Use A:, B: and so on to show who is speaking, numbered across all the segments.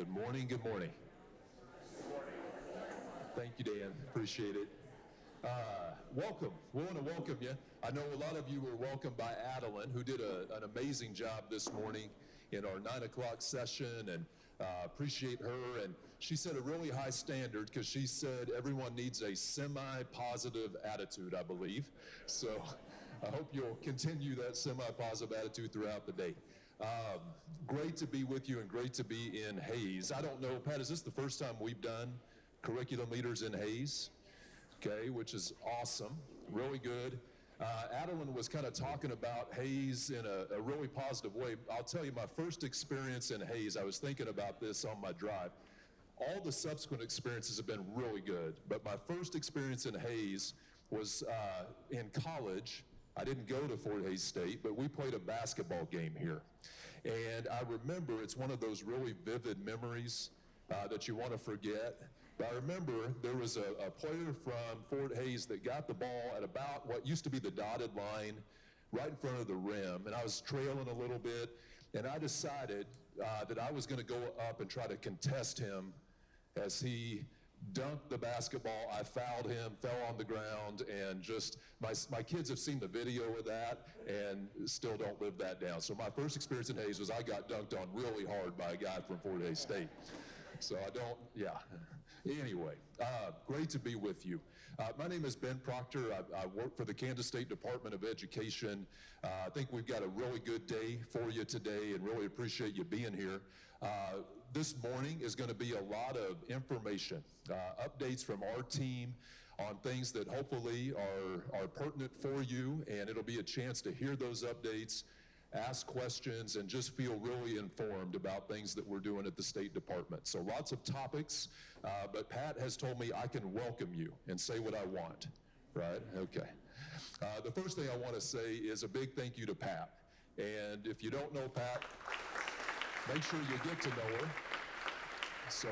A: Good morning, good morning. Thank you, Dan. Appreciate it. Welcome. We want to welcome you. I know a lot of you were welcomed by Adeline, who did an amazing job this morning in our 9 o'clock session, and appreciate her. And she set a really high standard because she said everyone needs a semi-positive attitude, I believe. So I hope you'll continue that semi-positive attitude throughout the day. Great to be with you and great to be in Hayes. I don't know, Pat, is this the first time we've done curriculum leaders in Hayes? Okay, which is awesome, really good. Adeline was kind of talking about Hayes in a really positive way. I'll tell you, my first experience in Hayes, I was thinking about this on my drive. All the subsequent experiences have been really good, but my first experience in Hayes was in college. I didn't go to Fort Hays State, but we played a basketball game here. And I remember it's one of those really vivid memories that you want to forget. But I remember there was a player from Fort Hays that got the ball at about what used to be the dotted line right in front of the rim, and I was trailing a little bit, and I decided that I was going to go up and try to contest him as he dunked the basketball. I fouled him, fell on the ground, and just, my kids have seen the video of that and still don't live that down. So my first experience in Hayes was I got dunked on really hard by a guy from Fort Hays State. So I don't, yeah. Anyway, great to be with you. My name is Ben Proctor. I work for the Kansas State Department of Education. I think we've got a really good day for you today and really appreciate you being here. This morning is going to be a lot of information, updates from our team on things that hopefully are pertinent for you, and it'll be a chance to hear those updates, ask questions, and just feel really informed about things that we're doing at the State Department. So lots of topics, but Pat has told me I can welcome you and say what I want, right? Okay. The first thing I want to say is a big thank you to Pat. And if you don't know Pat, make sure you get to know her. So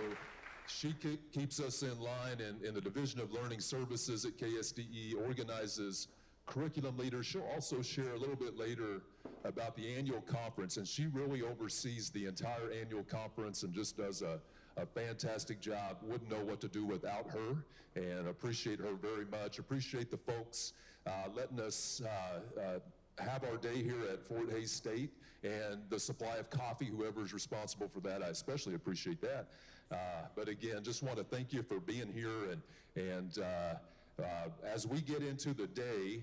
A: she keeps us in line in the Division of Learning Services at KSDE, organizes curriculum leaders. She'll also share a little bit later about the annual conference, and she really oversees the entire annual conference and just does a fantastic job. Wouldn't know what to do without her, and appreciate her very much. Appreciate the folks letting us have our day here at Fort Hays State, and the supply of coffee, whoever's responsible for that, I especially appreciate that. But again, just want to thank you for being here, and as we get into the day,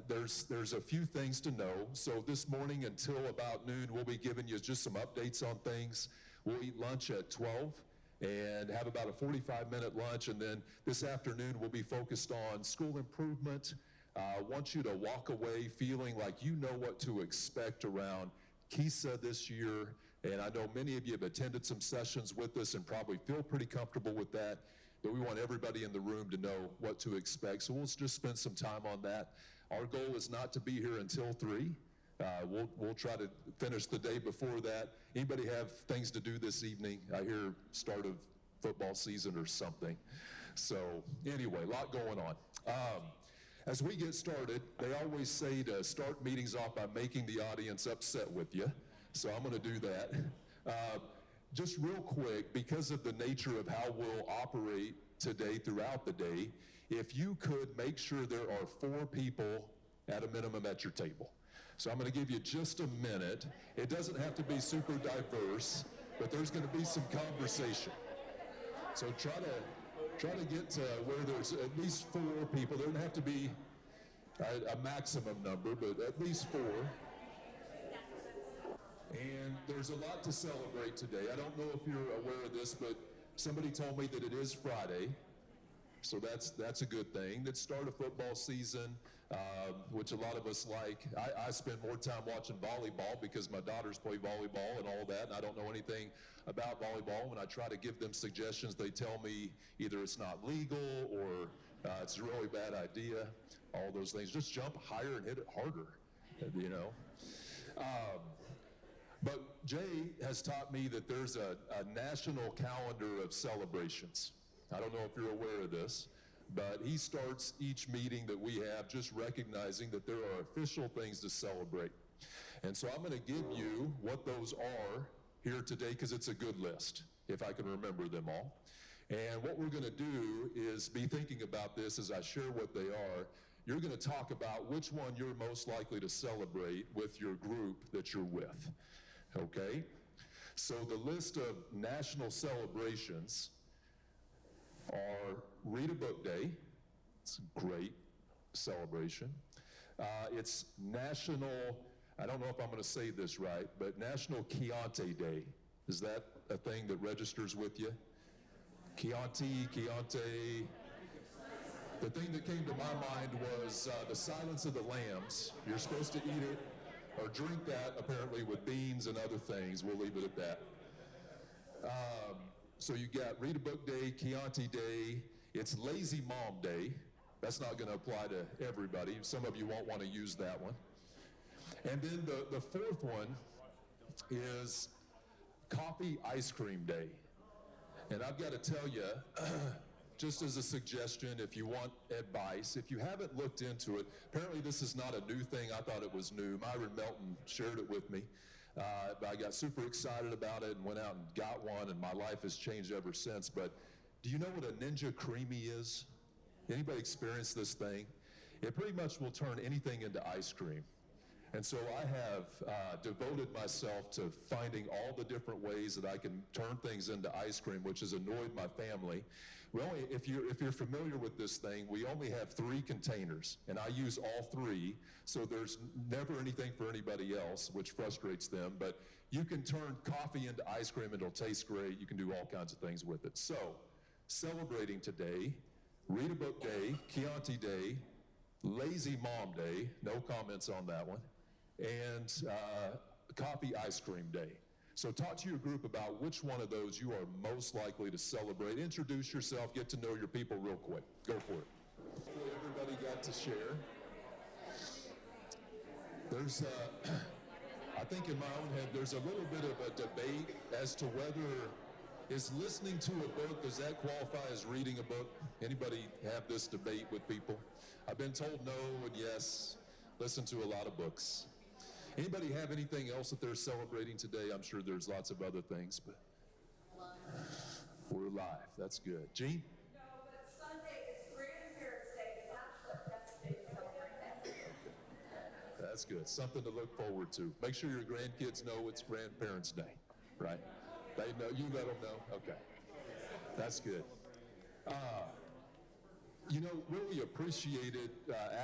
A: there's a few things to know. So this morning until about noon, we'll be giving you just some updates on things. We'll eat lunch at 12 and have about a 45-minute lunch, and then this afternoon we'll be focused on school improvement. I want you to walk away feeling like you know what to expect around KISA this year, and I know many of you have attended some sessions with us and probably feel pretty comfortable with that, but we want everybody in the room to know what to expect. So we'll just spend some time on that. Our goal is not to be here until 3. We'll try to finish the day before that. Anybody have things to do this evening? I hear start of football season or something. So anyway, a lot going on. As we get started, they always say to start meetings off by making the audience upset with you. So I'm going to do that. Just real quick, because of the nature of how we'll operate today throughout the day, if you could make sure there are 4 people at a minimum at your table. So I'm going to give you just a minute. It doesn't have to be super diverse, but there's going to be some conversation. So try to get to where there's at least 4 people. There doesn't have to be a maximum number, but at least 4. And there's a lot to celebrate today. I don't know if you're aware of this, but somebody told me that it is Friday. So that's a good thing. Let's start a football season, which a lot of us like. I spend more time watching volleyball because my daughters play volleyball and all that, and I don't know anything about volleyball. When I try to give them suggestions, they tell me either it's not legal or it's a really bad idea, all those things. Just jump higher and hit it harder, you know. But Jay has taught me that there's a national calendar of celebrations. I don't know if you're aware of this, but he starts each meeting that we have just recognizing that there are official things to celebrate. And so I'm going to give you what those are here today because it's a good list. if I can remember them all. And what we're going to do is be thinking about this as I share what they are. You're going to talk about which one you're most likely to celebrate with your group that you're with, okay? So the list of national celebrations are Read a Book Day. It's a great celebration. It's National, I don't know if I'm going to say this right, but National Chianti Day. Is that a thing that registers with you? Chianti. The thing that came to my mind was the Silence of the Lambs. You're supposed to eat it or drink that, apparently, with beans and other things. We'll leave it at that. So you got Read a Book Day, Chianti Day. It's Lazy Mom Day. That's not going to apply to everybody. Some of you won't want to use that one. And then the fourth one is Coffee Ice Cream Day. And I've got to tell you, just as a suggestion, if you want advice, if you haven't looked into it, apparently this is not a new thing. I thought it was new. Myron Melton shared it with me. I got super excited about it and went out and got one, and my life has changed ever since. But do you know what a Ninja Creamy is? Anybody experience this thing? It pretty much will turn anything into ice cream. And so I have devoted myself to finding all the different ways that I can turn things into ice cream, which has annoyed my family. If you're familiar with this thing, we only have 3 containers, and I use all 3, so there's never anything for anybody else, which frustrates them. But you can turn coffee into ice cream, and it'll taste great. You can do all kinds of things with it. So, celebrating today, Read a Book Day, Chianti Day, Lazy Mom Day, no comments on that one, and Coffee Ice Cream Day. So talk to your group about which one of those you are most likely to celebrate. Introduce yourself, get to know your people real quick. Go for it. Hopefully everybody got to share. There's, I think in my own head, there's a little bit of a debate as to whether is listening to a book, does that qualify as reading a book? Anybody have this debate with people? I've been told no and yes. Listen to a lot of books. Anybody have anything else that they're celebrating today? I'm sure there's lots of other things, but we're live. That's good. Gene?
B: No, but Sunday is Grandparents' Day, and that's the best day to celebrate that.
A: That's good. Something to look forward to. Make sure your grandkids know it's Grandparents' Day, right? They know. You let them know? Okay. That's good. You know, really appreciated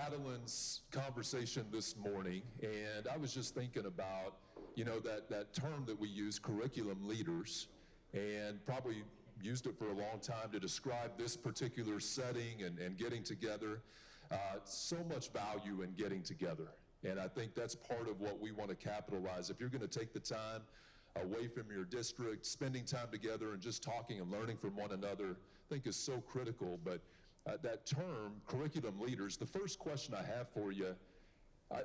A: Adeline's conversation this morning, and I was just thinking about, you know, that term that we use, curriculum leaders, and probably used it for a long time to describe this particular setting and getting together. So much value in getting together, and I think that's part of what we want to capitalize. If you're going to take the time away from your district, spending time together and just talking and learning from one another, I think is so critical. But that term, curriculum leaders, the first question I have for you,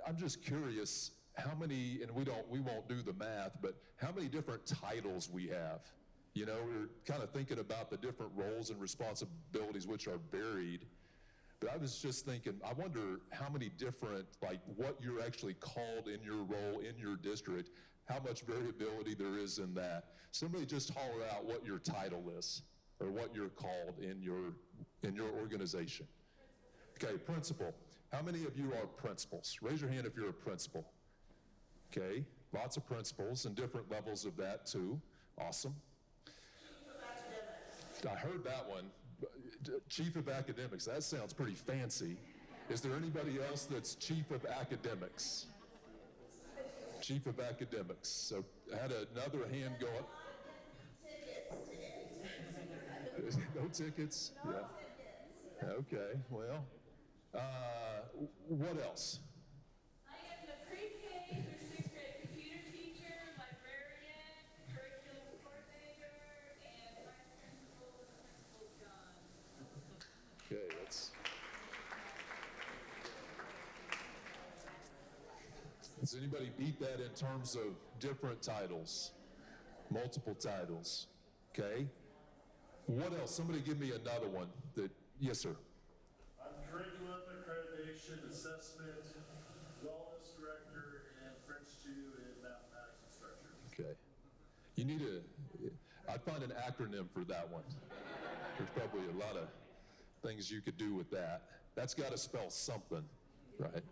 A: I'm just curious how many, and we won't do the math, but how many different titles we have. You know, we're kind of thinking about the different roles and responsibilities, which are varied. But I was just thinking, I wonder how many different, like what you're actually called in your role in your district, how much variability there is in that. Somebody just holler out what your title is or what you're called in your organization. Okay, principal. How many of you are principals? Raise your hand if you're a principal. Okay, lots of principals and different levels of that too. Awesome. I heard that one. Chief of Academics, that sounds pretty fancy. Is there anybody else that's Chief of Academics? Chief of Academics. So I had another hand go up. No tickets? Yeah. Okay, well, what else?
C: I am the pre-K through 6th grade computer teacher, librarian, curriculum coordinator, and vice principal and principal John.
A: Okay, that's... Does anybody beat that in terms of different titles? Multiple titles, okay? What else? Somebody give me another one that, yes, sir.
D: I'm curriculum accreditation assessment, wellness director, and French 2 and mathematics instructor.
A: Okay. You need to, I I'd find an acronym for that one. There's probably a lot of things you could do with that. That's got to spell something, right?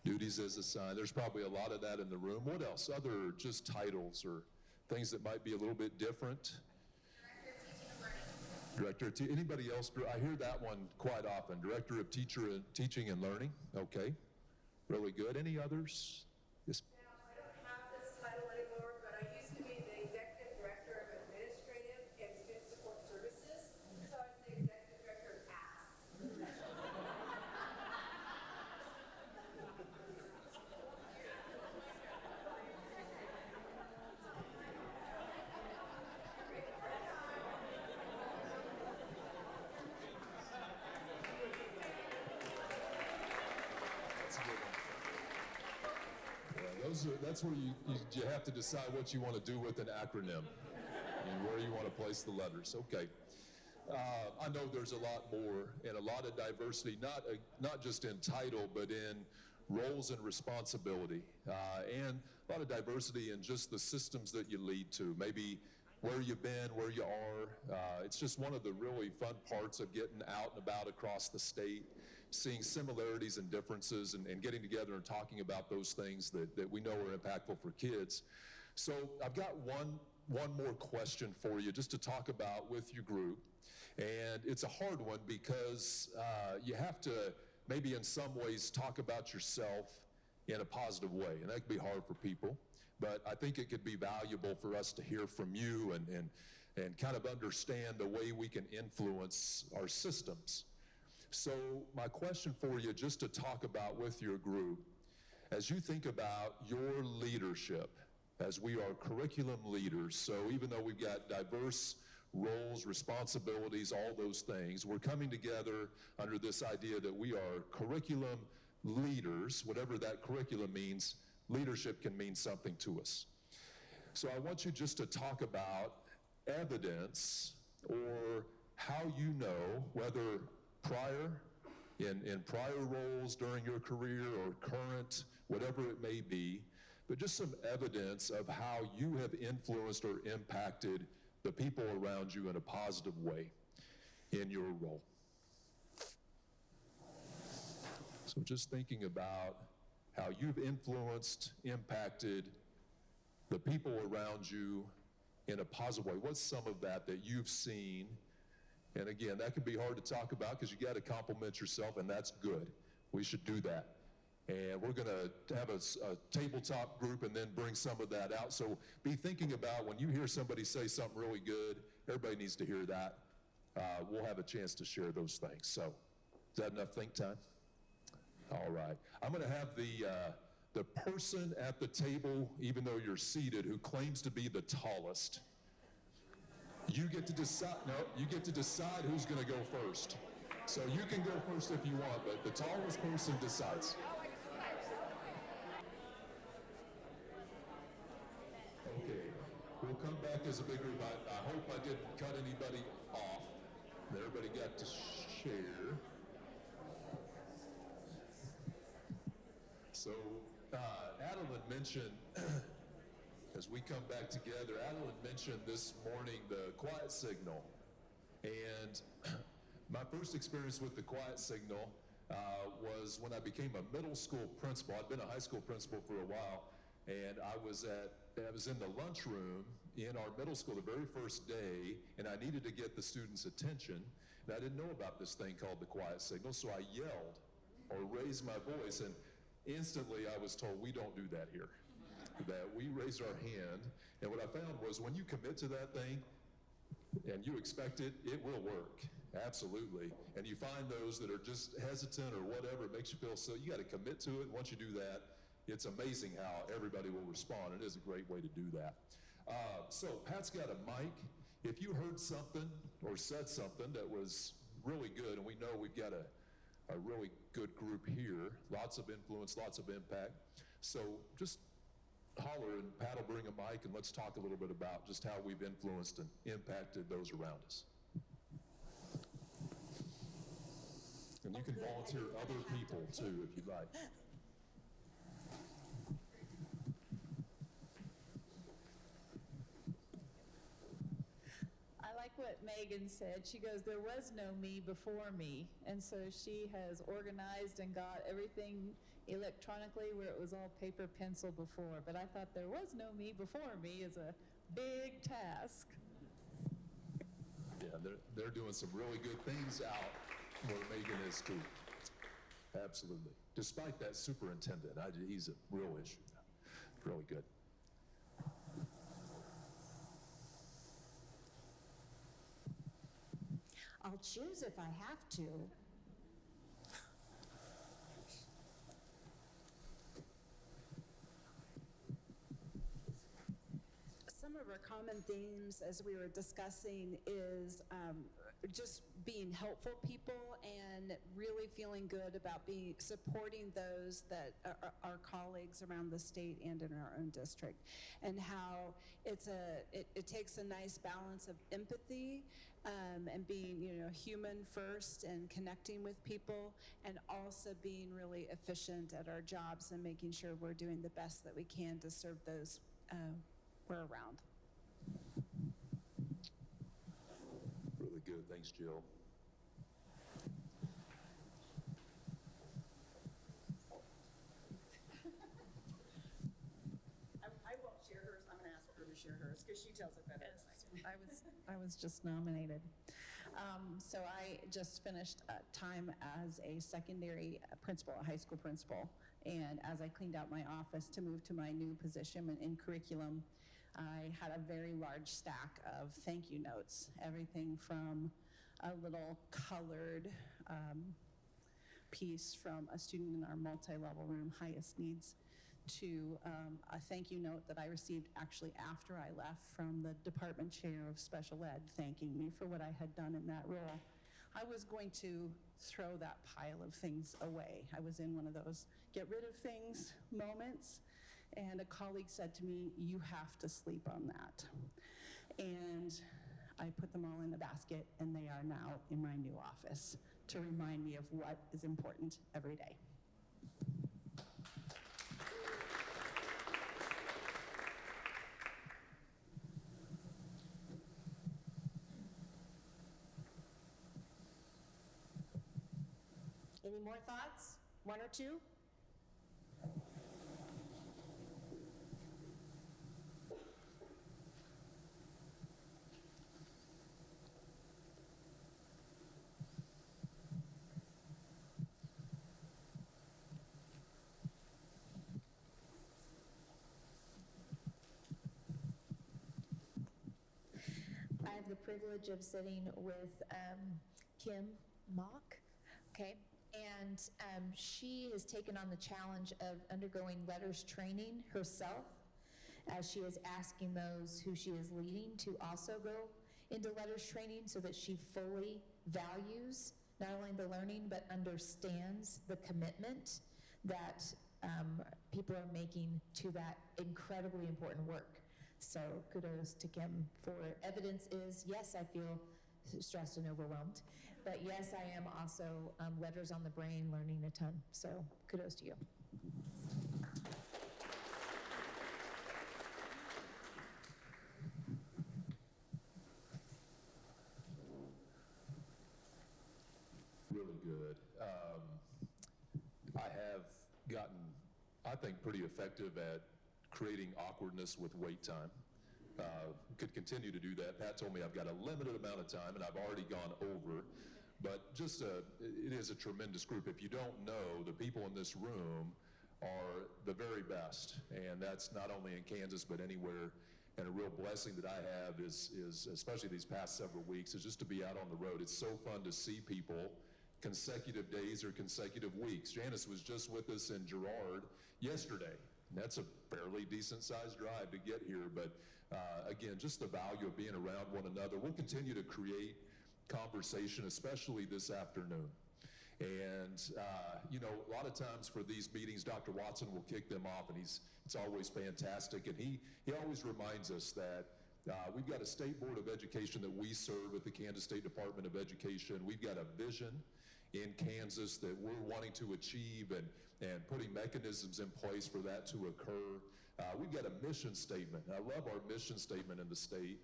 A: Duties as assigned. There's probably a lot of that in the room. What else? Other just titles or things that might be a little bit different? Director of Teaching and Learning. Anybody else? I hear that one quite often. Director of Teaching and Learning. Okay. Really good. Any others? Yes.
B: Now, I don't have this title anymore, but I used to be the Executive Director of Administrative and Student Support Services, so I was the Executive Director of ASS.
A: That's a good one. Yeah, that's where you have to decide what you want to do with an acronym and where you want to place the letters. Okay. I know there's a lot more and a lot of diversity, not just in title, but in roles and responsibility, and a lot of diversity in just the systems that you lead to, maybe where you've been, where you are. It's just one of the really fun parts of getting out and about across the state, seeing similarities and differences, and getting together and talking about those things that we know are impactful for kids. So I've got one more question for you just to talk about with your group. And it's a hard one because you have to maybe in some ways talk about yourself in a positive way. And that can be hard for people. But I think it could be valuable for us to hear from you and kind of understand the way we can influence our systems. So my question for you, just to talk about with your group, as you think about your leadership, as we are curriculum leaders, so even though we've got diverse roles, responsibilities, all those things, we're coming together under this idea that we are curriculum leaders. Whatever that curriculum means, leadership can mean something to us. So I want you just to talk about evidence or how you know, whether in prior roles during your career or current, whatever it may be, but just some evidence of how you have influenced or impacted the people around you in a positive way in your role. So just thinking about how you've influenced, impacted the people around you in a positive way. What's some of that you've seen? And again, that can be hard to talk about because you got to compliment yourself, and that's good. We should do that. And we're going to have a tabletop group and then bring some of that out. So be thinking about when you hear somebody say something really good, everybody needs to hear that. We'll have a chance to share those things. So is that enough think time? All right. I'm going to have the person at the table, even though you're seated, who claims to be the tallest. You get to decide. No, you get to decide who's going to go first. So you can go first if you want, but the tallest person decides. Okay, we'll come back as a big group. I hope I didn't cut anybody off. Everybody got to share. So Adeline mentioned, as we come back together, Adeline mentioned this morning the quiet signal. And my first experience with the quiet signal was when I became a middle school principal. I'd been a high school principal for a while, and I was in the lunchroom in our middle school the very first day, and I needed to get the students' attention, and I didn't know about this thing called the quiet signal, so I yelled or raised my voice, and instantly I was told, we don't do that here, that we raise our hand. And what I found was when you commit to that thing and you expect it, it will work. Absolutely. And you find those that are just hesitant or whatever, it makes you feel so, you got to commit to it. Once you do that, it's amazing how everybody will respond. It is a great way to do that. So Pat's got a mic. If you heard something or said something that was really good, and we know we've got a really good group here, lots of influence, lots of impact. So just holler and Pat will bring a mic and let's talk a little bit about just how we've influenced and impacted those around us. And you can volunteer other people too if you'd like.
E: Megan said. She goes, there was no me before me. And so she has organized and got everything electronically where it was all paper pencil before. But I thought there was no me before me is a big task.
A: Yeah, they're doing some really good things out where Megan is too. Absolutely. Despite that superintendent, he's a real issue. Really good.
F: I'll choose if I have to. Some of our common themes as we were discussing is just being helpful people and really feeling good about supporting those that are our colleagues around the state and in our own district, and how it takes a nice balance of empathy and being human first and connecting with people, and also being really efficient at our jobs and making sure we're doing the best that we can to serve those we're around.
A: Really good. Thanks, Jill.
F: I won't share hers. I'm going to ask her to share hers because she tells it better than I do.
E: I was just nominated. So I just finished time as a secondary principal, a high school principal. And as I cleaned out my office to move to my new position in curriculum, I had a very large stack of thank you notes, everything from a little colored piece from a student in our multi-level room, highest needs, to a thank you note that I received actually after I left from the department chair of special ed, thanking me for what I had done in that role. I was going to throw that pile of things away. I was in one of those get rid of things moments, and a colleague said to me, you have to sleep on that. And I put them all in a basket, and they are now in my new office to remind me of what is important every day.
F: Any more thoughts? One or two?
G: I have the privilege of sitting with Kim Mock, okay? And she has taken on the challenge of undergoing letters training herself, as she is asking those who she is leading to also go into letters training so that she fully values not only the learning but understands the commitment that people are making to that incredibly important work. So kudos to Kim for evidence is, yes, I feel stressed and overwhelmed, but yes, I am also letters on the brain, learning a ton. So kudos to you.
A: Really good. I have gotten, I think, pretty effective at creating awkwardness with wait time. Could continue to do that. Pat told me I've got a limited amount of time, and I've already gone over. But just it is a tremendous group. If you don't know, the people in this room are the very best, and that's not only in Kansas but anywhere. And a real blessing that I have is especially these past several weeks, is just to be out on the road. It's so fun to see people consecutive days or consecutive weeks. Janice was just with us in Girard yesterday. That's a fairly decent-sized drive to get here, but again, just the value of being around one another. We'll continue to create conversation, especially this afternoon. And, a lot of times for these meetings, Dr. Watson will kick them off, and it's always fantastic. And he always reminds us that we've got a state board of education that we serve at the Kansas State Department of Education. We've got a vision in Kansas that we're wanting to achieve and putting mechanisms in place for that to occur. We've got a mission statement. I love our mission statement in the state.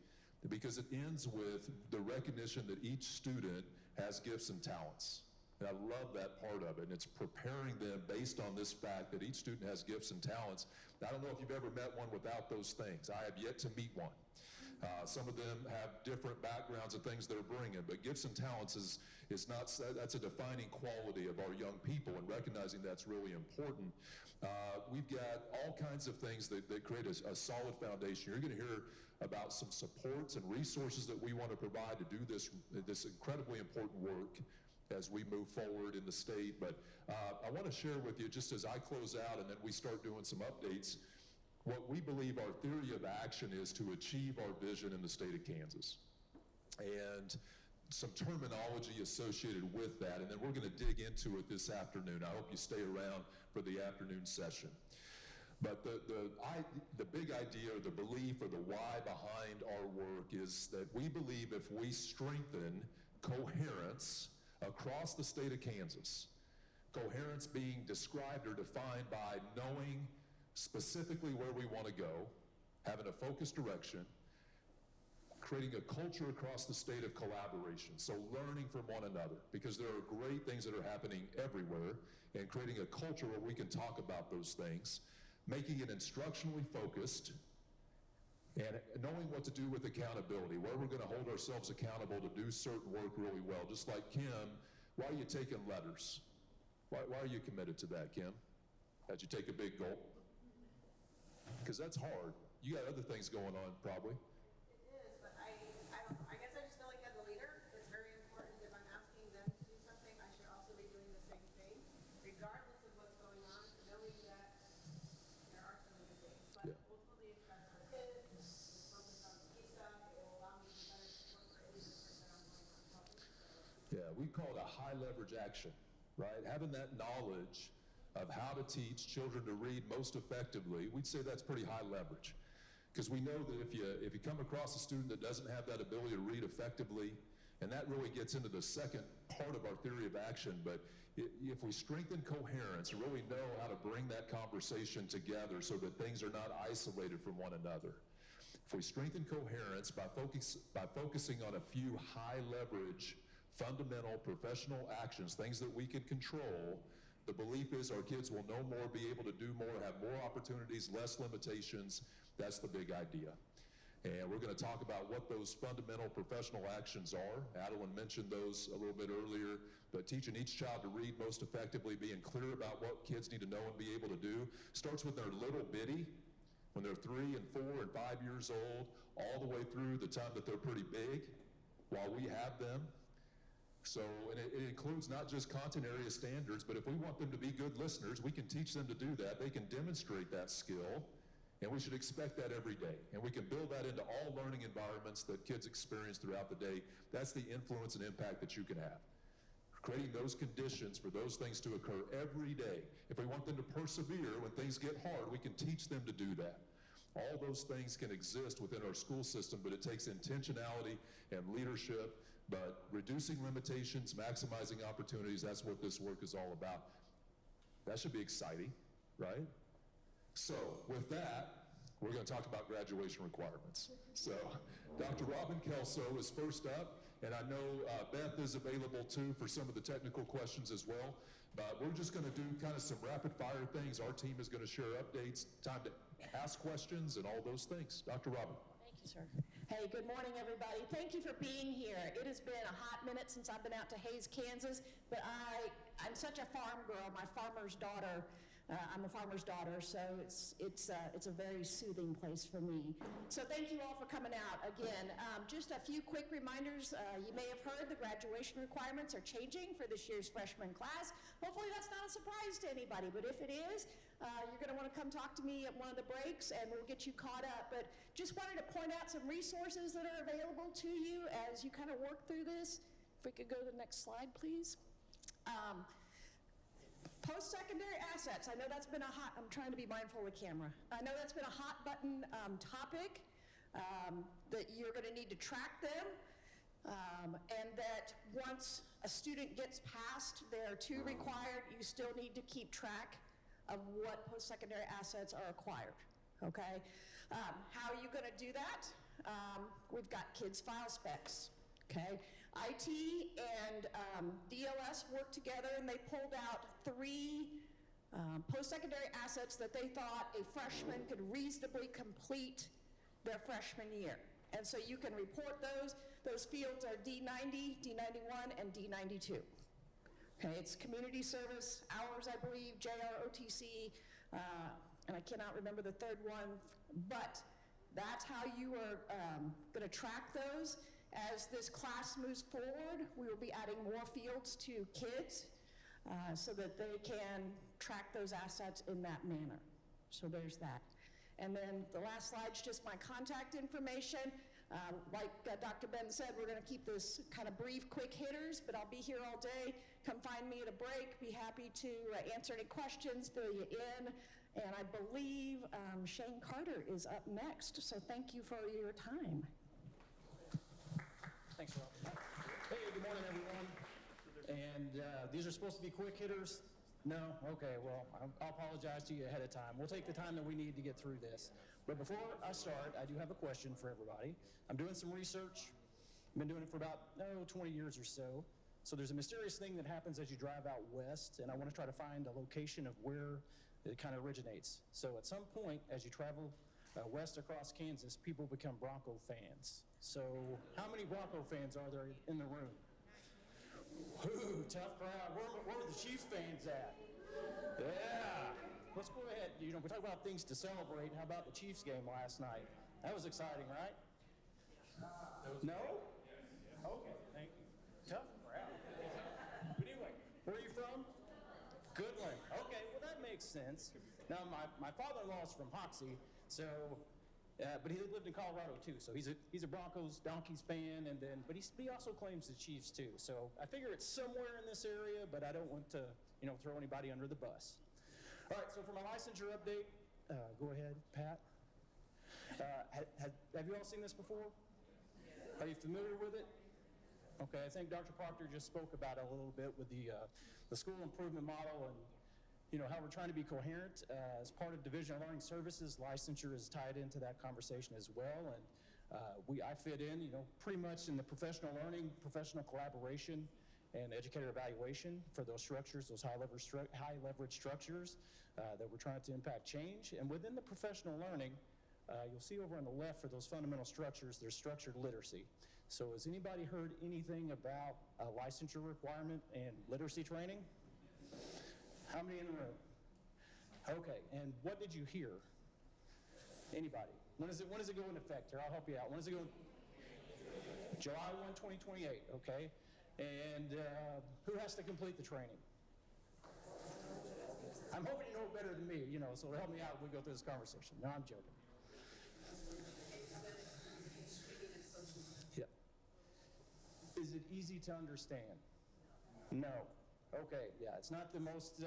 A: because it ends with the recognition that each student has gifts and talents. And I love that part of it. And it's preparing them based on this fact that each student has gifts and talents. I don't know if you've ever met one without those things. I have yet to meet one. Some of them have different backgrounds and things they're bringing, but gifts and talents is not, that's a defining quality of our young people, and recognizing that's really important. We've got all kinds of things that create a solid foundation. You're going to hear about some supports and resources that we want to provide to do this incredibly important work as we move forward in the state. But I want to share with you, just as I close out and then we start doing some updates, what we believe our theory of action is to achieve our vision in the state of Kansas. And some terminology associated with that, and then we're going to dig into it this afternoon. I hope you stay around for the afternoon session. But the big idea, or the belief, or the why behind our work is that we believe if we strengthen coherence across the state of Kansas, coherence being described or defined by knowing specifically where we want to go, having a focused direction, creating a culture across the state of collaboration, so learning from one another, because there are great things that are happening everywhere, and creating a culture where we can talk about those things, making it instructionally focused, and knowing what to do with accountability, where we're going to hold ourselves accountable to do certain work really well. Just like Kim, why are you taking letters? Why are you committed to that, Kim? As you take a big gulp? Because that's hard. You got other things going on, probably.
B: It is, but I don't know. I guess I just feel like as a leader, it's very important if I'm asking them to do something, I should also be doing the same thing, regardless of what's going on, knowing that there are some good things. But
A: Yeah.
B: ultimately, if that's for kids, it's focused on key stuff, it will allow me to better support for any person I'm going on helping.
A: Yeah, we call it a high leverage action, right? Having that knowledge of how to teach children to read most effectively, we'd say that's pretty high leverage. Because we know that if you come across a student that doesn't have that ability to read effectively, and that really gets into the second part of our theory of action, but if we strengthen coherence and really know how to bring that conversation together so that things are not isolated from one another, if we strengthen coherence by focusing on a few high leverage, fundamental professional actions, things that we can control, the belief is our kids will know more, be able to do more, have more opportunities, less limitations. That's the big idea. And we're going to talk about what those fundamental professional actions are. Adeline mentioned those a little bit earlier, but teaching each child to read most effectively, being clear about what kids need to know and be able to do, starts with their little bitty, when they're 3 and 4 and 5 years old, all the way through the time that they're pretty big, while we have them. So, and it includes not just content area standards, but if we want them to be good listeners, we can teach them to do that. They can demonstrate that skill, and we should expect that every day. And we can build that into all learning environments that kids experience throughout the day. That's the influence and impact that you can have. Creating those conditions for those things to occur every day. If we want them to persevere when things get hard, we can teach them to do that. All those things can exist within our school system, but it takes intentionality and leadership. But reducing limitations, maximizing opportunities, that's what this work is all about. That should be exciting, right? So with that, we're going to talk about graduation requirements. So Dr. Robin Kelso is first up, and I know Beth is available too for some of the technical questions as well. But we're just going to do kind of some rapid fire things. Our team is going to share updates, time to ask questions, and all those things. Dr. Robin.
H: Thank you, sir. Hey, good morning, everybody. Thank you for being here. It has been a hot minute since I've been out to Hays, Kansas, but I'm such a farm girl. My farmer's daughter. I'm a farmer's daughter, so it's a very soothing place for me. So thank you all for coming out again. Just a few quick reminders. You may have heard the graduation requirements are changing for this year's freshman class. Hopefully that's not a surprise to anybody, but if it is, you're going to want to come talk to me at one of the breaks, and we'll get you caught up. But just wanted to point out some resources that are available to you as you kind of work through this. If we could go to the next slide, please. Post-secondary assets. I know that's been I'm trying to be mindful of the camera. I know that's been a hot button topic, that you're going to need to track them, and that once a student gets past their 2 required, you still need to keep track of what post-secondary assets are acquired, okay? How are you going to do that? we've got kids' file specs, okay? IT and DLS worked together and they pulled out 3 post-secondary assets that they thought a freshman could reasonably complete their freshman year. And so you can report those. Those fields are D90, D91, and D92. Okay, it's community service, hours, I believe, JROTC, and I cannot remember the third one, but that's how you are going to track those. As this class moves forward, we will be adding more fields to kids so that they can track those assets in that manner. So there's that. And then the last slide's just my contact information. Like Dr. Ben said, we're going to keep this kind of brief, quick hitters, but I'll be here all day. Come find me at a break. Be happy to answer any questions, fill you in. And I believe Shane Carter is up next, so thank you for your time.
I: Thanks, Rob. Hey, good morning, everyone. And these are supposed to be quick hitters? No? Okay, well, I'll apologize to you ahead of time. We'll take the time that we need to get through this. But before I start, I do have a question for everybody. I'm doing some research. I've been doing it for about, 20 years or so. So there's a mysterious thing that happens as you drive out west, and I want to try to find a location of where it kind of originates. So at some point, as you travel west across Kansas, people become Bronco fans. So how many Bronco fans are there in the room? Ooh, tough crowd. Where are the Chiefs fans at? Yeah. Let's go ahead. We talk about things to celebrate. How about the Chiefs game last night? That was exciting, right? No? Okay, thank you. Tough crowd. But anyway, where are you from? Goodland. Okay, well that makes sense. Now my father-in-law is from Hoxie, so but he lived in Colorado too. So he's a Broncos, Donkeys fan, but he also claims the Chiefs too. So I figure it's somewhere in this area, but I don't want to throw anybody under the bus. All right, so for my licensure update, go ahead, Pat. Have you all seen this before? Are you familiar with it? Okay, I think Dr. Proctor just spoke about it a little bit with the school improvement model and how we're trying to be coherent. As part of Division of Learning Services, licensure is tied into that conversation as well. And I fit in, pretty much in the professional learning, professional collaboration, and educator evaluation for those structures, those high leverage structures that we're trying to impact change. And within the professional learning, you'll see over on the left for those fundamental structures, there's structured literacy. So has anybody heard anything about a licensure requirement and literacy training? How many in the room? Okay, and what did you hear? Anybody? When does it go into effect? Here, I'll help you out. When does it go? July 1, 2028, okay. And who has to complete the training? I'm hoping you know better than me, so help me out when we go through this conversation. No, I'm joking. Yeah. Is it easy to understand? No. Okay, yeah, it's not the most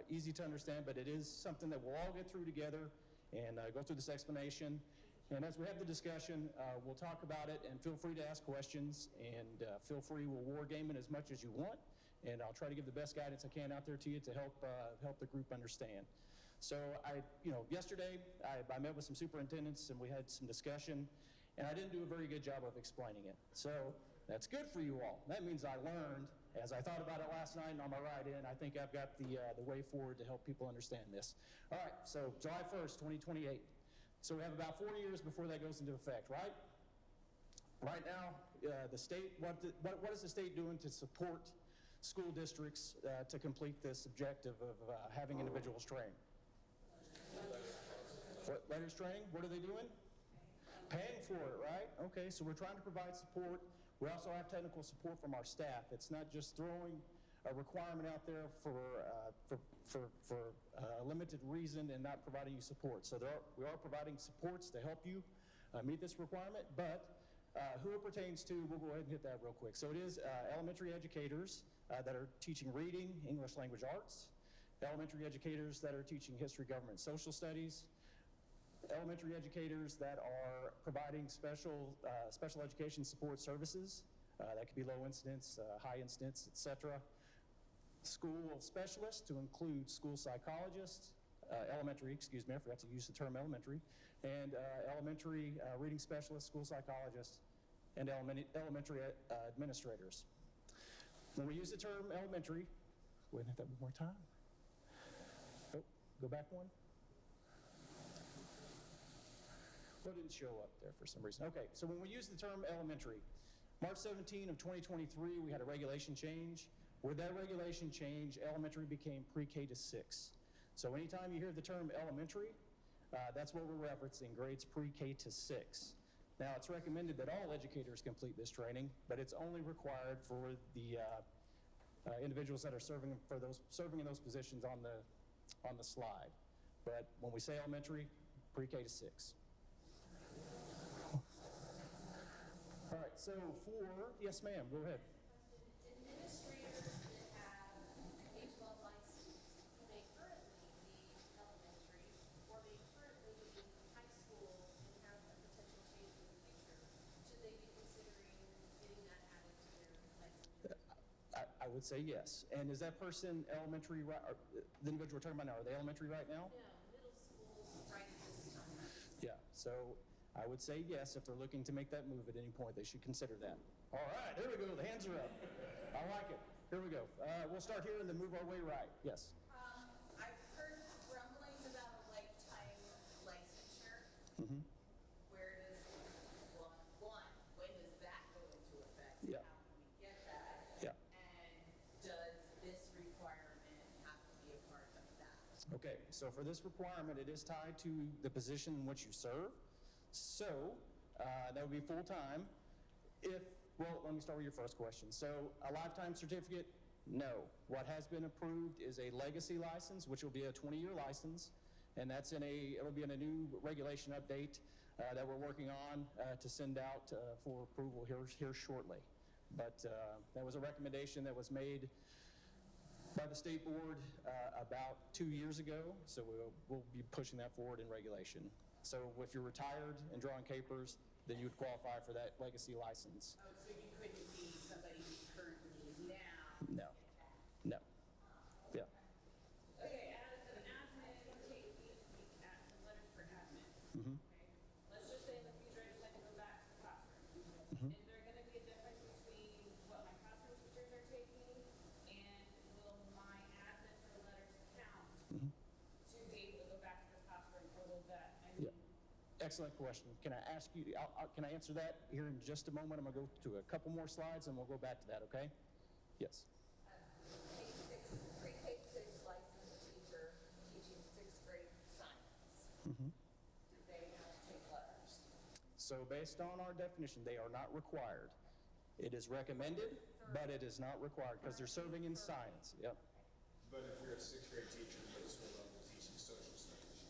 I: easy to understand, but it is something that we'll all get through together and go through this explanation. And as we have the discussion, we'll talk about it, and feel free to ask questions, and feel free, we'll war game it as much as you want, and I'll try to give the best guidance I can out there to you to help the group understand. So yesterday, I met with some superintendents, and we had some discussion, and I didn't do a very good job of explaining it. So that's good for you all. That means I learned. As I thought about it last night and on my ride in, I think I've got the way forward to help people understand this. All right, so July 1st, 2028. So we have about 4 years before that goes into effect, right? Right now, the state, what is the state doing to support school districts to complete this objective of having individuals train? What, letters training? What are they doing? Paying for it, right? Okay, so we're trying to provide support. We also have technical support from our staff. It's not just throwing a requirement out there for a limited reason and not providing you support. So we are providing supports to help you meet this requirement, but who it pertains to, we'll go ahead and hit that real quick. So it is elementary educators that are teaching reading, English language arts, elementary educators that are teaching history, government, social studies, elementary educators that are providing special education support services. That could be low incidence, high incidence, etc. School specialists to include school psychologists, elementary, excuse me, I forgot to use the term elementary, and elementary reading specialists, school psychologists, and elementary administrators. When we use the term elementary, wait, that one more time. Oh, go back one. Well, it didn't show up there for some reason. Okay, so when we use the term elementary, March 17 of 2023, we had a regulation change. With that regulation change, elementary became pre-K to 6. So anytime you hear the term elementary, that's what we're referencing, grades pre-K to 6. Now, it's recommended that all educators complete this training, but it's only required for the individuals that are serving in those positions on the slide. But when we say elementary, pre-K to 6. All right, so yes ma'am, go ahead.
C: Administrators that have K-12 license, do they currently need elementary, or they currently need high school and have a potential change in the future? Should they be considering getting that added to their licensure?
I: I would say yes. And is that person elementary, or the individual we're talking about now, are they elementary right now?
C: No, middle school right this time.
I: Yeah, so I would say yes, if they're looking to make that move at any point, they should consider that. All right, there we go, the hands are up. I like it. Here we go. We'll start here and then move our way right. Yes.
B: I've heard rumblings about a lifetime licensure.
I: Mm-hmm.
B: Where does, one, when does that go into effect?
I: Yeah.
B: How can we get that?
I: Yeah.
B: And does this requirement have to be a part of that?
I: Okay, so for this requirement, it is tied to the position in which you serve. So that would be full-time. Well, let me start with your first question. So a lifetime certificate, no. What has been approved is a legacy license, which will be a 20-year license, and it'll be in a new regulation update that we're working on to send out for approval here shortly. But that was a recommendation that was made by the state board about 2 years ago, so we'll be pushing that forward in regulation. So if you're retired and drawing capers, then you would qualify for that legacy license.
B: Oh, so you couldn't be somebody who's currently now?
I: No. Yeah.
C: Okay, as an admin, take letters for admin.
I: Mm-hmm.
C: Okay, let's just say in the future I decide to go back to the classroom.
I: Mm-hmm.
C: Is there gonna be a difference between what my classroom teachers are taking and will my admin for the letters count
I: Mm-hmm.
C: to be able to go back to the classroom, or will that,
I: Yeah. Excellent question. Can I ask you, can I answer that here in just a moment? I'm gonna go to a couple more slides and we'll go back to that, okay? Yes.
B: Pre-K-6 licensed teacher teaching 6th grade science.
I: Mm-hmm.
B: Do they have to take letters?
I: So based on our definition, they are not required. It is recommended, but it is not required because they're serving in science. Yep.
J: But if you're a 6th grade teacher, middle school level teaching social studies,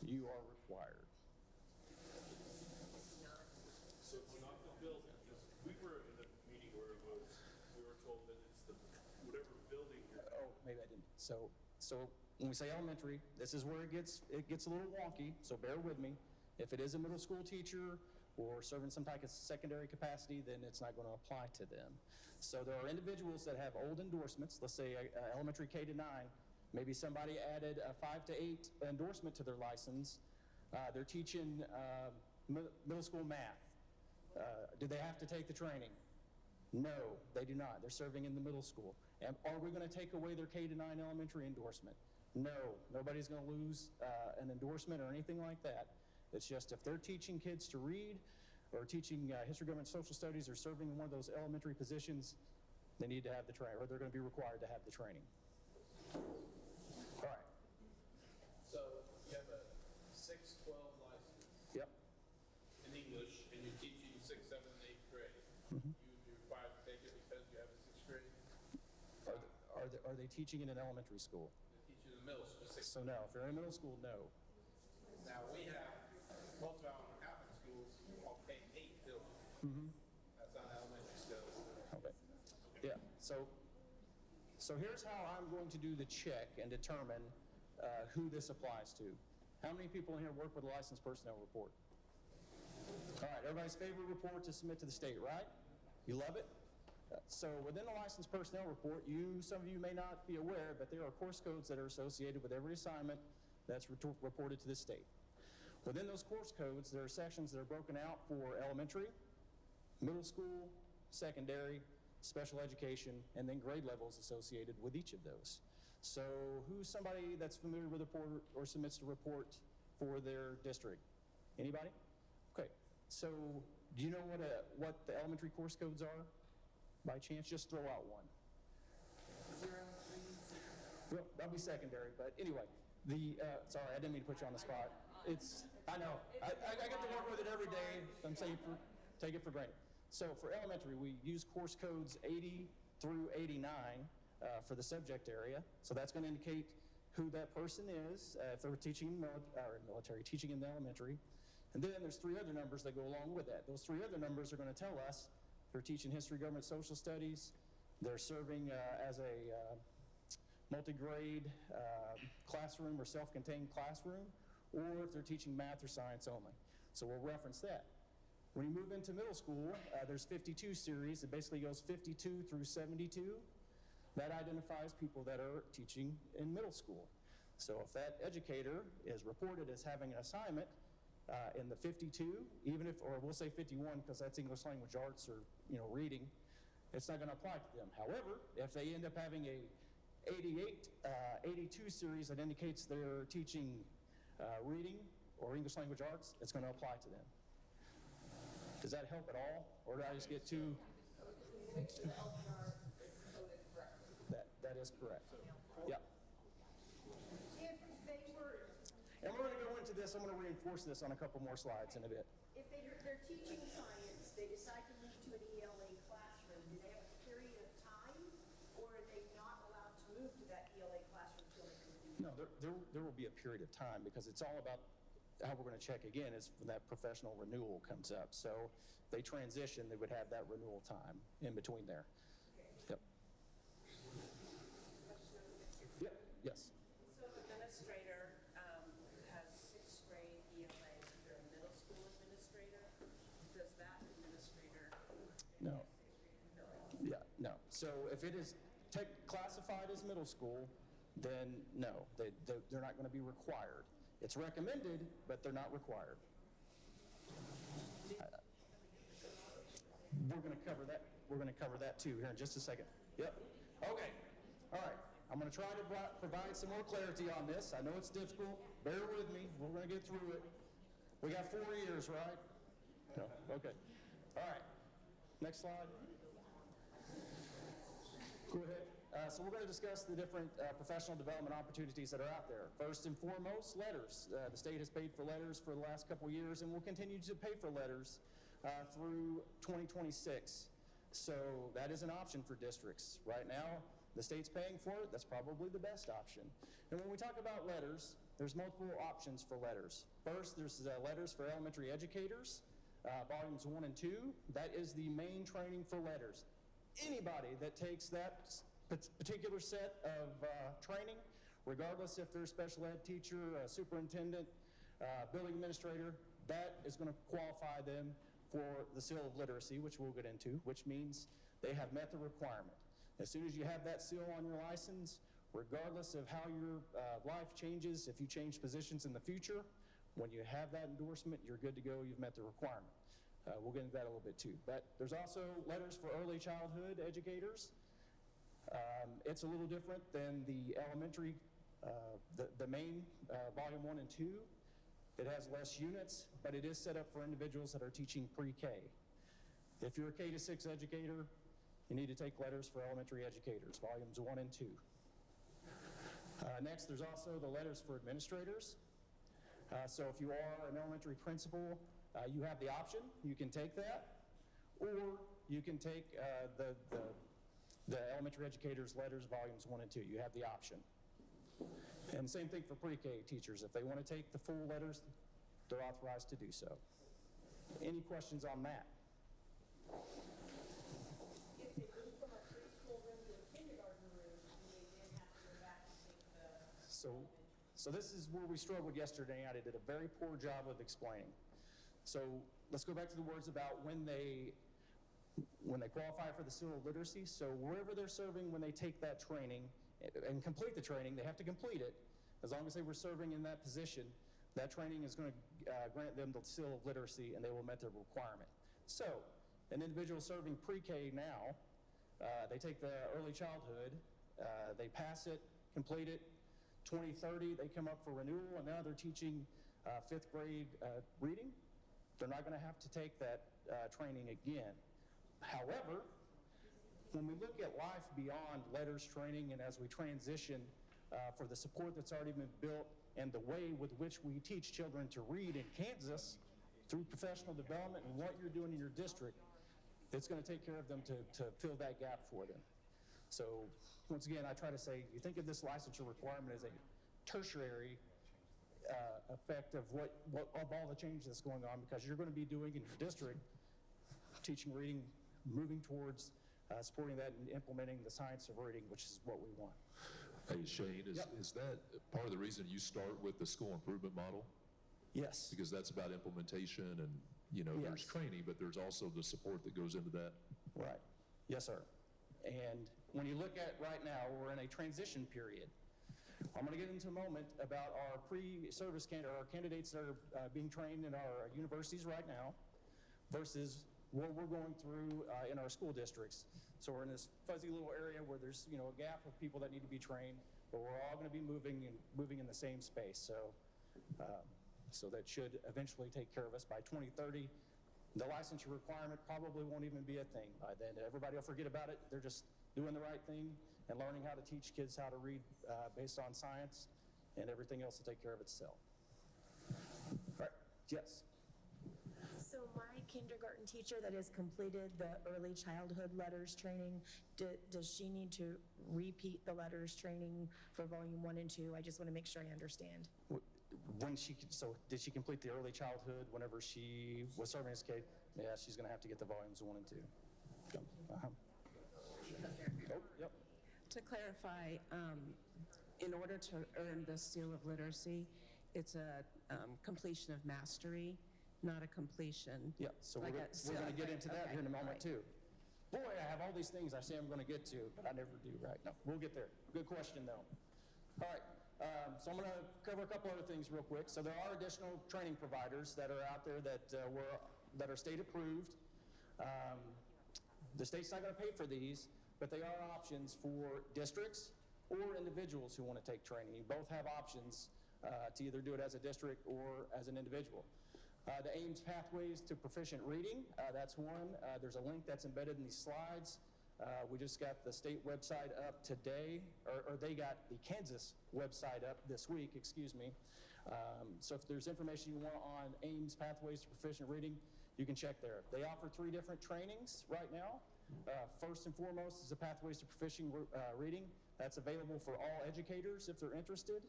I: You are required.
D: So it's not the building, because we were in a meeting where we were told that it's whatever building you're.
I: Oh, maybe I didn't. So when we say elementary, this is where it gets a little wonky, so bear with me. If it is a middle school teacher or serving some type of secondary capacity, then it's not going to apply to them. So there are individuals that have old endorsements, let's say elementary K to 9, maybe somebody added a 5 to 8 endorsement to their license. They're teaching middle school math. Do they have to take the training? No, they do not. They're serving in the middle school. And are we going to take away their K to 9 elementary endorsement? No, nobody's going to lose an endorsement or anything like that. It's just if they're teaching kids to read or teaching history, government, social studies, or serving in one of those elementary positions, they need to have the training, or they're going to be required to have the training. All right.
J: so you have a 6-12 license
I: Yep.
J: in English, and you're teaching 6th, 7th, and 8th grade.
I: Mm-hmm.
J: You would be required to take it because you have a 6th grade.
I: Are they teaching in an elementary school?
J: They teach you in the middle school.
I: So no. If they're in middle school, no.
J: Now, we have, most of our Catholic schools all K-8 buildings.
I: Mm-hmm.
J: That's not elementary still.
I: Okay. Yeah. So here's how I'm going to do the check and determine who this applies to. How many people in here work with a licensed personnel report? All right, everybody's favorite report to submit to the state, right? You love it? So within the licensed personnel report, some of you may not be aware, but there are course codes that are associated with every assignment that's reported to the state. Within those course codes, there are sections that are broken out for elementary, middle school, secondary, special education, and then grade levels associated with each of those. So who's somebody that's familiar with a report or submits a report for their district? Anybody? Okay, so do you know what the elementary course codes are? By chance, just throw out one.
B: 0, 3, 0.
I: Well, that'll be secondary, but anyway, sorry, I didn't mean to put you on the spot. I know, I get to work with it every day, so I'm saying, take it for granted. So for elementary, we use course codes 80 through 89 for the subject area. So that's going to indicate who that person is, if they're teaching teaching in the elementary. And then there's 3 other numbers that go along with that. Those 3 other numbers are going to tell us they're teaching history, government, social studies, they're serving as a multi-grade classroom or self-contained classroom, or if they're teaching math or science only. So we'll reference that. When you move into middle school, there's 52 series. It basically goes 52 through 72. That identifies people that are teaching in middle school. So if that educator is reported as having an assignment in the 52, or we'll say 51 because that's English language arts or reading, it's not going to apply to them. However, if they end up having a 82 series that indicates they're teaching reading or English language arts, it's going to apply to them. Does that help at all? Or did I just get too... That is correct. Yeah.
B: If they were,
I: And we're going to go into this. I'm going to reinforce this on a couple more slides in a bit.
B: if they're teaching science, they decide to move to an ELA classroom, do they have a period of time, or are they not allowed to move to that ELA classroom until they complete?
I: No, there will be a period of time because it's all about how we're going to check again is when that professional renewal comes up. So if they transition, they would have that renewal time in between there. Yep. Yep. Yes.
B: So the administrator has 6th grade ELA, they're a middle school administrator, does that administrator?
I: No. Yeah, no. So if it is classified as middle school, then no, they're not going to be required. It's recommended, but they're not required. We're going to cover that. We're going to cover that too here in just a second. Yep. Okay. All right. I'm going to try to provide some more clarity on this. I know it's difficult. Bear with me. We're going to get through it. We got 4 years, right? No. Okay. All right. Next slide. Go ahead. So we're going to discuss the different professional development opportunities that are out there. First and foremost, letters. The state has paid for letters for the last couple of years and will continue to pay for letters through 2026. So that is an option for districts. Right now, the state's paying for it. That's probably the best option. And when we talk about letters, there's multiple options for letters. First, there's letters for elementary educators, volumes 1 and 2. That is the main training for letters. Anybody that takes that particular set of training, regardless if they're a special ed teacher, a superintendent, building administrator, that is going to qualify them for the seal of literacy, which we'll get into, which means they have met the requirement. As soon as you have that seal on your license, regardless of how your life changes, if you change positions in the future, when you have that endorsement, you're good to go, you've met the requirement. We'll get into that a little bit too. But there's also letters for early childhood educators. It's a little different than the elementary, the main volume 1 and 2. It has less units, but it is set up for individuals that are teaching pre-K. If you're a K to 6 educator, you need to take letters for elementary educators, volumes 1 and 2. Next, there's also the letters for administrators. So if you are an elementary principal, you have the option. You can take that, or you can take the elementary educators' letters, volumes 1 and 2. You have the option. And same thing for pre-K teachers. If they want to take the full letters, they're authorized to do so. Any questions on that?
B: If they move from a preschool room to a kindergarten room, do they then have to go back and take the?
I: So this is where we struggled yesterday, and I did a very poor job of explaining. So let's go back to the words about when they qualify for the seal of literacy. So wherever they're serving when they take that training and complete the training, they have to complete it. as long as they were serving in that position, that training is going to grant them the seal of literacy, and they will meet their requirement. So, an individual serving pre-K now, they take the early childhood, they pass it, complete it, 2030, they come up for renewal, and now they're teaching 5th grade reading. They're not going to have to take that training again. However, when we look at life beyond letters training and as we transition for the support that's already been built and the way with which we teach children to read in Kansas through professional development and what you're doing in your district, it's going to take care of them to fill that gap for them. So once again, I try to say, you think of this licensure requirement as a tertiary effect of of all the change that's going on, because you're going to be doing in your district, teaching reading, moving towards supporting that and implementing the science of reading, which is what we want.
A: Hey, Shane, is that part of the reason you start with the school improvement model?
I: Yes.
A: Because that's about implementation and, there's
I: Yes.
A: training, but there's also the support that goes into that.
I: Right. Yes, sir. And when you look at right now, we're in a transition period. I'm going to get into a moment about our pre-service our candidates that are being trained in our universities right now versus what we're going through in our school districts. So we're in this fuzzy little area where there's a gap of people that need to be trained, but we're all going to be moving in the same space. So that should eventually take care of us by 2030. The licensure requirement probably won't even be a thing by then. Everybody will forget about it. They're just doing the right thing and learning how to teach kids how to read based on science, and everything else will take care of itself. All right. Yes.
K: So my kindergarten teacher that has completed the early childhood letters training, does she need to repeat the letters training for volume 1 and 2? I just want to make sure I understand.
I: Did she complete the early childhood whenever she was serving as kid? Yeah, she's going to have to get the volumes 1 and 2. Uh-huh. Oh, yep.
L: To clarify, in order to earn the seal of literacy, it's a completion of mastery, not a completion.
I: Yeah, so we're going to get into that here in a moment, too. Boy, I have all these things I say I'm going to get to, but I never do, right? No, we'll get there. Good question, though. All right, so I'm going to cover a couple other things real quick. So there are additional training providers that are out there that are state approved. The state's not going to pay for these, but they are options for districts or individuals who want to take training. You both have options to either do it as a district or as an individual. The AIMS Pathways to Proficient Reading, that's one. There's a link that's embedded in these slides. We just got the state website up today, or they got the Kansas website up this week, excuse me. So if there's information you want on AIMS Pathways to Proficient Reading, you can check there. They offer 3 different trainings right now. First and foremost is the Pathways to Proficient Reading. That's available for all educators if they're interested.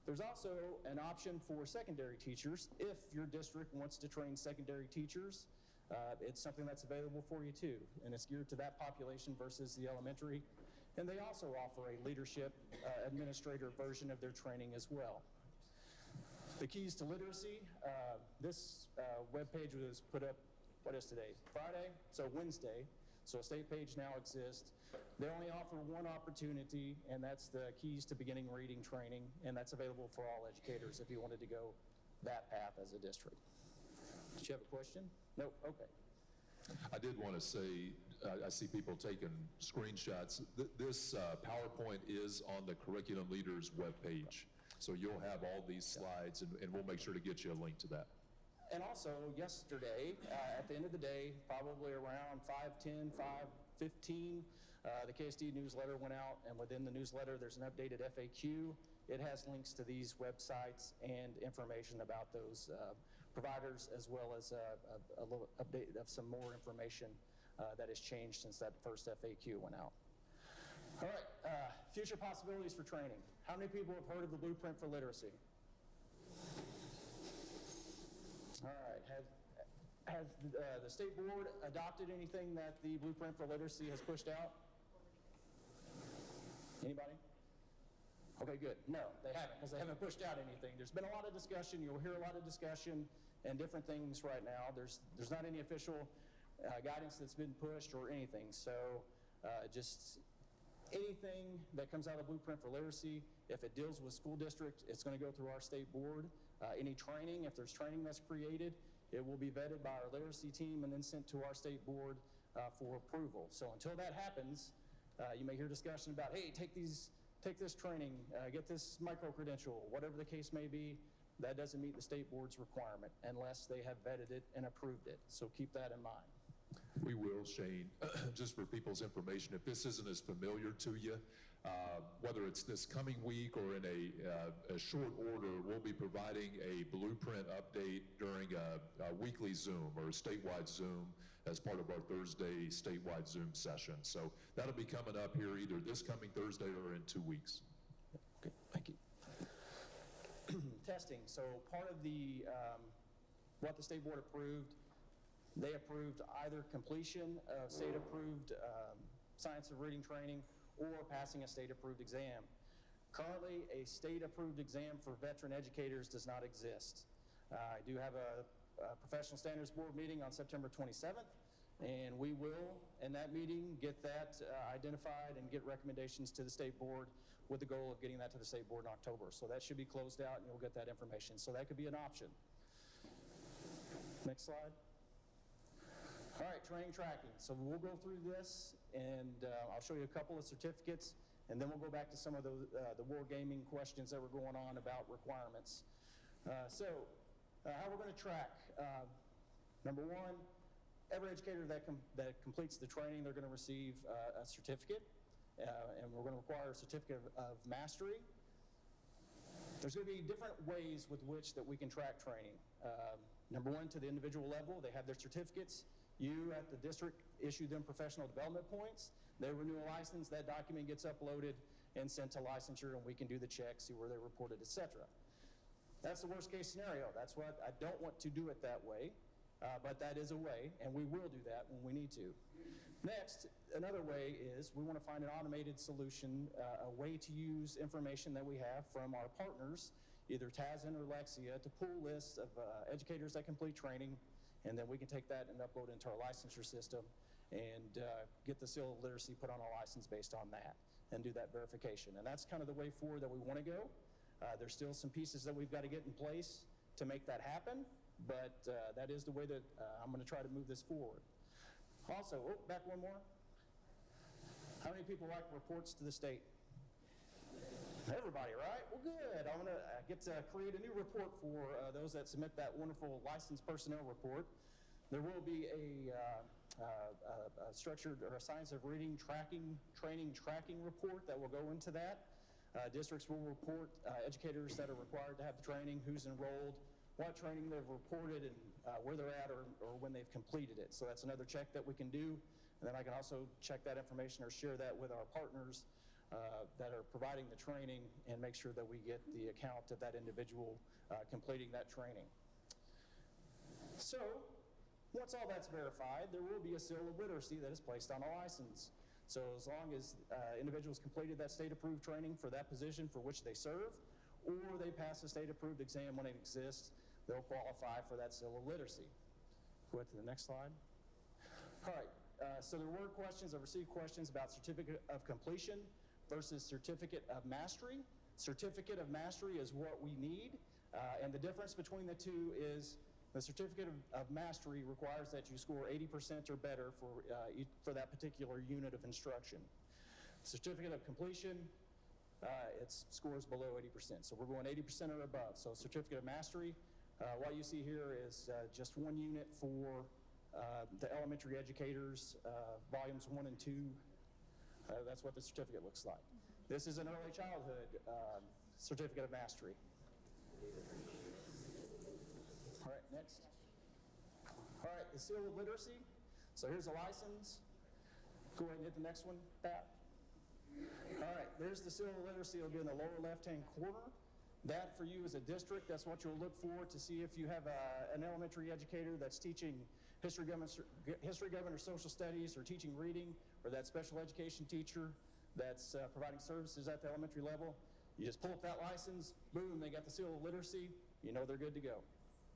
I: There's also an option for secondary teachers. If your district wants to train secondary teachers, it's something that's available for you too, and it's geared to that population versus the elementary. And they also offer a leadership administrator version of their training as well. The keys to literacy, this webpage was put up, what is today? Friday? So Wednesday. So a state page now exists. They only offer one opportunity, and that's the keys to beginning reading training, and that's available for all educators if you wanted to go that path as a district. Did you have a question? No? Okay.
A: I did want to say, I see people taking screenshots. This PowerPoint is on the Curriculum Leaders webpage. So you'll have all these slides, and we'll make sure to get you a link to that.
I: And also, yesterday, at the end of the day, probably around 5:10, 5:15, the KSDE newsletter went out, and within the newsletter, there's an updated FAQ. It has links to these websites and information about those providers, as well as a little update of some more information that has changed since that first FAQ went out. All right, future possibilities for training. How many people have heard of the Blueprint for Literacy? All right, has the state board adopted anything that the Blueprint for Literacy has pushed out? Anybody? Okay, good. No, they haven't, because they haven't pushed out anything. There's been a lot of discussion. You'll hear a lot of discussion and different things right now. There's not any official guidance that's been pushed or anything. So just Anything that comes out of the Blueprint for Literacy, if it deals with school district, it's going to go through our state board. Any training, if there's training that's created, it will be vetted by our literacy team and then sent to our state board for approval. So until that happens, you may hear discussion about, hey, take this training, get this micro-credential, whatever the case may be. That doesn't meet the state board's requirement unless they have vetted it and approved it. So keep that in mind.
A: We will, Shane, just for people's information, if this isn't as familiar to you, whether it's this coming week or in a short order, we'll be providing a blueprint update during a weekly Zoom or a statewide Zoom as part of our Thursday statewide Zoom session. So that'll be coming up here either this coming Thursday or in 2 weeks.
I: Okay, thank you. Testing. So part of the what the state board approved, they approved either completion of state-approved science of reading training or passing a state-approved exam. Currently, a state-approved exam for veteran educators does not exist. I do have a professional standards board meeting on September 27th, and we will, in that meeting, get that identified and get recommendations to the state board with the goal of getting that to the state board in October. So that should be closed out, and you'll get that information. So that could be an option. Next slide. All right, training tracking. So we'll go through this, and I'll show you a couple of certificates, and then we'll go back to some of the war gaming questions that were going on about requirements. How we're going to track. Number one, every educator that completes the training, they're going to receive a certificate, and we're going to require a certificate of mastery. There's going to be different ways with which that we can track training. Number one, to the individual level, they have their certificates. You at the district issue them professional development points. They renew a license, that document gets uploaded and sent to licensure, and we can do the check, see where they reported, etc. That's the worst case scenario. That's what I don't want to do it that way, but that is a way, and we will do that when we need to. Next, another way is we want to find an automated solution, a way to use information that we have from our partners, either TASN or Lexia, to pull lists of educators that complete training, and then we can take that and upload into our licensure system and get the seal of literacy put on a license based on that and do that verification. And that's kind of the way forward that we want to go. There's still some pieces that we've got to get in place to make that happen, but that is the way that I'm going to try to move this forward. Also, back one more. How many people like reports to the state? Everybody, right? Well, good. I'm going to get to create a new report for those that submit that wonderful licensed personnel report. There will be a structured or a science of reading training tracking report that will go into that. Districts will report educators that are required to have the training, who's enrolled, what training they've reported, and where they're at or when they've completed it. So that's another check that we can do. And then I can also check that information or share that with our partners that are providing the training and make sure that we get the account of that individual completing that training. So once all that's verified, there will be a seal of literacy that is placed on a license. So as long as individuals completed that state-approved training for that position for which they serve, or they pass a state-approved exam when it exists, they'll qualify for that seal of literacy. Go ahead to the next slide. All right, so there were questions, I've received questions about certificate of completion versus certificate of mastery. Certificate of mastery is what we need, and the difference between the two is the certificate of mastery requires that you score 80% or better for that particular unit of instruction. Certificate of completion, it scores below 80%. So we're going 80% or above. So certificate of mastery, what you see here is just one unit for the elementary educators, volumes 1 and 2. That's what the certificate looks like. This is an early childhood certificate of mastery. All right, next. All right, the seal of literacy. So here's a license. Go ahead and hit the next one, Pat. All right, there's the seal of literacy. It'll be in the lower left-hand corner. That for you as a district, that's what you'll look for to see if you have an elementary educator that's teaching history, governor, social studies, or teaching reading, or that special education teacher that's providing services at the elementary level. You just pull up that license, boom, they got the seal of literacy, you know they're good to go.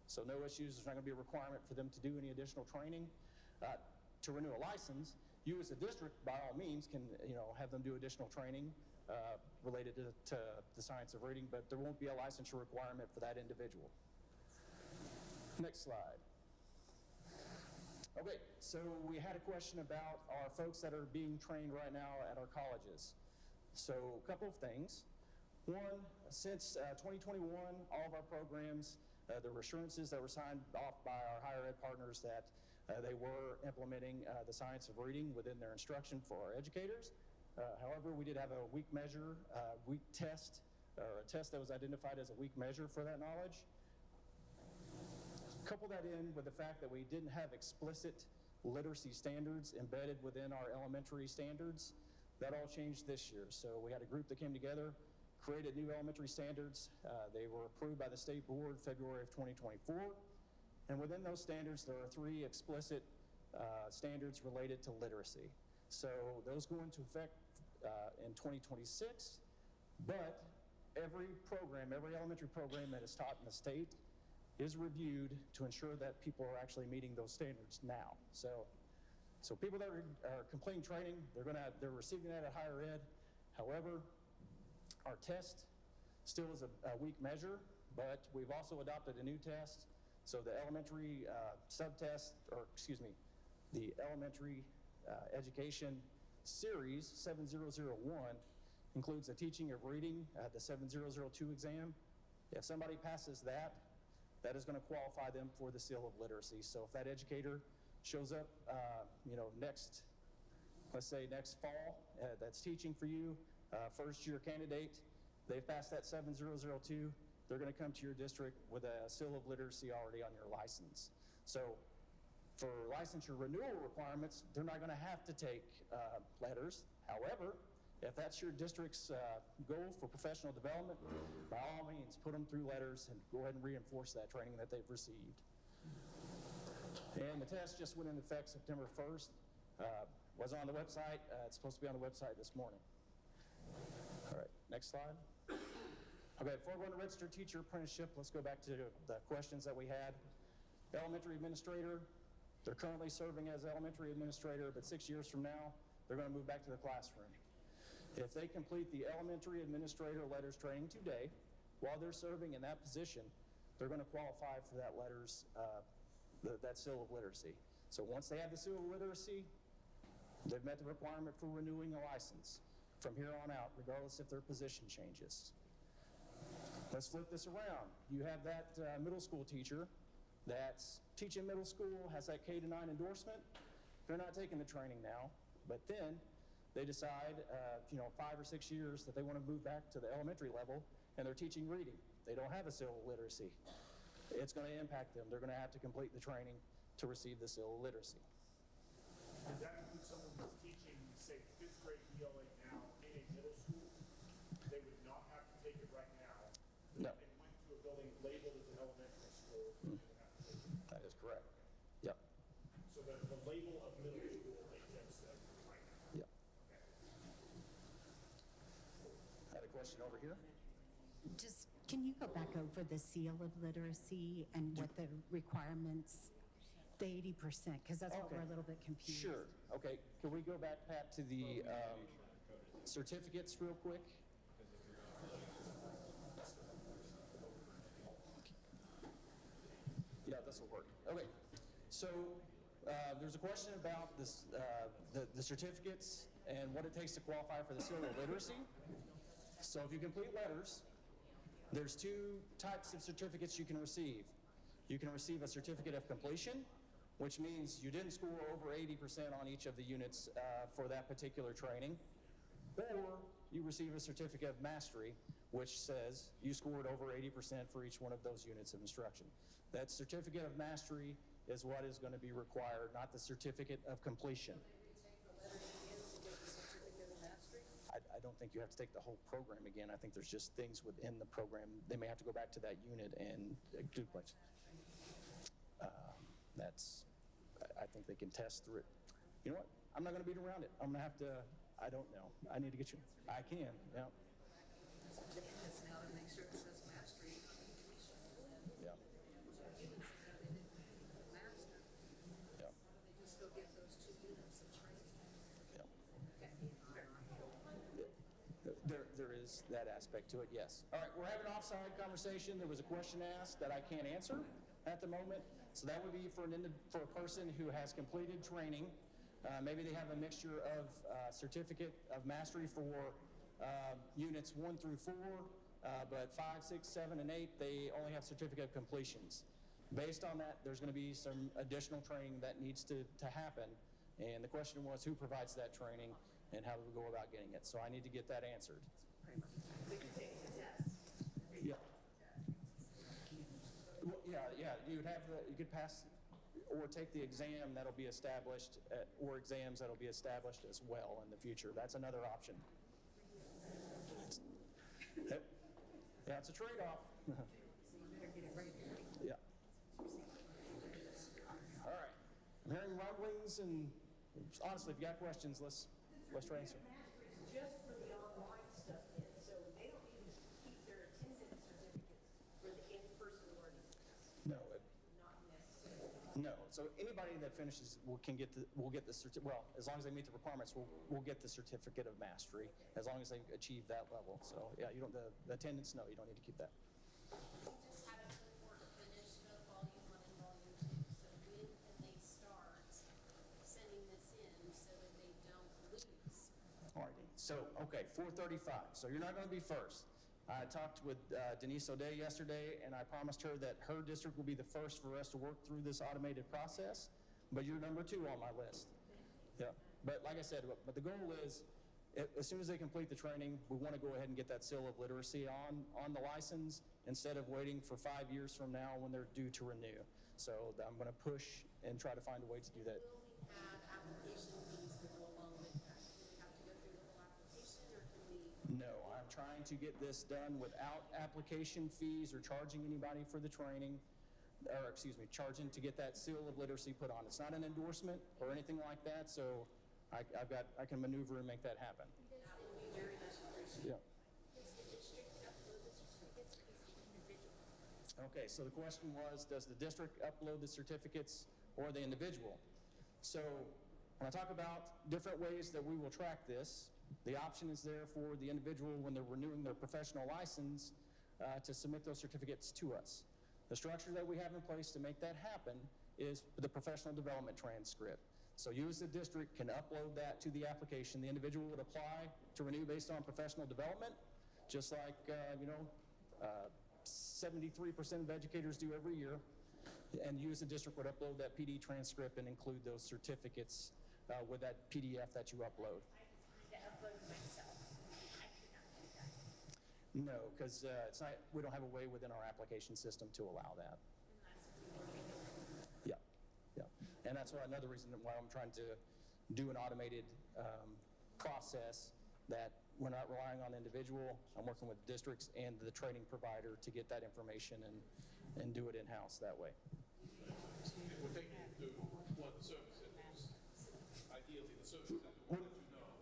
I: So no issues, there's not going to be a requirement for them to do any additional training. To renew a license, you as a district, by all means, can, have them do additional training related to the science of reading, but there won't be a licensure requirement for that individual. Next slide. Okay, so we had a question about our folks that are being trained right now at our colleges. So a couple of things. One, since 2021, all of our programs, there were assurances that were signed off by our higher ed partners that they were implementing the science of reading within their instruction for our educators. However, we did have a weak measure, weak test, or a test that was identified as a weak measure for that knowledge. Couple that in with the fact that we didn't have explicit literacy standards embedded within our elementary standards. That all changed this year. So we had a group that came together, created new elementary standards. They were approved by the state board February of 2024. And within those standards, there are 3 explicit standards related to literacy. So those go into effect in 2026, but every program, every elementary program that is taught in the state is reviewed to ensure that people are actually meeting those standards now. So people that are completing training, they're receiving that at higher ed. However, our test still is a weak measure, but we've also adopted a new test. So the elementary the elementary education series 7001 includes the teaching of reading, the 7002 exam. If somebody passes that, that is going to qualify them for the seal of literacy. So if that educator shows up, let's say next fall, that's teaching for you, first year candidate, they've passed that 7002, they're going to come to your district with a seal of literacy already on your license. So for licensure renewal requirements, they're not going to have to take letters. However, if that's your district's goal for professional development, by all means, put them through letters and go ahead and reinforce that training that they've received. And the test just went into effect September 1st. Was on the website. It's supposed to be on the website this morning. All right, next slide. Okay, before going to registered teacher apprenticeship, let's go back to the questions that we had. Elementary administrator, they're currently serving as elementary administrator, but 6 years from now, they're going to move back to the classroom. If they complete the elementary administrator letters training today, while they're serving in that position, they're going to qualify for that that seal of literacy. So once they have the seal of literacy, they've met the requirement for renewing a license from here on out, regardless if their position changes. Let's flip this around. You have that middle school teacher that's teaching middle school, has that K-9 endorsement. They're not taking the training now, but then they decide, 5 or 6 years that they want to move back to the elementary level, and they're teaching reading. They don't have a seal of literacy. It's going to impact them. They're going to have to complete the training to receive the seal of literacy.
D: Does that include someone who's teaching, say, 5th grade ELA now in a middle school? They would not have to take it right now.
I: No.
D: If they went to a building labeled as an elementary school, they would have to take it.
I: That is correct. Yep.
D: So the label of middle school, they just said right now.
I: Yep. I had a question over here.
M: Just, can you go back over the seal of literacy and what the requirements, the 80%, because that's what we're a little bit confused.
I: Sure. Okay. Can we go back, Pat, to the certificates real quick? Yeah, this will work. Okay. So there's a question about this, the certificates and what it takes to qualify for the seal of literacy. So if you complete letters, there's 2 types of certificates you can receive. You can receive a certificate of completion, which means you didn't score over 80% on each of the units for that particular training, or you receive a certificate of mastery, which says you scored over 80% for each one of those units of instruction. That certificate of mastery is what is going to be required, not the certificate of completion. I don't think you have to take the whole program again. I think there's just things within the program. They may have to go back to that unit and duplex. I think they can test through it. You know what? I'm not going to beat around it. I'm going to have to, I don't know. I need to get you. I can, yeah.
B: Certificates now to make sure it says mastery.
I: Yeah.
B: Master.
I: Yeah.
B: They just go get those 2 units of training.
I: that aspect to it, yes. All right, we're having an offside conversation. There was a question asked that I can't answer at the moment. So that would be for a person who has completed training. Maybe they have a mixture of certificate of mastery for units 1 through 4, but 5, 6, 7, and 8, they only have certificate of completions. Based on that, there's going to be some additional training that needs to happen. And the question was, who provides that training and how do we go about getting it? So I need to get that answered. Yeah. Well, yeah, you could pass or take the exam that'll be established, or exams that'll be established as well in the future. That's another option. Yeah, it's a trade-off. Yeah. All right. I'm hearing rumblings, and honestly, if you got questions, let's try to answer.
H: Just for the online stuff then, so they don't even keep their attendance certificates for the in-person learning.
I: No.
H: Not necessarily.
I: No. So anybody that finishes will get the certificate. Well, as long as they meet the requirements, will get the certificate of mastery. As long as they achieve that level. So yeah, you don't the attendance. No, you don't need to keep that.
C: We just had a report finish the volume 1 and volume 2, so when can they start sending this in so that they don't lose?
I: All righty. So, okay, 4:35. So you're not going to be first. I talked with Denise O'Day yesterday, and I promised her that her district will be the first for us to work through this automated process, but you're number 2 on my list. Yeah. But like I said, but the goal is, as soon as they complete the training, we want to go ahead and get that seal of literacy on the license instead of waiting for 5 years from now when they're due to renew. So I'm going to push and try to find a way to do that.
C: Will we have application fees to go along with that? Do we have to go through the whole application, or can we?
I: No, I'm trying to get this done without application fees or charging anybody for the training, or excuse me, charging to get that seal of literacy put on. It's not an endorsement or anything like that, so I can maneuver and make that happen. Yeah.
C: Does the district upload the certificates, or is the individual?
I: Okay, so the question was, does the district upload the certificates or the individual? So when I talk about different ways that we will track this, the option is there for the individual when they're renewing their professional license to submit those certificates to us. The structure that we have in place to make that happen is the professional development transcript. So you as the district can upload that to the application. The individual would apply to renew based on professional development, just like 73% of educators do every year. And you as the district would upload that PD transcript and include those certificates with that PDF that you upload.
C: I just need to upload myself. I cannot do that.
I: No, because we don't have a way within our application system to allow that. Yeah, yeah. And that's why another reason why I'm trying to do an automated process that we're not relying on individual. I'm working with districts and the training provider to get that information and do it in-house that way.
J: We're taking it to one of the service centers. Ideally, the service center will let you know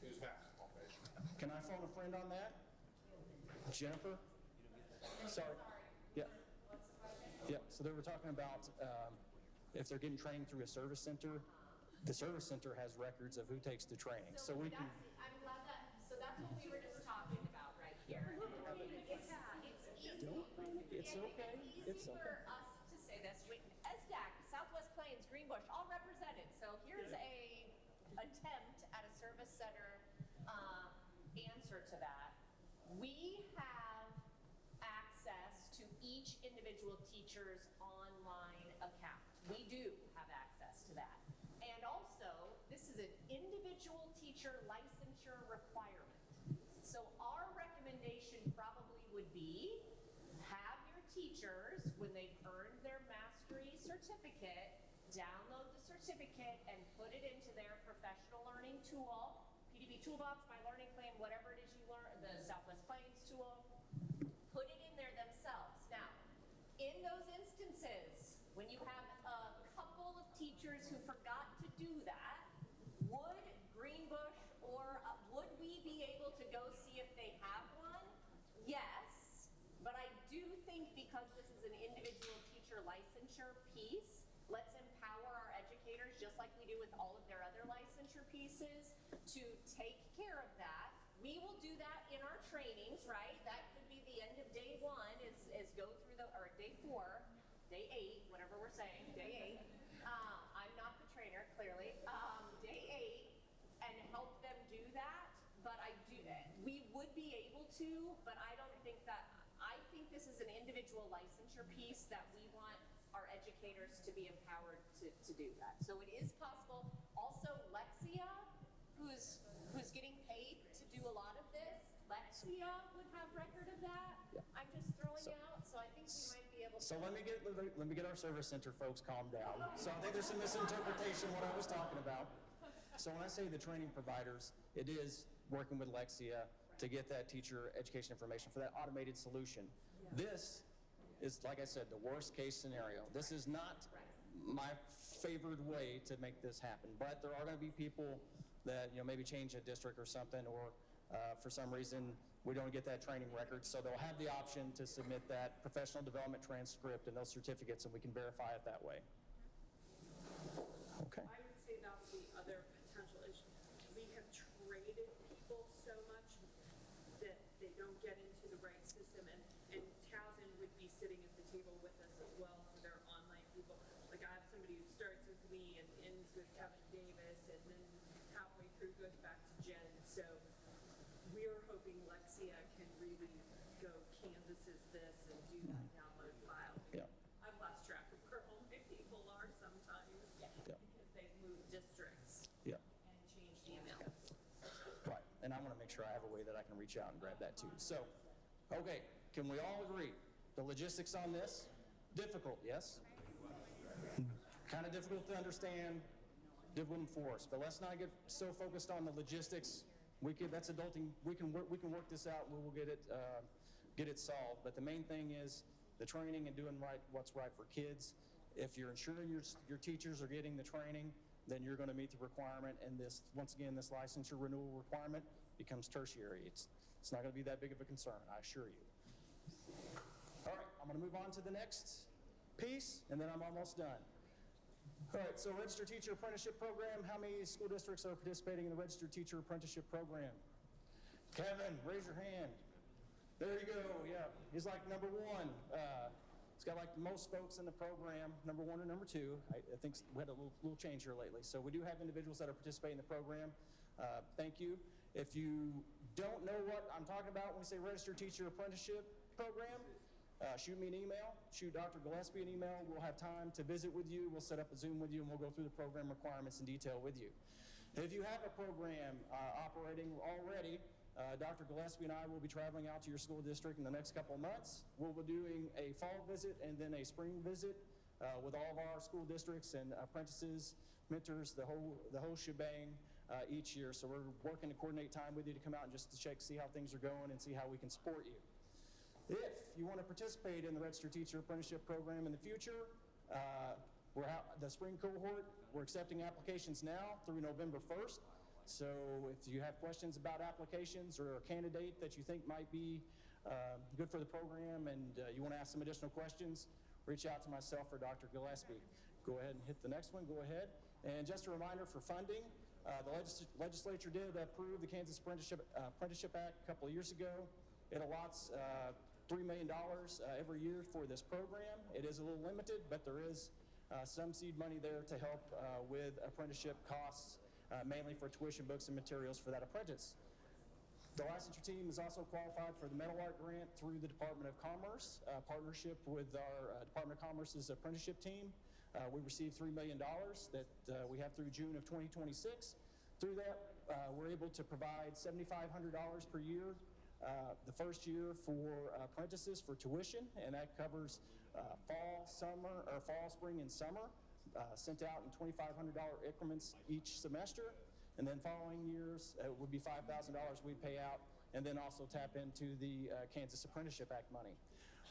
J: is basketball, right?
I: Can I phone a friend on that? Jennifer? Sorry. Yeah. Yeah, so they were talking about if they're getting training through a service center, the service center has records of who takes the training. So we can.
C: I'm glad that, so that's what we were just talking about right here. It's easy.
I: It's okay.
C: It's easy for us to say this. SDAC, Southwest Plains, Greenbush, all represented. So here's a attempt at a service center answer to that. We have access to each individual teacher's online account. We do have access to that. And also, this is an individual teacher licensure requirement. So our recommendation probably would be have your teachers, when they've earned their mastery certificate, download the certificate and put it into their professional learning tool, PDB Toolbox, My Learning Plan, whatever it is you learn, the Southwest Plains tool, put it in there themselves. Now, in those instances, when you have a couple of teachers who forgot to do that, would Greenbush or would we be able to go see if they have one? Yes, but I do think because this is an individual teacher licensure piece, let's empower our educators, just like we do with all of their other licensure pieces, to take care of that we will do that in our trainings, right? That could be the end of day 1 is go through or day 4, day 8, whatever we're saying, day 8. I'm not the trainer, clearly. Day 8, and help them do that. But we would be able to, but I don't think that, I think this is an individual licensure piece that we want our educators to be empowered to do that. So it is possible. Also, Lexia, who's getting paid to do a lot of this, Lexia would have record of that. I'm just throwing out, so I think we might be able to.
I: So let me get our service center folks calmed down. So I think there's some misinterpretation of what I was talking about. So when I say the training providers, it is working with Lexia to get that teacher education information for that automated solution. This is, like I said, the worst case scenario. This is not my favored way to make this happen, but there are going to be people that, maybe change a district or something, or for some reason we don't get that training record, so they'll have the option to submit that professional development transcript and those certificates, and we can verify it that way. Okay.
B: I would say that's the other potential issue. We have traded people so much that they don't get into the right system, and Towson would be sitting at the table with us as well for their online people. Like, I have somebody who starts with me and ends with Kevin Davis, and then halfway through goes back to Jen. So we're hoping Lexia can really go, Kansas is this, and do that download file.
I: Yeah.
B: I've lost track of where all my people are sometimes because they've moved districts
I: Yeah.
B: and changed emails.
I: Right, and I want to make sure I have a way that I can reach out and grab that too. So, okay, can we all agree? The logistics on this, difficult, yes? Kind of difficult to understand, difficult to enforce, but let's not get so focused on the logistics. That's adulting. We can work this out. We will get it solved. But the main thing is the training and doing what's right for kids. If you're ensuring your teachers are getting the training, then you're going to meet the requirement. And this, once again, this licensure renewal requirement becomes tertiary. It's not going to be that big of a concern, I assure you. All right, I'm going to move on to the next piece, and then I'm almost done. All right, so Registered Teacher Apprenticeship Program. How many school districts are participating in the Registered Teacher Apprenticeship Program? Kevin, raise your hand. There you go, yeah. He's like number 1. He's got like the most folks in the program, number 1 or number 2. I think we had a little change here lately. So we do have individuals that are participating in the program. Thank you. If you don't know what I'm talking about when we say Registered Teacher Apprenticeship Program, shoot me an email, shoot Dr. Gillespie an email. We'll have time to visit with you. We'll set up a Zoom with you, and we'll go through the program requirements in detail with you. If you have a program operating already, Dr. Gillespie and I will be traveling out to your school district in the next couple of months. We'll be doing a fall visit and then a spring visit with all of our school districts and apprentices, mentors, the whole shebang each year. So we're working to coordinate time with you to come out and just to check, see how things are going, and see how we can support you. If you want to participate in the Registered Teacher Apprenticeship Program in the future, we're out the spring cohort. We're accepting applications now through November 1st. So if you have questions about applications or a candidate that you think might be good for the program and you want to ask some additional questions, reach out to myself or Dr. Gillespie. Go ahead and hit the next one. Go ahead. And just a reminder for funding, the legislature did approve the Kansas Apprenticeship Act a couple of years ago. It allots $3 million every year for this program. It is a little limited, but there is some seed money there to help with apprenticeship costs, mainly for tuition, books, and materials for that apprentice. The licensure team is also qualified for the Metal Art Grant through the Department of Commerce, partnership with our Department of Commerce's apprenticeship team. We received $3 million that we have through June of 2026. Through that, we're able to provide $7,500 per year the first year for apprentices for tuition, and that covers fall, spring, and summer, sent out in $2,500 increments each semester. And then following years, it would be $5,000 we'd pay out, and then also tap into the Kansas Apprenticeship Act money.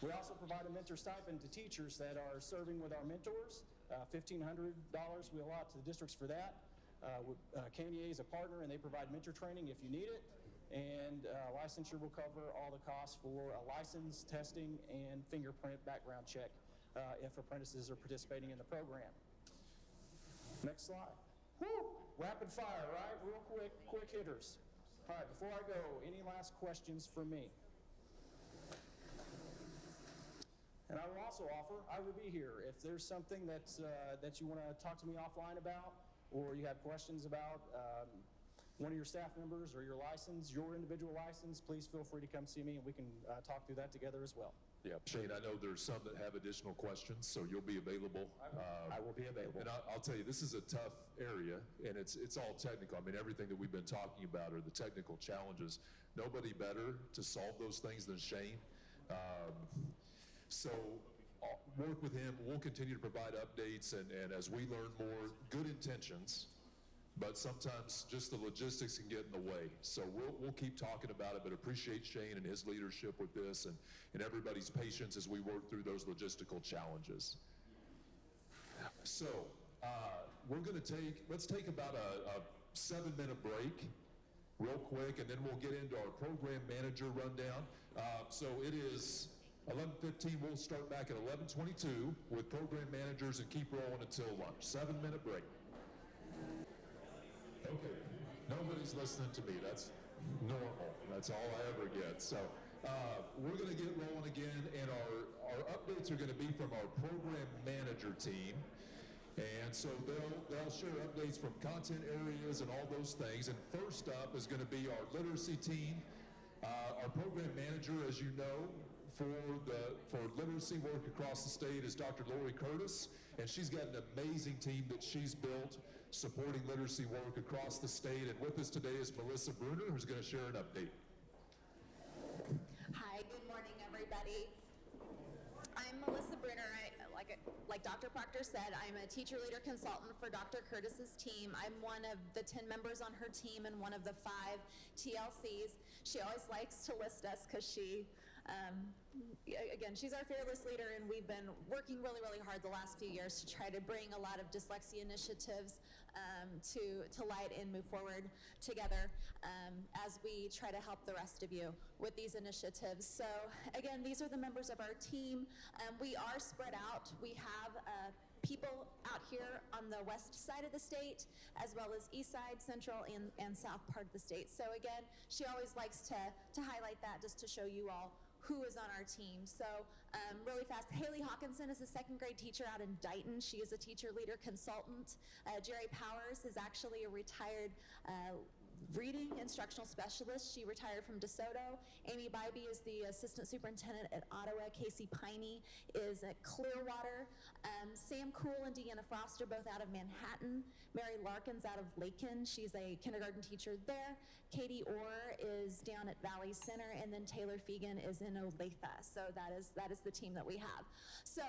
I: We also provide a mentor stipend to teachers that are serving with our mentors. $1,500 we allot to the districts for that. KNEA is a partner, and they provide mentor training if you need it. And licensure will cover all the costs for a license, testing, and fingerprint background check if apprentices are participating in the program. Next slide. Woo! Rapid fire, right? Real quick hitters. All right, before I go, any last questions for me? And I will also offer, I will be here. If there's something that you want to talk to me offline about, or you have questions about one of your staff members or your license, your individual license, please feel free to come see me and we can talk through that together as well.
A: Yeah, Shane, I know there's some that have additional questions, so you'll be available.
I: I will be available.
A: And I'll tell you, this is a tough area, and it's all technical. I mean, everything that we've been talking about are the technical challenges. Nobody better to solve those things than Shane. So work with him. We'll continue to provide updates, and as we learn more, good intentions, but sometimes just the logistics can get in the way. So we'll keep talking about it, but appreciate Shane and his leadership with this, and everybody's patience as we work through those logistical challenges. So let's take about a 7-minute break real quick, and then we'll get into our program manager rundown. So it is 11:15. We'll start back at 11:22 with program managers and keep rolling until lunch. 7-minute break. Okay, nobody's listening to me. That's normal. That's all I ever get. So we're going to get rolling again, and our updates are going to be from our program manager team. And so they'll share updates from content areas and all those things. And first up is going to be our literacy team. Our program manager, as you know, for literacy work across the state is Dr. Lori Curtis, and she's got an amazing team that she's built supporting literacy work across the state. And with us today is Melissa Bruner, who's going to share an update.
N: Hi, good morning, everybody. I'm Melissa Bruner. Like Dr. Proctor said, I'm a teacher leader consultant for Dr. Curtis's team. I'm one of the 10 members on her team and one of the 5 TLCs. She always likes to list us because again, she's our fearless leader, and we've been working really, really hard the last few years to try to bring a lot of dyslexia initiatives to light and move forward together as we try to help the rest of you with these initiatives. So again, these are the members of our team. We are spread out. We have people out here on the west side of the state, as well as east side, central, and south part of the state. So again, she always likes to highlight that just to show you all who is on our team. So really fast, Haley Hawkinson is a 2nd grade teacher out in Dighton. She is a teacher leader consultant. Jerry Powers is actually a retired reading instructional specialist. She retired from DeSoto. Amy Bybee is the assistant superintendent at Ottawa. Casey Piney is at Clearwater. Sam Cool and Deanna Foster, both out of Manhattan. Mary Larkin's out of Lakin. She's a kindergarten teacher there. Katie Orr is down at Valley Center, and then Taylor Fegan is in Olathe. So that is the team that we have. So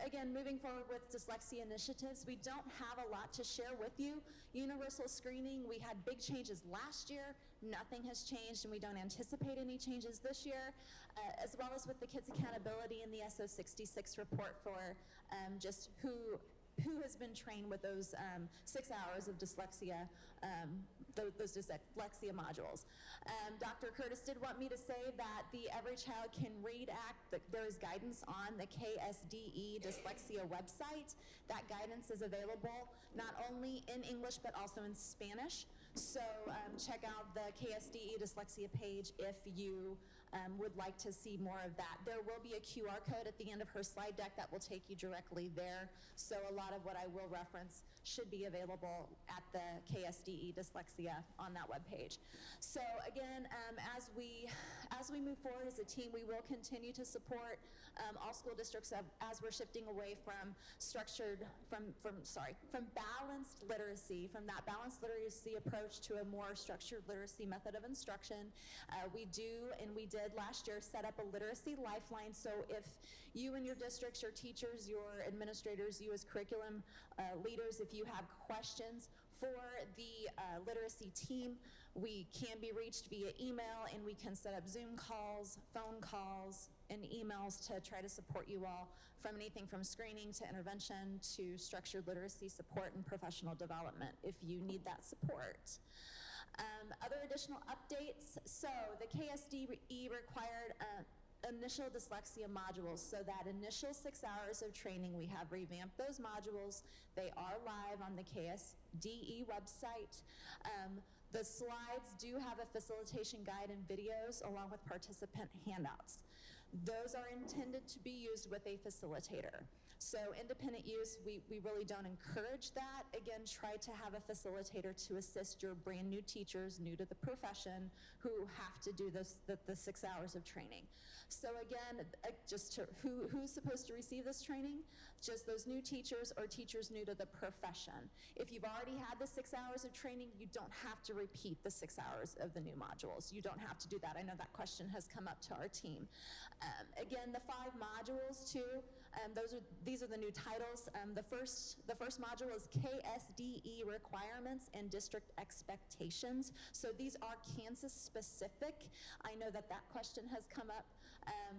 N: again, moving forward with dyslexia initiatives, we don't have a lot to share with you. Universal screening, we had big changes last year. Nothing has changed, and we don't anticipate any changes this year, as well as with the kids' accountability and the SO66 report for just who has been trained with those 6 hours of dyslexia, those dyslexia modules. Dr. Curtis did want me to say that the Every Child Can Read Act, there is guidance on the KSDE dyslexia website. That guidance is available not only in English but also in Spanish. So check out the KSDE dyslexia page if you would like to see more of that. There will be a QR code at the end of her slide deck that will take you directly there. So a lot of what I will reference should be available at the KSDE dyslexia on that webpage. So again, as we move forward as a team, we will continue to support all school districts as we're shifting away from balanced literacy, from that balanced literacy approach to a more structured literacy method of instruction. We do, and we did last year, set up a literacy lifeline. So if you and your districts, your teachers, your administrators, you as curriculum leaders, if you have questions for the literacy team, we can be reached via email, and we can set up Zoom calls, phone calls, and emails to try to support you all from anything from screening to intervention to structured literacy support and professional development if you need that support. Other additional updates, so the KSDE required initial dyslexia modules. So that initial 6 hours of training, we have revamped those modules. They are live on the KSDE website. The slides do have a facilitation guide and videos along with participant handouts. Those are intended to be used with a facilitator. So independent use, we really don't encourage that. Again, try to have a facilitator to assist your brand new teachers, new to the profession, who have to do the 6 hours of training. So again, who's supposed to receive this training? Just those new teachers or teachers new to the profession. If you've already had the 6 hours of training, you don't have to repeat the 6 hours of the new modules. You don't have to do that. I know that question has come up to our team. Again, the 5 modules too, these are the new titles. The first module is KSDE requirements and district expectations. So these are Kansas specific. I know that question has come up,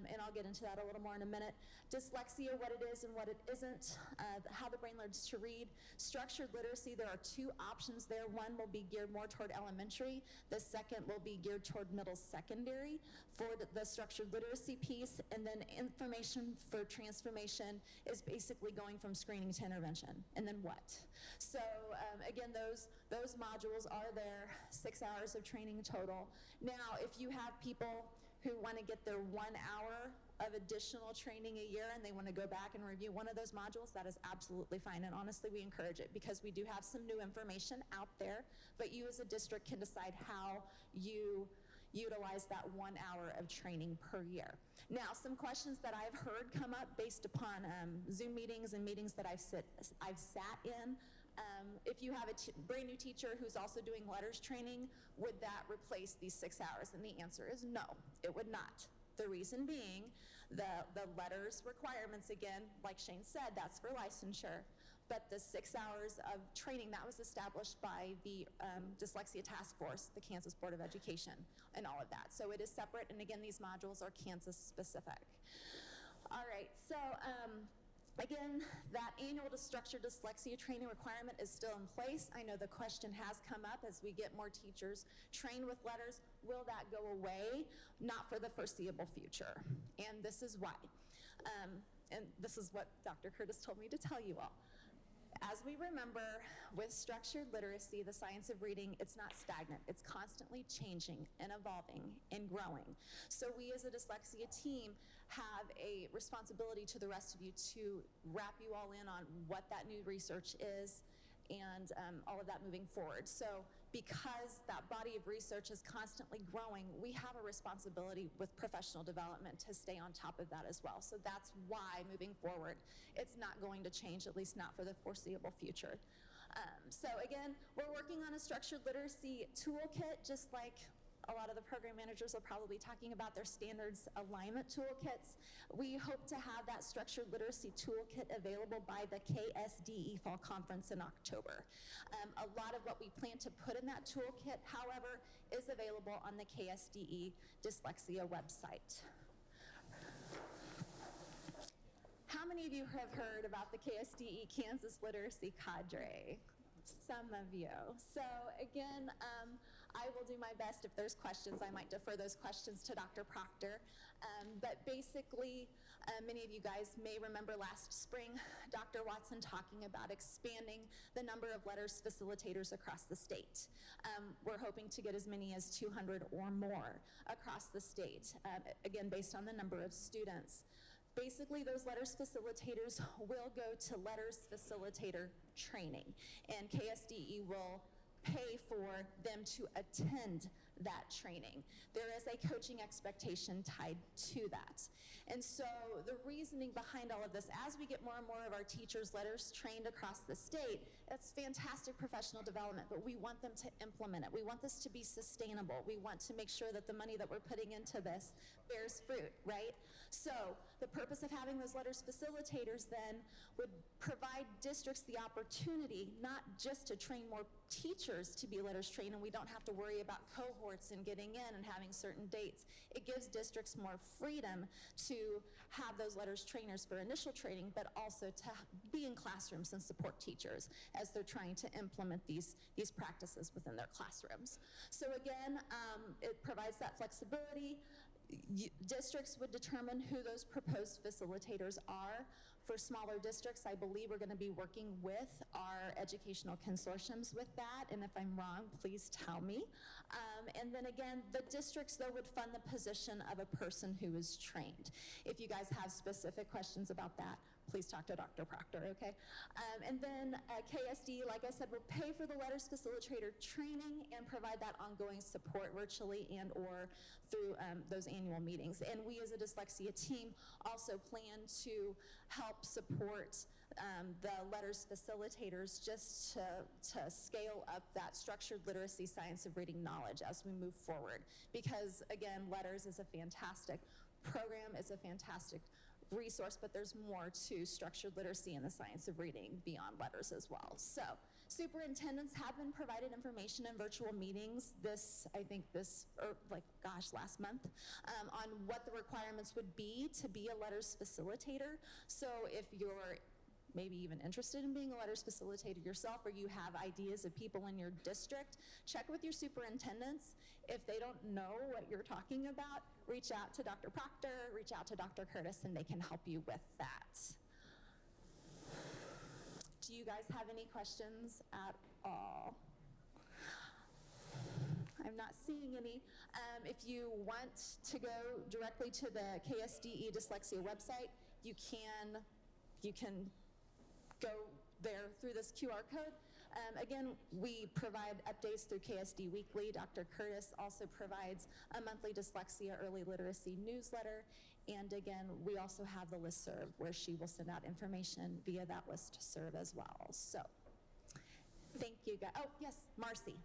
N: and I'll get into that a little more in a minute. Dyslexia, what it is and what it isn't, how the brain learns to read. Structured literacy, there are 2 options there. One will be geared more toward elementary. The second will be geared toward middle secondary for the structured literacy piece. And then information for transformation is basically going from screening to intervention. And then what? So again, those modules are there, 6 hours of training total. Now, if you have people who want to get their 1 hour of additional training a year and they want to go back and review one of those modules, that is absolutely fine. And honestly, we encourage it because we do have some new information out there, but you as a district can decide how you utilize that 1 hour of training per year. Now, some questions that I've heard come up based upon Zoom meetings and meetings that I've sat in. If you have a brand new teacher who's also doing letters training, would that replace these 6 hours? And the answer is no, it would not. The reason being, the letters requirements, again, like Shane said, that's for licensure. But the 6 hours of training, that was established by the Dyslexia Task Force, the Kansas Board of Education, and all of that. So it is separate, and again, these modules are Kansas specific. All right, so again, that annual structured dyslexia training requirement is still in place. I know the question has come up as we get more teachers trained with letters. Will that go away? Not for the foreseeable future. And this is why. And this is what Dr. Curtis told me to tell you all. As we remember, with structured literacy, the science of reading, it's not stagnant. It's constantly changing and evolving and growing. So we as a dyslexia team have a responsibility to the rest of you to wrap you all in on what that new research is and all of that moving forward. So because that body of research is constantly growing, we have a responsibility with professional development to stay on top of that as well. So that's why moving forward, it's not going to change, at least not for the foreseeable future. So again, we're working on a structured literacy toolkit, just like a lot of the program managers are probably talking about their standards alignment toolkits. We hope to have that structured literacy toolkit available by the KSDE Fall Conference in October. A lot of what we plan to put in that toolkit, however, is available on the KSDE dyslexia website. How many of you have heard about the KSDE Kansas Literacy Cadre? Some of you. So again, I will do my best. If there's questions, I might defer those questions to Dr. Proctor. But basically, many of you guys may remember last spring, Dr. Watson talking about expanding the number of letters facilitators across the state. We're hoping to get as many as 200 or more across the state, again, based on the number of students. Basically, those letters facilitators will go to letters facilitator training, and KSDE will pay for them to attend that training. There is a coaching expectation tied to that. And so the reasoning behind all of this, as we get more and more of our teachers' letters trained across the state, it's fantastic professional development, but we want them to implement it. We want this to be sustainable. We want to make sure that the money that we're putting into this bears fruit, right? So the purpose of having those letters facilitators then would provide districts the opportunity not just to train more teachers to be letters trained, and we don't have to worry about cohorts and getting in and having certain dates. It gives districts more freedom to have those letters trainers for initial training, but also to be in classrooms and support teachers as they're trying to implement these practices within their classrooms. So again, it provides that flexibility. Districts would determine who those proposed facilitators are For smaller districts, I believe we're going to be working with our educational consortiums with that, and if I'm wrong, please tell me. And then again, the districts, though, would fund the position of a person who is trained. If you guys have specific questions about that, please talk to Dr. Proctor, okay? And then KSDE, like I said, will pay for the letters facilitator training and provide that ongoing support virtually and or through those annual meetings. And we as a dyslexia team also plan to help support the letters facilitators just to scale up that structured literacy science of reading knowledge as we move forward. Because again, letters is a fantastic program, it's a fantastic resource, but there's more to structured literacy and the science of reading beyond letters as well. So superintendents have been provided information in virtual meetings last month, on what the requirements would be to be a letters facilitator. So if you're maybe even interested in being a letters facilitator yourself, or you have ideas of people in your district, check with your superintendents. If they don't know what you're talking about, reach out to Dr. Proctor, reach out to Dr. Curtis, and they can help you with that. Do you guys have any questions at all? I'm not seeing any. If you want to go directly to the KSDE Dyslexia website, you can go there through this QR code. Again, we provide updates through KSD Weekly. Dr. Curtis also provides a monthly dyslexia early literacy newsletter. And again, we also have the listserv where she will send out information via that listserv as well. So, thank you guys. Oh, yes, Marcy.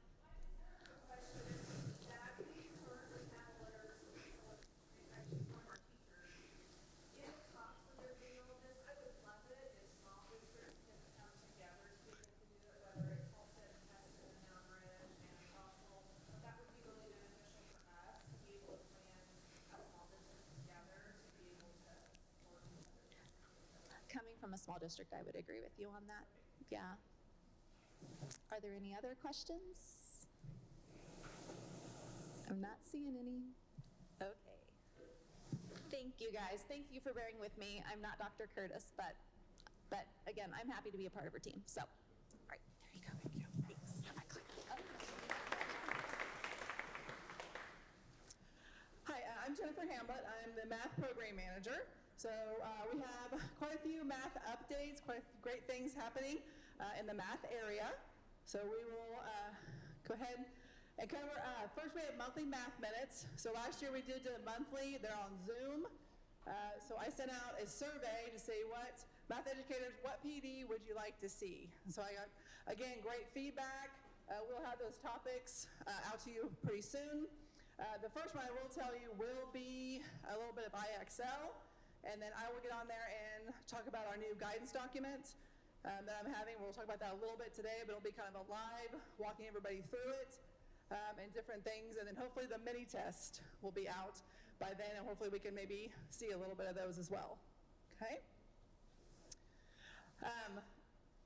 N: Coming from a small district, I would agree with you on that. Yeah. Are there any other questions? I'm not seeing any. Okay. Thank you guys. Thank you for bearing with me. I'm not Dr. Curtis, but again, I'm happy to be a part of her team. So, all right, there you go. Thank you. Thanks.
O: Hi, I'm Jennifer Hamblett. I'm the math program manager. So we have quite a few math updates, quite great things happening in the math area. So we will go ahead and cover, first we have monthly math minutes. So last year we did monthly, they're on Zoom. So I sent out a survey to say what PD would you like to see? And so I got, again, great feedback. We'll have those topics out to you pretty soon. The first one I will tell you will be a little bit of IXL. And then I will get on there and talk about our new guidance document that I'm having. We'll talk about that a little bit today, but it'll be kind of a live, walking everybody through it and different things. And then hopefully the mini test will be out by then, and hopefully we can maybe see a little bit of those as well. Okay?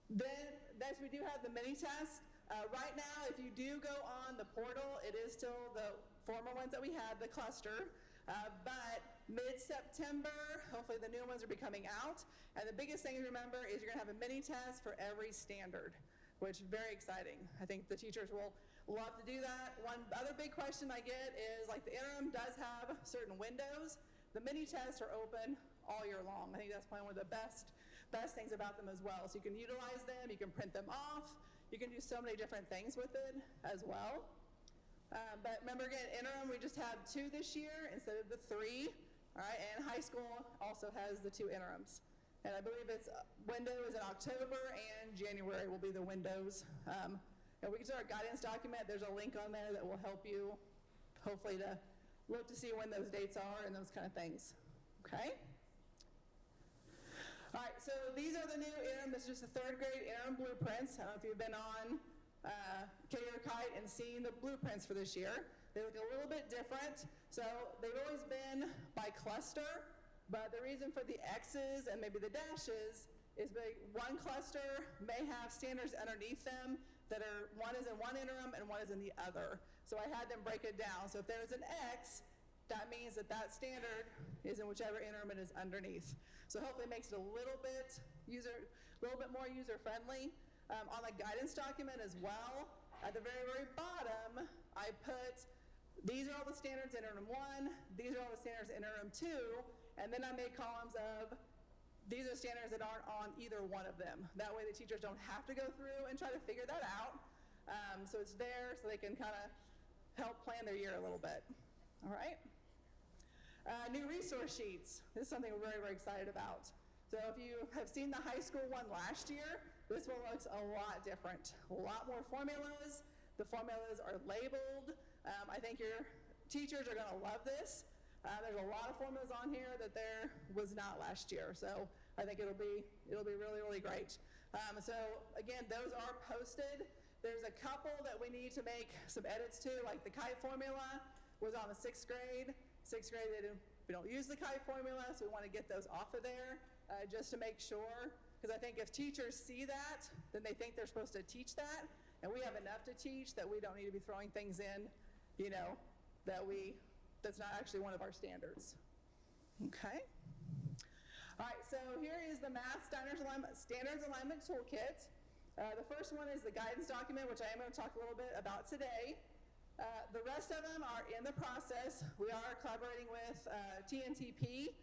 O: Then next we do have the mini test. Right now, if you do go on the portal, it is still the former ones that we had, the cluster. But mid-September, hopefully the new ones will be coming out. And the biggest thing to remember is you're going to have a mini test for every standard, which is very exciting. I think the teachers will love to do that. One other big question I get is, like, the interim does have certain windows. The mini tests are open all year long. I think that's probably one of the best things about them as well. So you can utilize them, you can print them off, you can do so many different things with it as well. But remember, again, interim, we just have 2 this year instead of the 3. All right, and high school also has the 2 interims. And I believe it's windows in October and January will be the windows. And we can start a guidance document. There's a link on there that will help you, hopefully, to look to see when those dates are and those kind of things. Okay? All right, so these are the new interim. This is just the 3rd grade interim blueprints. I don't know if you've been on Kite and seen the blueprints for this year. They look a little bit different. So they've always been by cluster, but the reason for the X's and maybe the dashes is one cluster may have standards underneath them that are, one is in one interim and one is in the other. So I had them break it down. So if there's an X that means that that standard is in whichever interim it is underneath. So hopefully it makes it a little bit more user-friendly. On the guidance document as well, at the very, very bottom, I put, these are all the standards in interim 1, these are all the standards in interim 2, and then I made columns of, these are standards that aren't on either one of them. That way the teachers don't have to go through and try to figure that out. So it's there so they can kind of help plan their year a little bit. All right? New resource sheets. This is something we're very, very excited about. So if you have seen the high school one last year, this one looks a lot different. A lot more formulas. The formulas are labeled. I think your teachers are going to love this. There's a lot of formulas on here that there was not last year. So I think it'll be really, really great. So again, those are posted. There's a couple that we need to make some edits to, like the kite formula was on the 6th grade. 6th grade, we don't use the kite formula, so we want to get those off of there just to make sure. Because I think if teachers see that, then they think they're supposed to teach that. And we have enough to teach that we don't need to be throwing things in, that's not actually one of our standards. Okay? All right, so here is the Math Standards Alignment Toolkit. The first one is the guidance document, which I am going to talk a little bit about today. The rest of them are in the process. We are collaborating with TNTP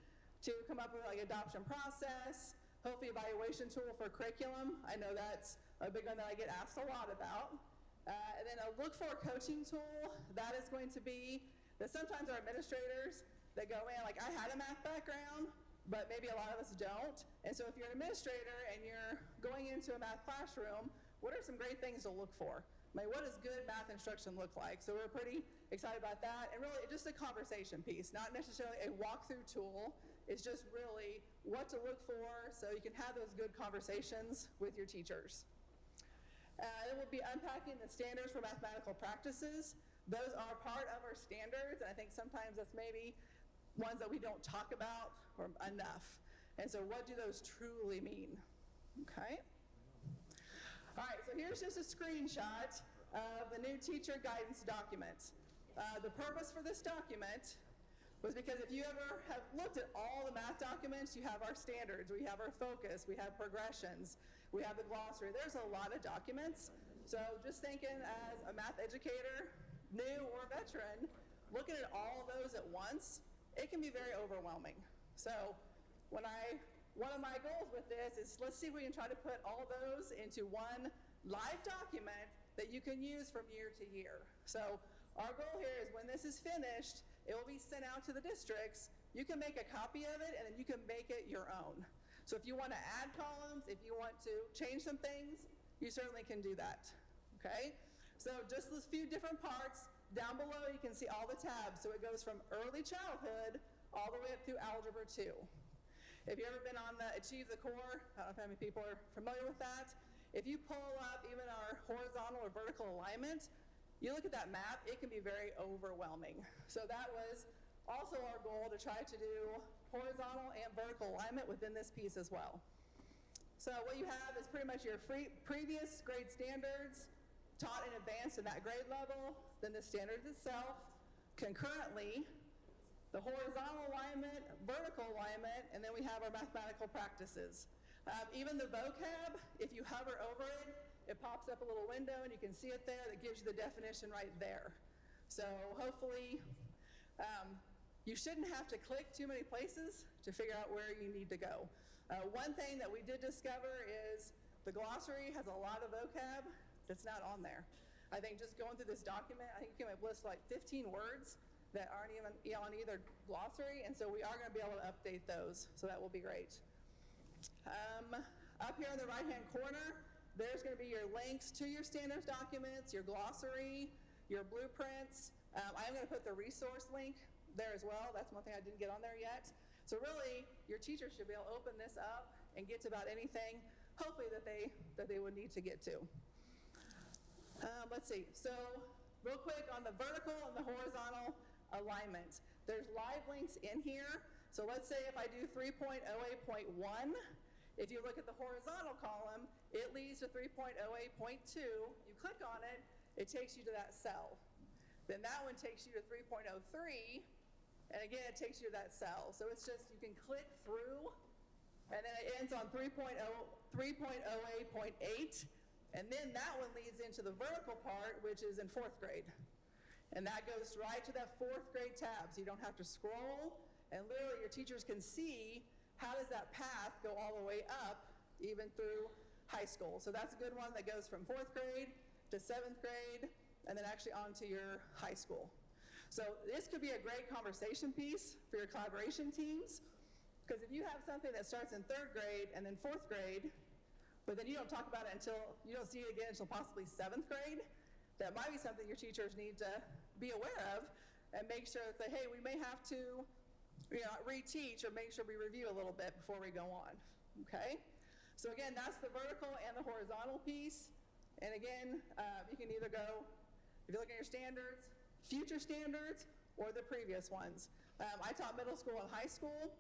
O: to come up with like adoption process, hopefully evaluation tool for curriculum. I know that's a big one that I get asked a lot about. And then a look for coaching tool, that is going to be that sometimes our administrators that go in, like I had a math background, but maybe a lot of us don't. And so if you're an administrator and you're going into a math classroom, what are some great things to look for? I mean, what does good math instruction look like? So we're pretty excited about that. And really just a conversation piece, not necessarily a walkthrough tool. It's just really what to look for so you can have those good conversations with your teachers. Then we'll be unpacking the standards for mathematical practices. Those are part of our standards, and I think sometimes that's maybe ones that we don't talk about or enough. And so what do those truly mean? Okay? All right, so here's just a screenshot of the new teacher guidance document. The purpose for this document was because if you ever have looked at all the math documents, you have our standards, we have our focus, we have progressions, we have the glossary. There's a lot of documents. So just thinking as a math educator, new or veteran, looking at all those at once, it can be very overwhelming. So one of my goals with this is let's see if we can try to put all those into one live document that you can use from year to year. So our goal here is when this is finished, it will be sent out to the districts. You can make a copy of it and then you can make it your own. So if you want to add columns, if you want to change some things, you certainly can do that. Okay? So just those few different parts. Down below you can see all the tabs. So it goes from early childhood all the way up through Algebra 2. If you've ever been on the Achieve the Core, I don't know how many people are familiar with that. If you pull up even our horizontal or vertical alignment, you look at that map, it can be very overwhelming. So that was also our goal to try to do horizontal and vertical alignment within this piece as well. So what you have is pretty much your previous grade standards taught in advance in that grade level, then the standards itself, concurrently, the horizontal alignment, vertical alignment, and then we have our mathematical practices. Even the vocab, if you hover over it, it pops up a little window and you can see it there that gives you the definition right there. So hopefully, you shouldn't have to click too many places to figure out where you need to go. One thing that we did discover is the glossary has a lot of vocab that's not on there. I think just going through this document, I think you can list like 15 words that aren't even on either glossary, and so we are going to be able to update those, so that will be great. Up here in the right-hand corner, there's going to be your links to your standards documents, your glossary, your blueprints. I am going to put the resource link there as well. That's one thing I didn't get on there yet. So really, your teachers should be able to open this up and get to about anything, hopefully that they would need to get to. Let's see. So real quick on the vertical and the horizontal alignment. There's live links in here. So let's say if I do 3.08.1, if you look at the horizontal column, it leads to 3.08.2. You click on it, it takes you to that cell. Then that one takes you to 3.03, And again, it takes you to that cell. So it's just, you can click through, and then it ends on 3.08.8. And then that one leads into the vertical part, which is in 4th grade. And that goes right to that 4th grade tab. So you don't have to scroll, and literally your teachers can see how does that path go all the way up, even through high school. So that's a good one that goes from 4th grade to 7th grade, and then actually on to your high school. So this could be a great conversation piece for your collaboration teams, because if you have something that starts in 3rd grade and then 4th grade, but then you don't talk about it until, you don't see it again until possibly 7th grade, that might be something your teachers need to be aware of and make sure that, hey, we may have to reteach or make sure we review a little bit before we go on, okay? So again, that's the vertical and the horizontal piece. And again, you can either go, if you're looking at your standards, future standards, or the previous ones. I taught middle school and high school,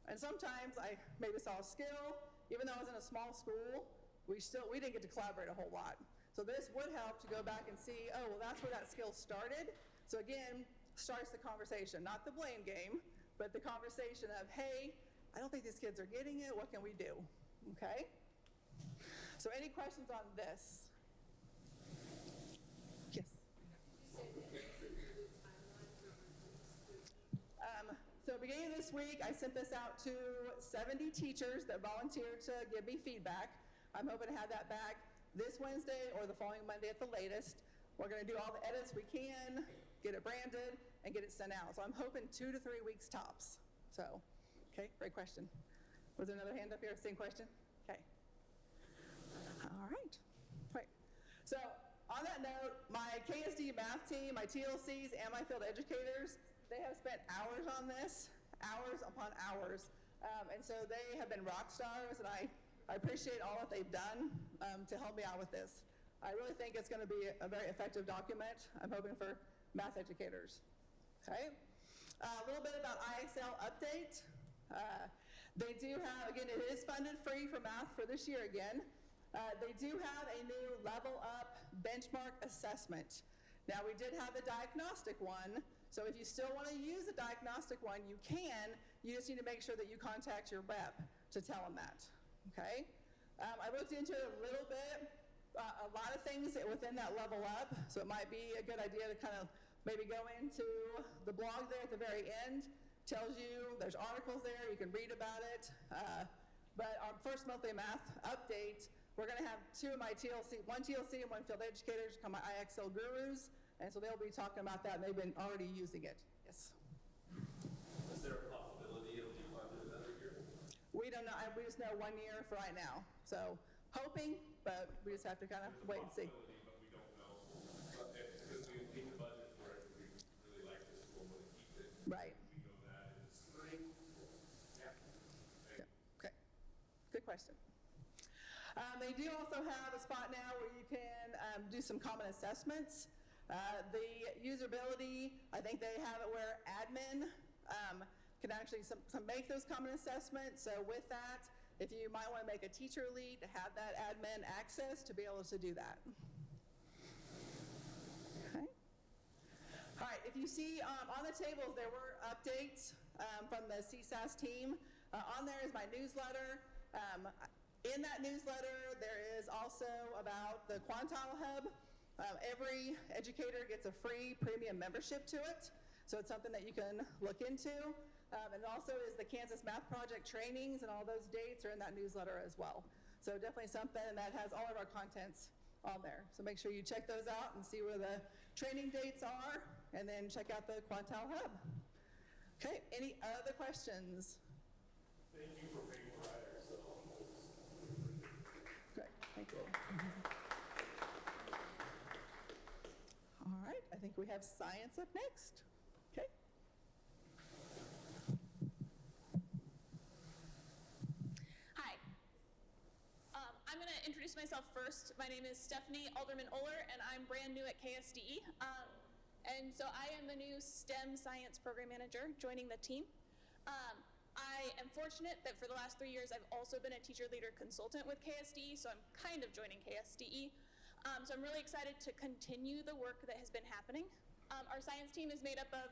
O: and sometimes I maybe saw a skill. Even though I was in a small school, we didn't get to collaborate a whole lot. So this would help to go back and see, oh, well, that's where that skill started. So again, starts the conversation, not the blame game, but the conversation of, hey, I don't think these kids are getting it. What can we do? Okay? So any questions on this? Yes. So beginning of this week, I sent this out to 70 teachers that volunteered to give me feedback. I'm hoping to have that back this Wednesday or the following Monday at the latest. We're going to do all the edits we can, get it branded, and get it sent out. So I'm hoping 2 to 3 weeks tops. So, okay, great question. Was there another hand up here? Same question? Okay. All right. Right. So on that note, my KSDE math team, my TLCs, and my field educators, they have spent hours on this, hours upon hours. And so they have been rock stars, and I appreciate all that they've done to help me out with this. I really think it's going to be a very effective document. I'm hoping for math educators. Okay. A little bit about IXL update. They do have, again, it is funded free for math for this year again. They do have a new level up benchmark assessment. Now, we did have the diagnostic one, so if you still want to use the diagnostic one, you can. You just need to make sure that you contact your rep to tell them that, okay? I looked into it a little bit, a lot of things within that level up, so it might be a good idea to kind of maybe go into the blog there at the very end. Tells you, there's articles there, you can read about it. But our first monthly math update, we're going to have one TLC and one field educators become my IXL gurus, and so they'll be talking about that, and they've been already using it. Yes?
J: Is there a possibility of defunding another year?
O: We don't know. We just know 1 year for right now. So hoping, but we just have to kind of wait and see.
J: But we don't know. Because we need the budget for it, we really like this school, want to keep it.
O: Right.
J: We know that in the spring. Yeah.
O: Okay. Good question. They do also have a spot now where you can do some common assessments. The usability, I think they have it where admin can actually make those common assessments. So with that, if you might want to make a teacher lead to have that admin access to be able to do that. Okay. All right, if you see on the tables, there were updates from the CSAS team. On there is my newsletter. In that newsletter, there is also about the Quantile Hub. Every educator gets a free premium membership to it, so it's something that you can look into. And also is the Kansas Math Project trainings, and all those dates are in that newsletter as well. So definitely something that has all of our contents on there. So make sure you check those out and see where the training dates are, and then check out the Quantile Hub. Okay, any other questions?
D: Thank you for paying for IXL.
O: Great, thank you. All right, I think we have science up next. Okay.
C: Hi. I'm going to introduce myself first. My name is Stephanie Alderman-Oler, and I'm brand new at KSDE. And so I am the new STEM Science Program Manager joining the team. I am fortunate that for the last 3 years, I've also been a teacher leader consultant with KSDE, so I'm kind of joining KSDE. So I'm really excited to continue the work that has been happening. Our science team is made up of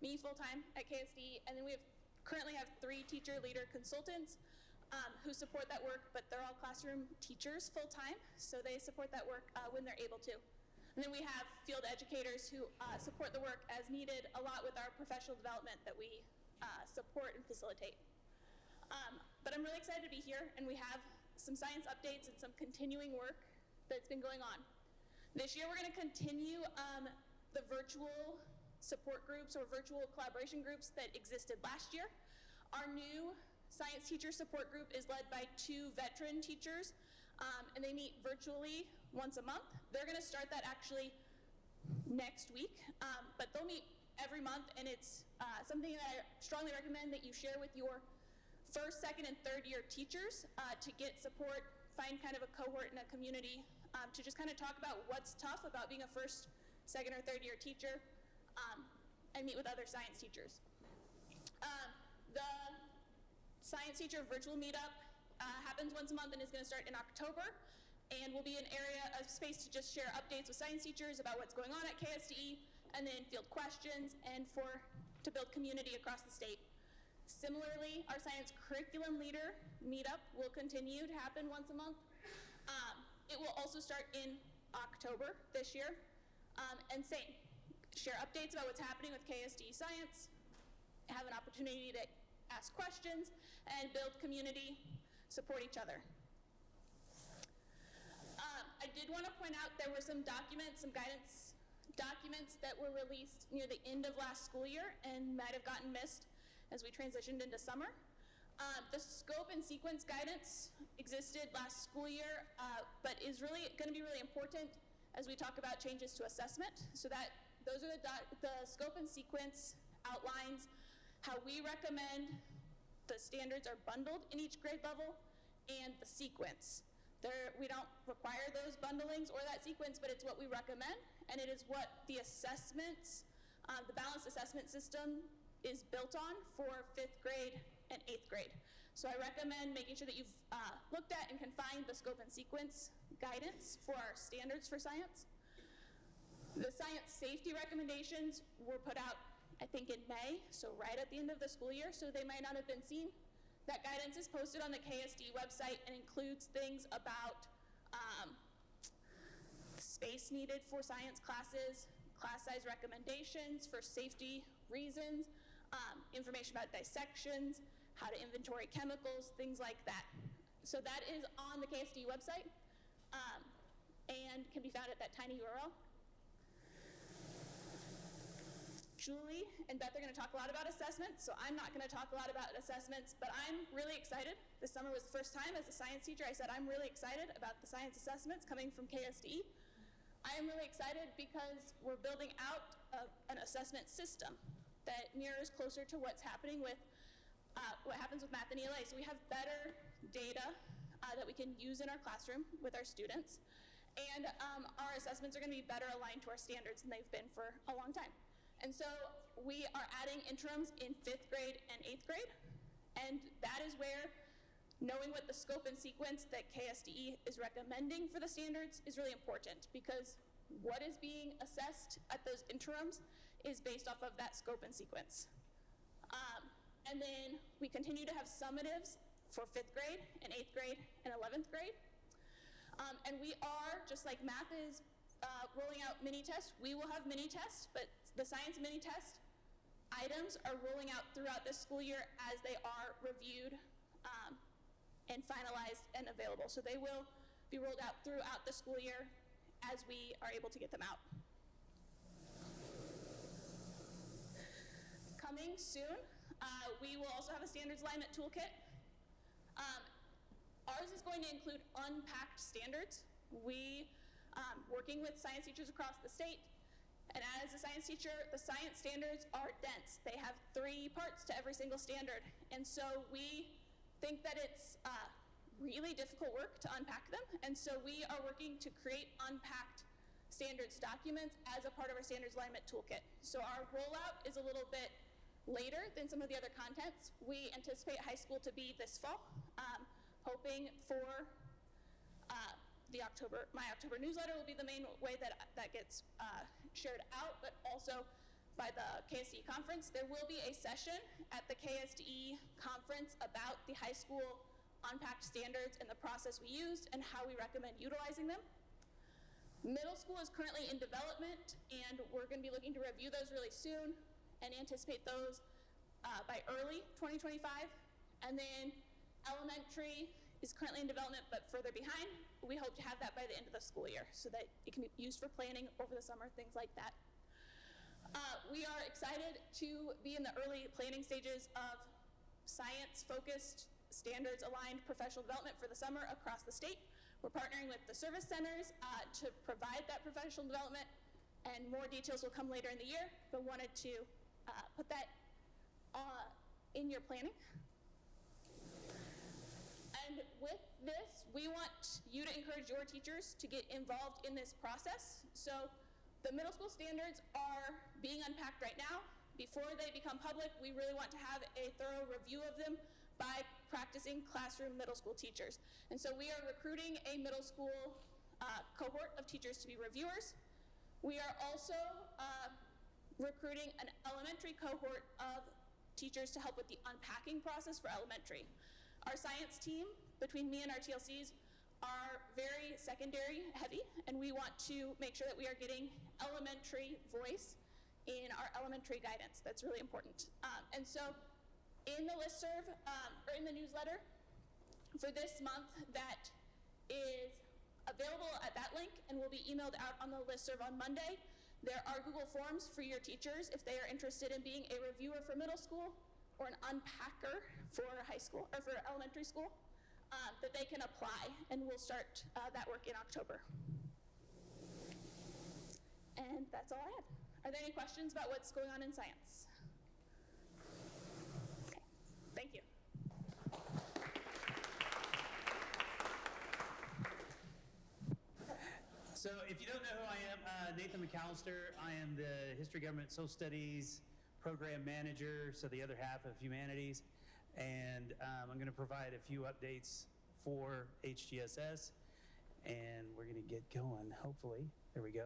P: me full-time at KSDE, and then we currently have 3 teacher leader consultants who support that work, but they're all classroom teachers full-time, so they support that work when they're able to. And then we have field educators who support the work as needed, a lot with our professional development that we support and facilitate. But I'm really excited to be here, and we have some science updates and some continuing work that's been going on. This year we're going to continue the virtual support groups or virtual collaboration groups that existed last year. Our new science teacher support group is led by 2 veteran teachers, and they meet virtually once a month. They're going to start that actually next week, but they'll meet every month, and it's something that I strongly recommend that you share with your first, second, and third year teachers to get support, find kind of a cohort and a community to just kind of talk about what's tough about being a first, second, or third year teacher, and meet with other science teachers. The science teacher virtual meetup happens once a month and is going to start in October, and will be an area of space to just share updates with science teachers about what's going on at KSDE, and then field questions, and to build community across the state. Similarly, our science curriculum leader meetup will continue to happen once a month. It will also start in October this year, and same, share updates about what's happening with KSDE science, have an opportunity to ask questions, and build community, support each other. I did want to point out there were some documents, some guidance documents that were released near the end of last school year and might have gotten missed as we transitioned into summer. The scope and sequence guidance existed last school year, but is really going to be really important as we talk about changes to assessment. So those are the scope and sequence outlines how we recommend the standards are bundled in each grade level, and the sequence. We don't require those bundlings or that sequence, but it's what we recommend, and it is what the assessments, the balanced assessment system is built on for 5th grade and 8th grade. So I recommend making sure that you've looked at and can find the scope and sequence guidance for our standards for science. The science safety recommendations were put out, I think, in May, so right at the end of the school year, so they might not have been seen. That guidance is posted on the KSDE website and includes things about space needed for science classes, class size recommendations for safety reasons, information about dissections, how to inventory chemicals, things like that. So that is on the KSDE website and can be found at that tiny URL. Julie and Beth are going to talk a lot about assessments, so I'm not going to talk a lot about assessments, but I'm really excited. This summer was the first time as a science teacher I said I'm really excited about the science assessments coming from KSDE. I am really excited because we're building out an assessment system that mirrors closer to what's happening with what happens with math and ELA. So we have better data that we can use in our classroom with our students, and our assessments are going to be better aligned to our standards than they've been for a long time. And so we are adding interims in 5th grade and 8th grade, and that is where knowing what the scope and sequence that KSDE is recommending for the standards is really important, because what is being assessed at those interims is based off of that scope and sequence. And then we continue to have summatives for 5th grade and 8th grade and 11th grade. And we are, just like math is rolling out mini tests, we will have mini tests, but the science mini test items are rolling out throughout this school year as they are reviewed and finalized and available. So they will be rolled out throughout the school year as we are able to get them out. Coming soon, we will also have a standards alignment toolkit. Ours is going to include unpacked standards. We, working with science teachers across the state, and as a science teacher, the science standards are dense. They have 3 parts to every single standard. And so we think that it's really difficult work to unpack them. And so we are working to create unpacked standards documents as a part of our standards alignment toolkit. So our rollout is a little bit later than some of the other contents. We anticipate high school to be this fall, hoping for my October newsletter will be the main way that gets shared out, but also by the KSDE conference. There will be a session at the KSDE conference about the high school unpacked standards and the process we used and how we recommend utilizing them. Middle school is currently in development, and we're going to be looking to review those really soon and anticipate those by early 2025. And then elementary is currently in development but further behind. We hope to have that by the end of the school year so that it can be used for planning over the summer, things like that. We are excited to be in the early planning stages of science-focused, standards-aligned professional development for the summer across the state. We're partnering with the service centers to provide that professional development, and more details will come later in the year, but wanted to put that in your planning. And with this, we want you to encourage your teachers to get involved in this process. So the middle school standards are being unpacked right now. Before they become public, we really want to have a thorough review of them by practicing classroom middle school teachers. And so we are recruiting a middle school cohort of teachers to be reviewers. We are also recruiting an elementary cohort of teachers to help with the unpacking process for elementary. Our science team, between me and our TLCs, are very secondary heavy, and we want to make sure that we are getting elementary voice in our elementary guidance. That's really important. And so in the listserv, or in the newsletter for this month that is available at that link and will be emailed out on the listserv on Monday, there are Google Forms for your teachers if they are interested in being a reviewer for middle school or an unpacker for high school or for elementary school, that they can apply, and we'll start that work in October. And that's all I had. Are there any questions about what's going on in science? Okay, thank you.
Q: So if you don't know who I am, Nathan McAllister. I am the History, Government, Social Studies Program Manager, so the other half of Humanities. And I'm going to provide a few updates for HGSS, and we're going to get going, hopefully. There we go.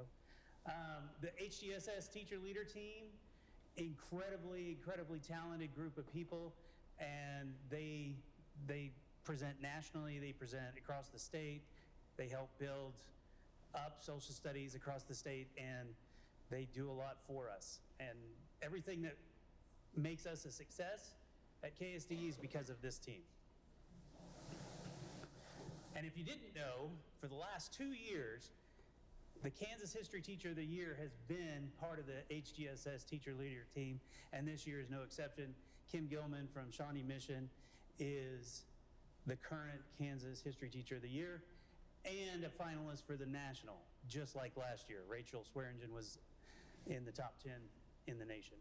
Q: The HGSS Teacher Leader Team, incredibly talented group of people, and they present nationally, they present across the state, they help build up social studies across the state, and they do a lot for us. And everything that makes us a success at KSDE is because of this team. And if you didn't know, for the last 2 years, the Kansas History Teacher of the Year has been part of the HGSS Teacher Leader Team, and this year is no exception. Kim Gilman from Shawnee Mission is the current Kansas History Teacher of the Year and a finalist for the National, just like last year. Rachel Swearingen was in the top 10 in the nation.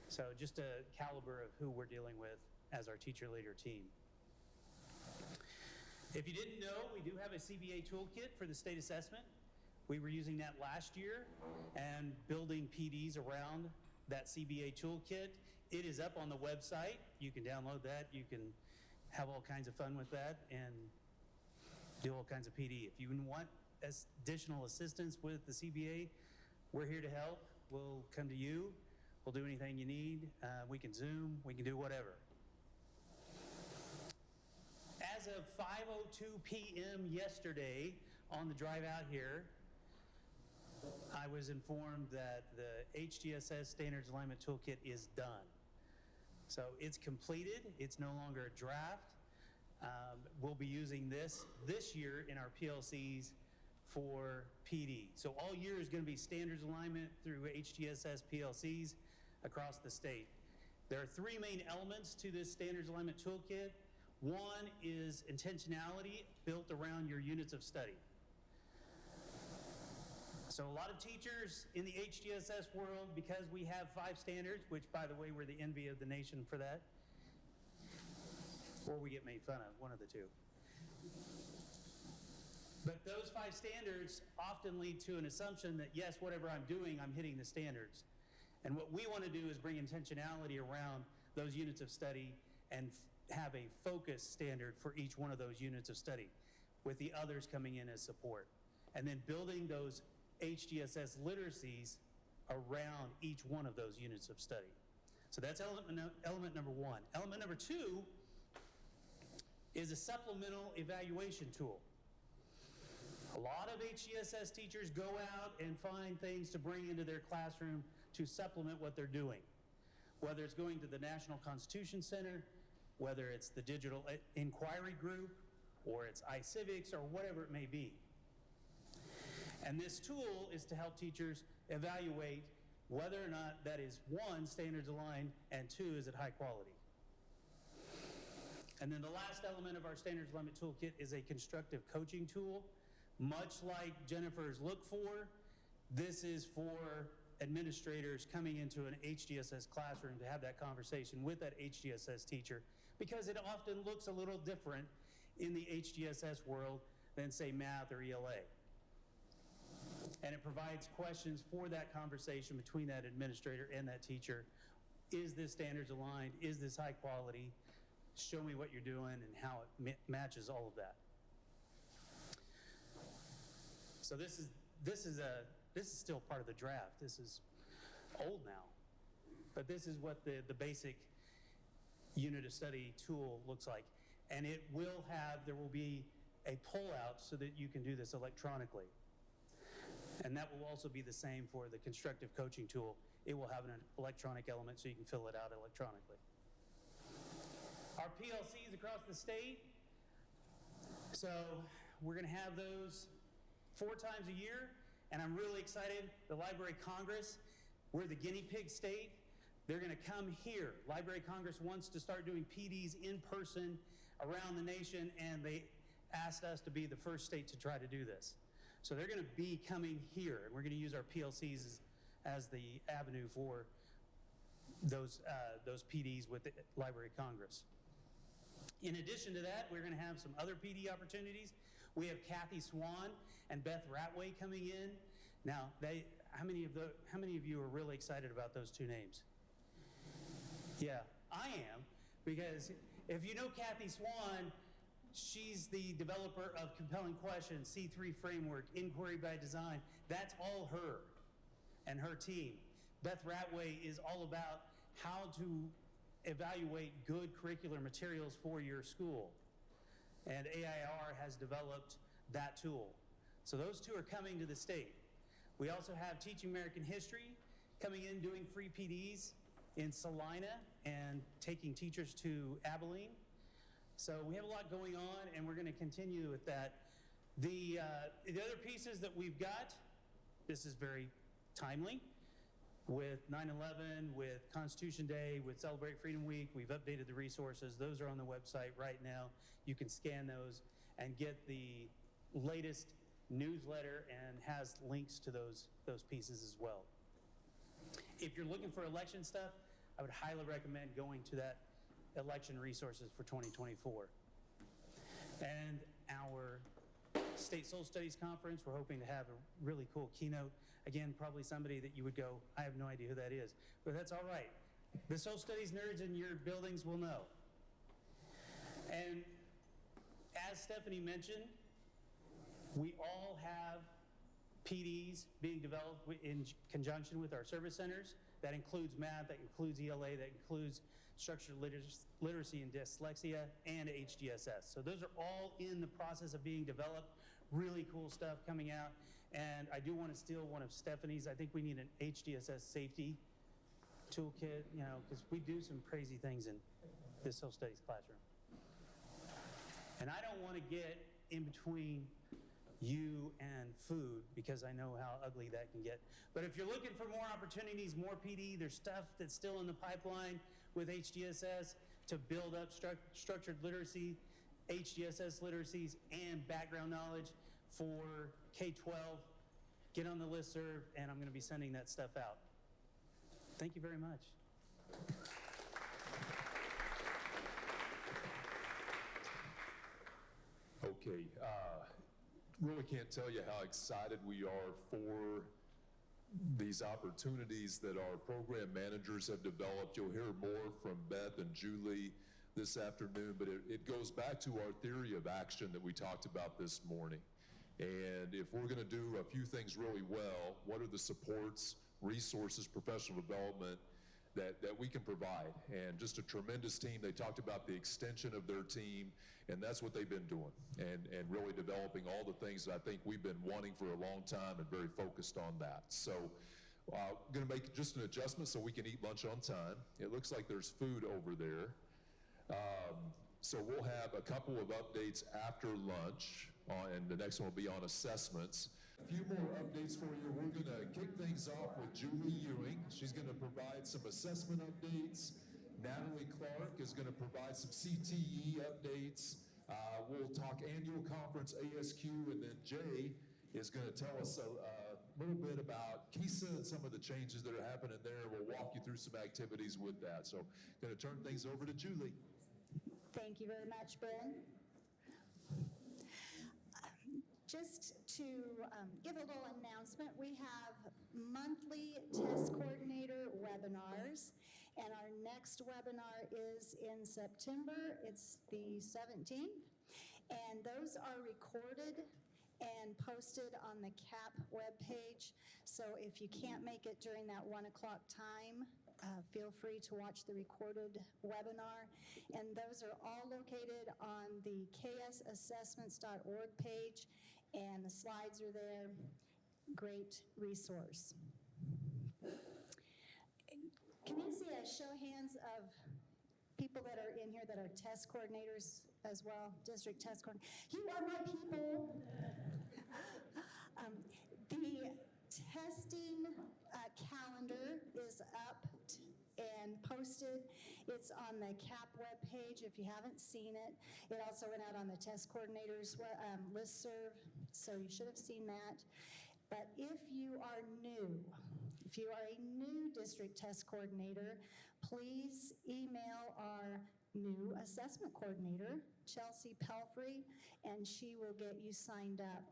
Q: So just a caliber of who we're dealing with as our Teacher Leader Team. If you didn't know, we do have a CBA toolkit for the state assessment. We were using that last year and building PDs around that CBA toolkit. It is up on the website. You can download that. You can have all kinds of fun with that and do all kinds of PD. If you want additional assistance with the CBA, we're here to help. We'll come to you. We'll do anything you need. We can Zoom. We can do whatever. As of 5:02 p.m. yesterday, on the drive out here, I was informed that the HGSS Standards Alignment Toolkit is done. So it's completed. It's no longer a draft. We'll be using this year in our PLCs for PD. So all year is going to be standards alignment through HGSS PLCs across the state. There are three main elements to this standards alignment toolkit. One is intentionality built around your units of study. So a lot of teachers in the HGSS world, because we have 5 standards, which by the way, we're the envy of the nation for that, or we get made fun of, one of the two. But those 5 standards often lead to an assumption that yes, whatever I'm doing, I'm hitting the standards. And what we want to do is bring intentionality around those units of study and have a focused standard for each one of those units of study, with the others coming in as support. And then building those HGSS literacies around each one of those units of study. So that's element number one. Element number two is a supplemental evaluation tool. A lot of HGSS teachers go out and find things to bring into their classroom to supplement what they're doing, whether it's going to the National Constitution Center, whether it's the Digital Inquiry Group, or it's iCivics, or whatever it may be. And this tool is to help teachers evaluate whether or not that is, one, standards aligned, and two, is it high quality. And then the last element of our standards alignment toolkit is a constructive coaching tool. Much like Jennifer's Look For, this is for administrators coming into an HGSS classroom to have that conversation with that HGSS teacher, because it often looks a little different in the HGSS world than, say, math or ELA. And it provides questions for that conversation between that administrator and that teacher. Is this standards aligned? Is this high quality? Show me what you're doing and how it matches all of that. So this is still part of the draft. This is old now, but this is what the basic unit of study tool looks like. And there will be a pullout so that you can do this electronically. And that will also be the same for the constructive coaching tool. It will have an electronic element so you can fill it out electronically. Our PLCs across the state, so we're going to have those 4 times a year, and I'm really excited. The Library Congress, we're the guinea pig state. They're going to come here. Library Congress wants to start doing PDs in person around the nation, and they asked us to be the first state to try to do this. So they're going to be coming here, and we're going to use our PLCs as the avenue for those PDs with the Library Congress. In addition to that, we're going to have some other PD opportunities. We have Kathy Swan and Beth Ratway coming in. Now, how many of you are really excited about those two names? Yeah, I am, because if you know Kathy Swan, she's the developer of Compelling Questions, C3 Framework, Inquiry by Design. That's all her and her team. Beth Ratway is all about how to evaluate good curricular materials for your school. And AIR has developed that tool. So those two are coming to the state. We also have Teaching American History coming in doing free PDs in Salina and taking teachers to Abilene. So we have a lot going on, and we're going to continue with that. The other pieces that we've got, this is very timely. With 9/11, with Constitution Day, with Celebrate Freedom Week, we've updated the resources. Those are on the website right now. You can scan those and get the latest newsletter, and has links to those pieces as well. If you're looking for election stuff, I would highly recommend going to that election resources for 2024. And our State Soul Studies Conference, we're hoping to have a really cool keynote. Again, probably somebody that you would go, I have no idea who that is, but that's all right. The Soul Studies nerds in your buildings will know. And as Stephanie mentioned, we all have PDs being developed in conjunction with our service centers. That includes math, that includes ELA, that includes structured literacy and dyslexia, and HGSS. So those are all in the process of being developed. Really cool stuff coming out. And I do want to steal one of Stephanie's. I think we need an HGSS safety toolkit, because we do some crazy things in this Social Studies classroom. And I don't want to get in between you and food, because I know how ugly that can get. But if you're looking for more opportunities, more PD, there's stuff that's still in the pipeline with HGSS to build up structured literacy, HGSS literacies, and background knowledge for K-12. Get on the listserv, and I'm going to be sending that stuff out. Thank you very much.
A: Okay, really can't tell you how excited we are for these opportunities that our program managers have developed. You'll hear more from Beth and Julie this afternoon, but it goes back to our theory of action that we talked about this morning. And if we're going to do a few things really well, what are the supports? resources, professional development that we can provide. And just a tremendous team. They talked about the extension of their team, and that's what they've been doing, and really developing all the things that I think we've been wanting for a long time and very focused on that. So I'm going to make just an adjustment so we can eat lunch on time. It looks like there's food over there. So we'll have a couple of updates after lunch, and the next one will be on assessments. A few more updates for you. We're going to kick things off with Julie Ewing. She's going to provide some assessment updates. Natalie Clark is going to provide some CTE updates. We'll talk annual conference ASQ, and then Jay is going to tell us a little bit about KISA and some of the changes that are happening there. We'll walk you through some activities with that. So I'm going to turn things over to Julie.
R: Thank you very much, Ben. Just to give a little announcement, we have monthly test coordinator webinars, and our next webinar is in September. It's the 17th, and those are recorded and posted on the CAP webpage. So if you can't make it during that 1 o'clock time, feel free to watch the recorded webinar. And those are all located on the ksassessments.org page, and the slides are there. Great resource. Can we see a show of hands of people that are in here that are test coordinators as well, district test coordinators? You are my people. The testing calendar is up and posted. It's on the CAP webpage if you haven't seen it. It also went out on the test coordinators listserv, so you should have seen that. But if you are a new district test coordinator, please email our new assessment coordinator, Chelsea Pelfrey, and she will get you signed up.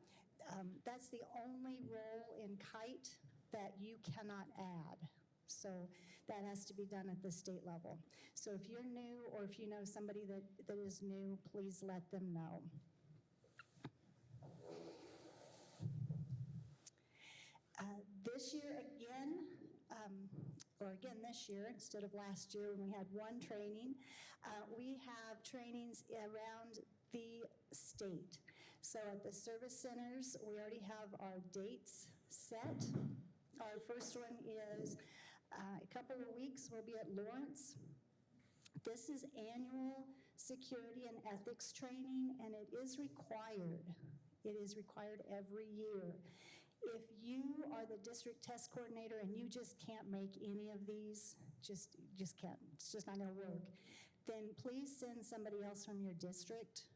R: That's the only role in KITE that you cannot add. So that has to be done at the state level. So if you're new, or if you know somebody that is new, please let them know. This year again, this year instead of last year when we had one training, we have trainings around the state. So at the service centers, we already have our dates set. Our first one is a couple of weeks. We'll be at Lawrence. This is annual security and ethics training, and it is required. It is required every year. If you are the district test coordinator and you just can't make any of these, just can't, it's just not going to work, then please send somebody else from your district,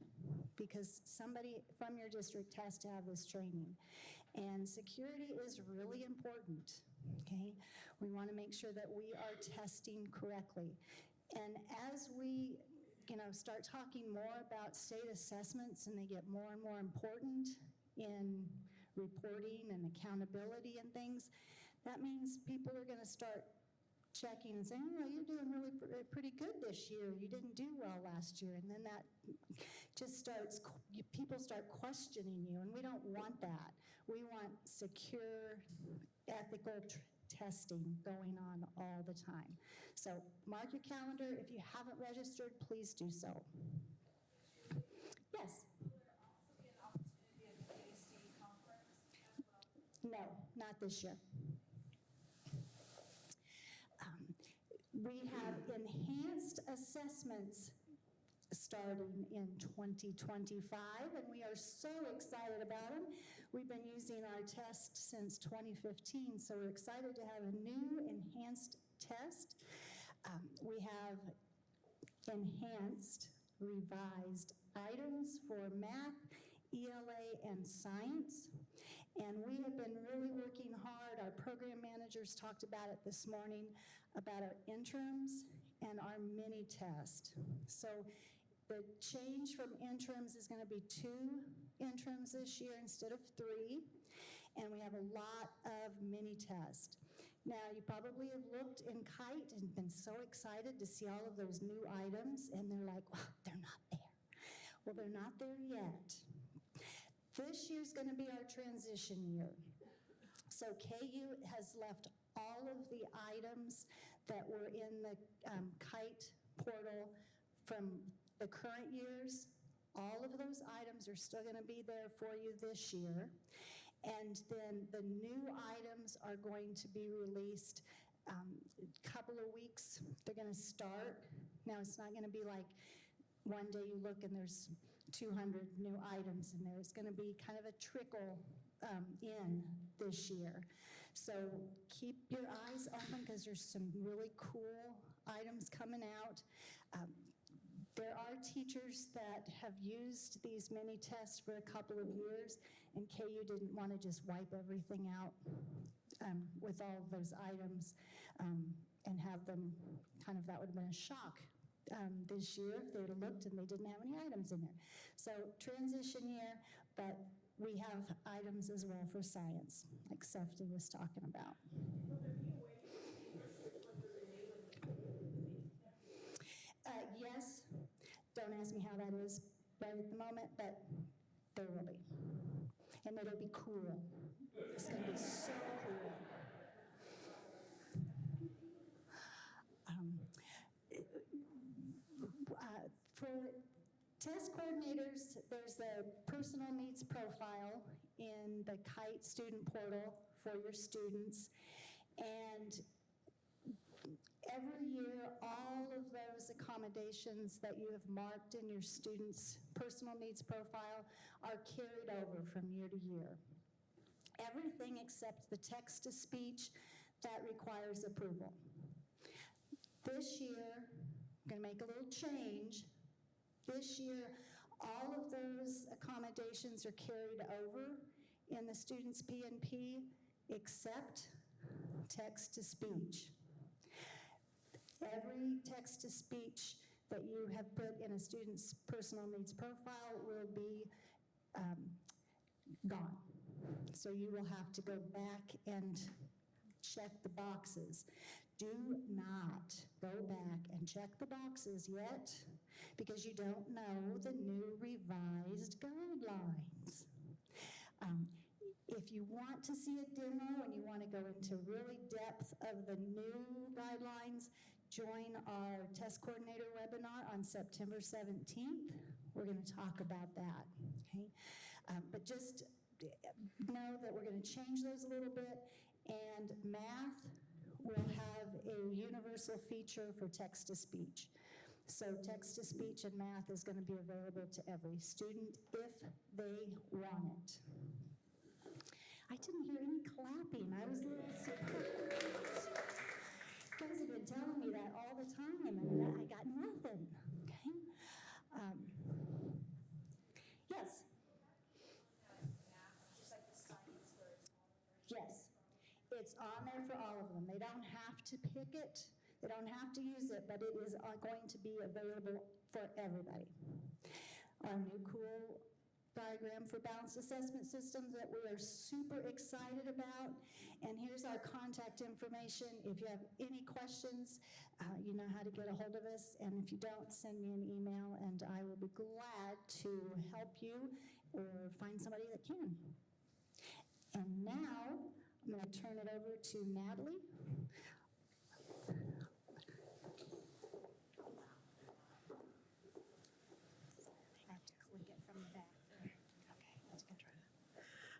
R: because somebody from your district has to have this training. And security is really important, okay? We want to make sure that we are testing correctly. And as we start talking more about state assessments and they get more and more important in reporting and accountability and things, that means people are going to start checking and saying, oh, you're doing really pretty good this year. You didn't do well last year. And then that just people start questioning you, and we don't want that. We want secure, ethical testing going on all the time. So mark your calendar. If you haven't registered, please do so. Yes? No, not this year. We have enhanced assessments starting in 2025, and we are so excited about them. We've been using our test since 2015, so we're excited to have a new enhanced test. We have enhanced, revised items for math, ELA, and science. And we have been really working hard. Our program managers talked about it this morning, about our interims and our mini test. So the change from interims is going to be 2 interims this year instead of 3. And we have a lot of mini tests. Now, you probably have looked in KITE and been so excited to see all of those new items, and they're like, well, they're not there. Well, they're not there yet. This year's going to be our transition year. So KU has left all of the items that were in the KITE portal from the current years, all of those items are still going to be there for you this year. And then the new items are going to be released a couple of weeks. They're going to start. Now, it's not going to be like one day you look and there's 200 new items in there. It's going to be kind of a trickle in this year. So keep your eyes open because there's some really cool items coming out. There are teachers that have used these mini tests for a couple of years, and KU didn't want to just wipe everything out with all of those items and have them kind of, that would have been a shock this year if they would have looked and they didn't have any items in there. So transition year, but we have items as well for science, like Sefti was talking about. Yes, don't ask me how that is right at the moment, but there will be. And it'll be cool. It's going to be so cool. For test coordinators, there's a personal needs profile in the KITE student portal for your students. And every year, all of those accommodations that you have marked in your student's personal needs profile are carried over from year to year. Everything except the text-to-speech that requires approval. This year, I'm going to make a little change. This year, all of those accommodations are carried over in the student's P&P except text-to-speech. Every text-to-speech that you have put in a student's personal needs profile will be gone. So you will have to go back and check the boxes. Do not go back and check the boxes yet because you don't know the new revised guidelines. If you want to see a demo and you want to go into really depth of the new guidelines, join our test coordinator webinar on September 17th. We're going to talk about that, okay? But just know that we're going to change those a little bit, and math will have a universal feature for text-to-speech. So text-to-speech and math is going to be available to every student if they want it. I didn't hear any clapping. I was a little surprised. You guys have been telling me that all the time, and I got nothing. Okay. Yes. Yes. It's on there for all of them. They don't have to pick it. They don't have to use it, but it is going to be available for everybody. Our new cool diagram for balanced assessment systems that we are super excited about. And here's our contact information. If you have any questions, you know how to get a hold of us. And if you don't, send me an email and I will be glad to help you or find somebody that can. And now I'm going to turn it over to Natalie.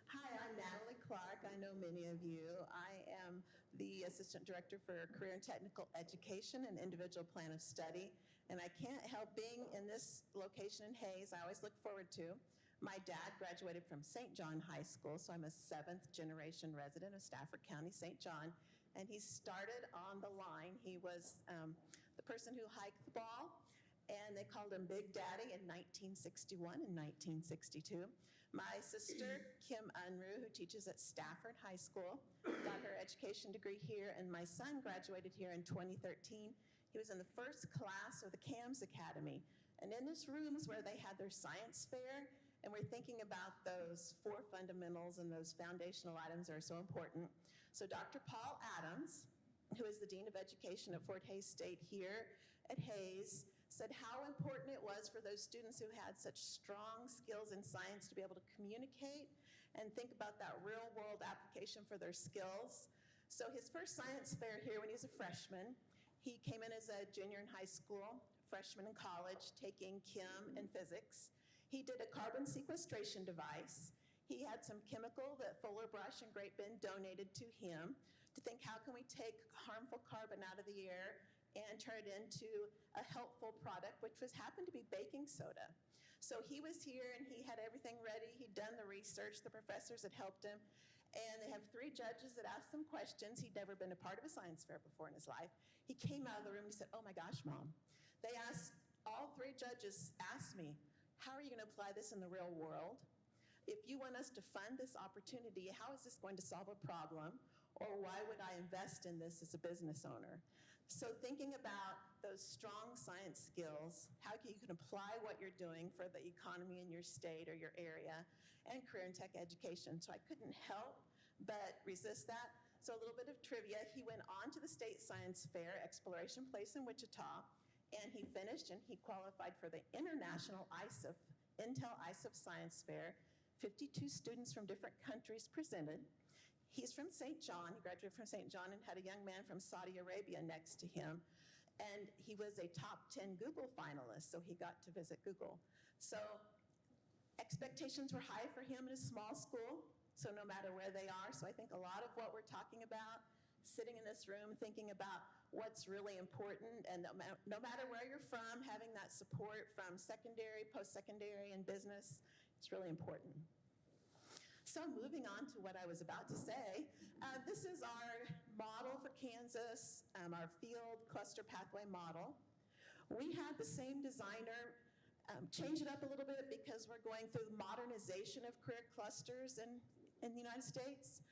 B: Hi, I'm Natalie Clark. I know many of you. I am the Assistant Director for Career and Technical Education and Individual Plan of Study. And I can't help being in this location in Hayes. I always look forward to. My dad graduated from St. John High School, so I'm a 7th generation resident of Stafford County, St. John. And he started on the line. He was the person who hiked the ball, and they called him Big Daddy in 1961 and 1962. My sister, Kim Unruh, who teaches at Stafford High School, got her education degree here, and my son graduated here in 2013. He was in the first class of the CAMS Academy. And in this room is where they had their science fair, and we're thinking about those 4 fundamentals and those foundational items that are so important. So Dr. Paul Adams, who is the Dean of Education at Fort Hays State here at Hayes, said how important it was for those students who had such strong skills in science to be able to communicate and think about that real-world application for their skills. So his first science fair here when he was a freshman, he came in as a junior in high school, freshman in college, taking chem and physics. He did a carbon sequestration device. He had some chemical that Fuller Brush and Great Bend donated to him to think, how can we take harmful carbon out of the air and turn it into a helpful product, which happened to be baking soda. So he was here and he had everything ready. He'd done the research. The professors had helped him. And they have 3 judges that asked him questions. He'd never been a part of a science fair before in his life. He came out of the room and he said, "Oh my gosh, Mom." All 3 judges asked me, "How are you going to apply this in the real world? If you want us to fund this opportunity, how is this going to solve a problem? Or why would I invest in this as a business owner?" So thinking about those strong science skills, how you can apply what you're doing for the economy in your state or your area, and career and tech education. So I couldn't help but resist that. So a little bit of trivia. He went on to the State Science Fair, Exploration Place in Wichita, and he finished and he qualified for the International Intel ISOF Science Fair. 52 students from different countries presented. He's from St. John. He graduated from St. John and had a young man from Saudi Arabia next to him. And he was a top 10 Google finalist, so he got to visit Google. So expectations were high for him in a small school, so no matter where they are. So I think a lot of what we're talking about, sitting in this room, thinking about what's really important, and no matter where you're from, having that support from secondary, post-secondary, and business, it's really important. So moving on to what I was about to say, this is our model for Kansas, our field cluster pathway model. We had the same designer change it up a little bit because we're going through the modernization of career clusters in the United States.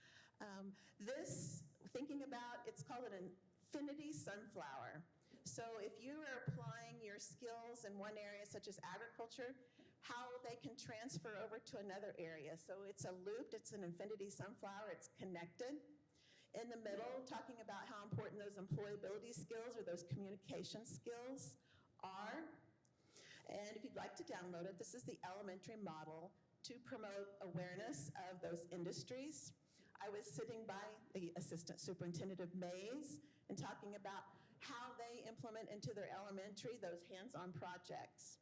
B: It's called an infinity sunflower. So if you are applying your skills in one area, such as agriculture, how they can transfer over to another area. So it's a loop, it's an infinity sunflower, it's connected. In the middle, talking about how important those employability skills or those communication skills are. And if you'd like to download it, this is the elementary model to promote awareness of those industries. I was sitting by the assistant superintendent of Mays and talking about how they implement into their elementary those hands-on projects.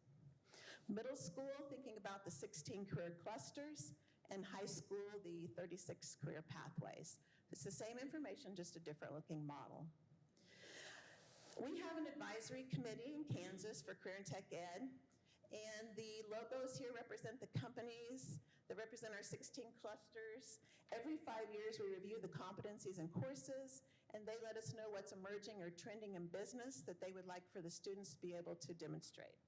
B: Middle school, thinking about the 16 career clusters, and high school, the 36 career pathways. It's the same information, just a different looking model. We have an advisory committee in Kansas for career and tech ed, and the logos here represent the companies that represent our 16 clusters. Every 5 years, we review the competencies and courses, and they let us know what's emerging or trending in business that they would like for the students to be able to demonstrate.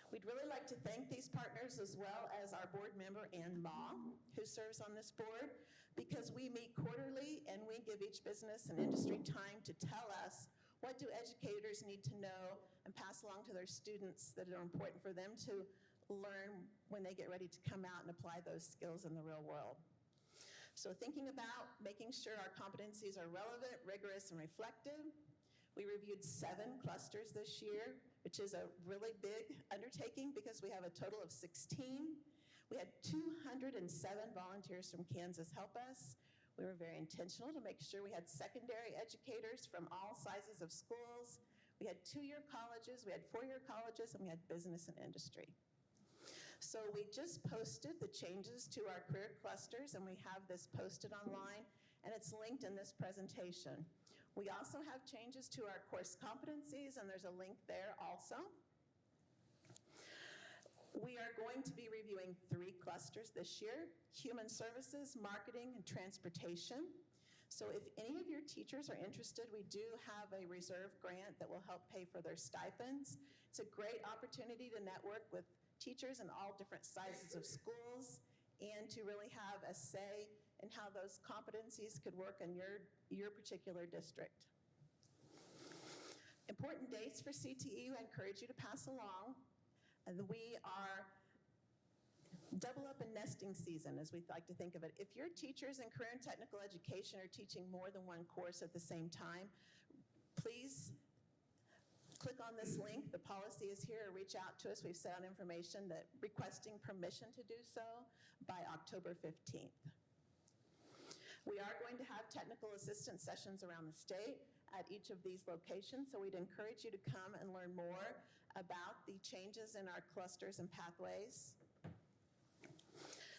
B: We'd really like to thank these partners as well as our board member, Ann Ma, who serves on this board, because we meet quarterly and we give each business and industry time to tell us what do educators need to know and pass along to their students that are important for them to learn when they get ready to come out and apply those skills in the real world. So thinking about making sure our competencies are relevant, rigorous, and reflective. We reviewed 7 clusters this year, which is a really big undertaking because we have a total of 16. We had 207 volunteers from Kansas help us. We were very intentional to make sure we had secondary educators from all sizes of schools. We had 2-year colleges, we had 4-year colleges, and we had business and industry. So we just posted the changes to our career clusters, and we have this posted online, and it's linked in this presentation. We also have changes to our course competencies, and there's a link there also. We are going to be reviewing 3 clusters this year: human services, marketing, and transportation. So if any of your teachers are interested, we do have a reserve grant that will help pay for their stipends. It's a great opportunity to network with teachers in all different sizes of schools and to really have a say in how those competencies could work in your particular district. Important dates for CTE, I encourage you to pass along. And we are double up in nesting season, as we like to think of it. If your teachers in career and technical education are teaching more than one course at the same time, please click on this link. The policy is here. Reach out to us. We've set out information that requesting permission to do so by October 15th. We are going to have technical assistance sessions around the state at each of these locations, so we'd encourage you to come and learn more about the changes in our clusters and pathways.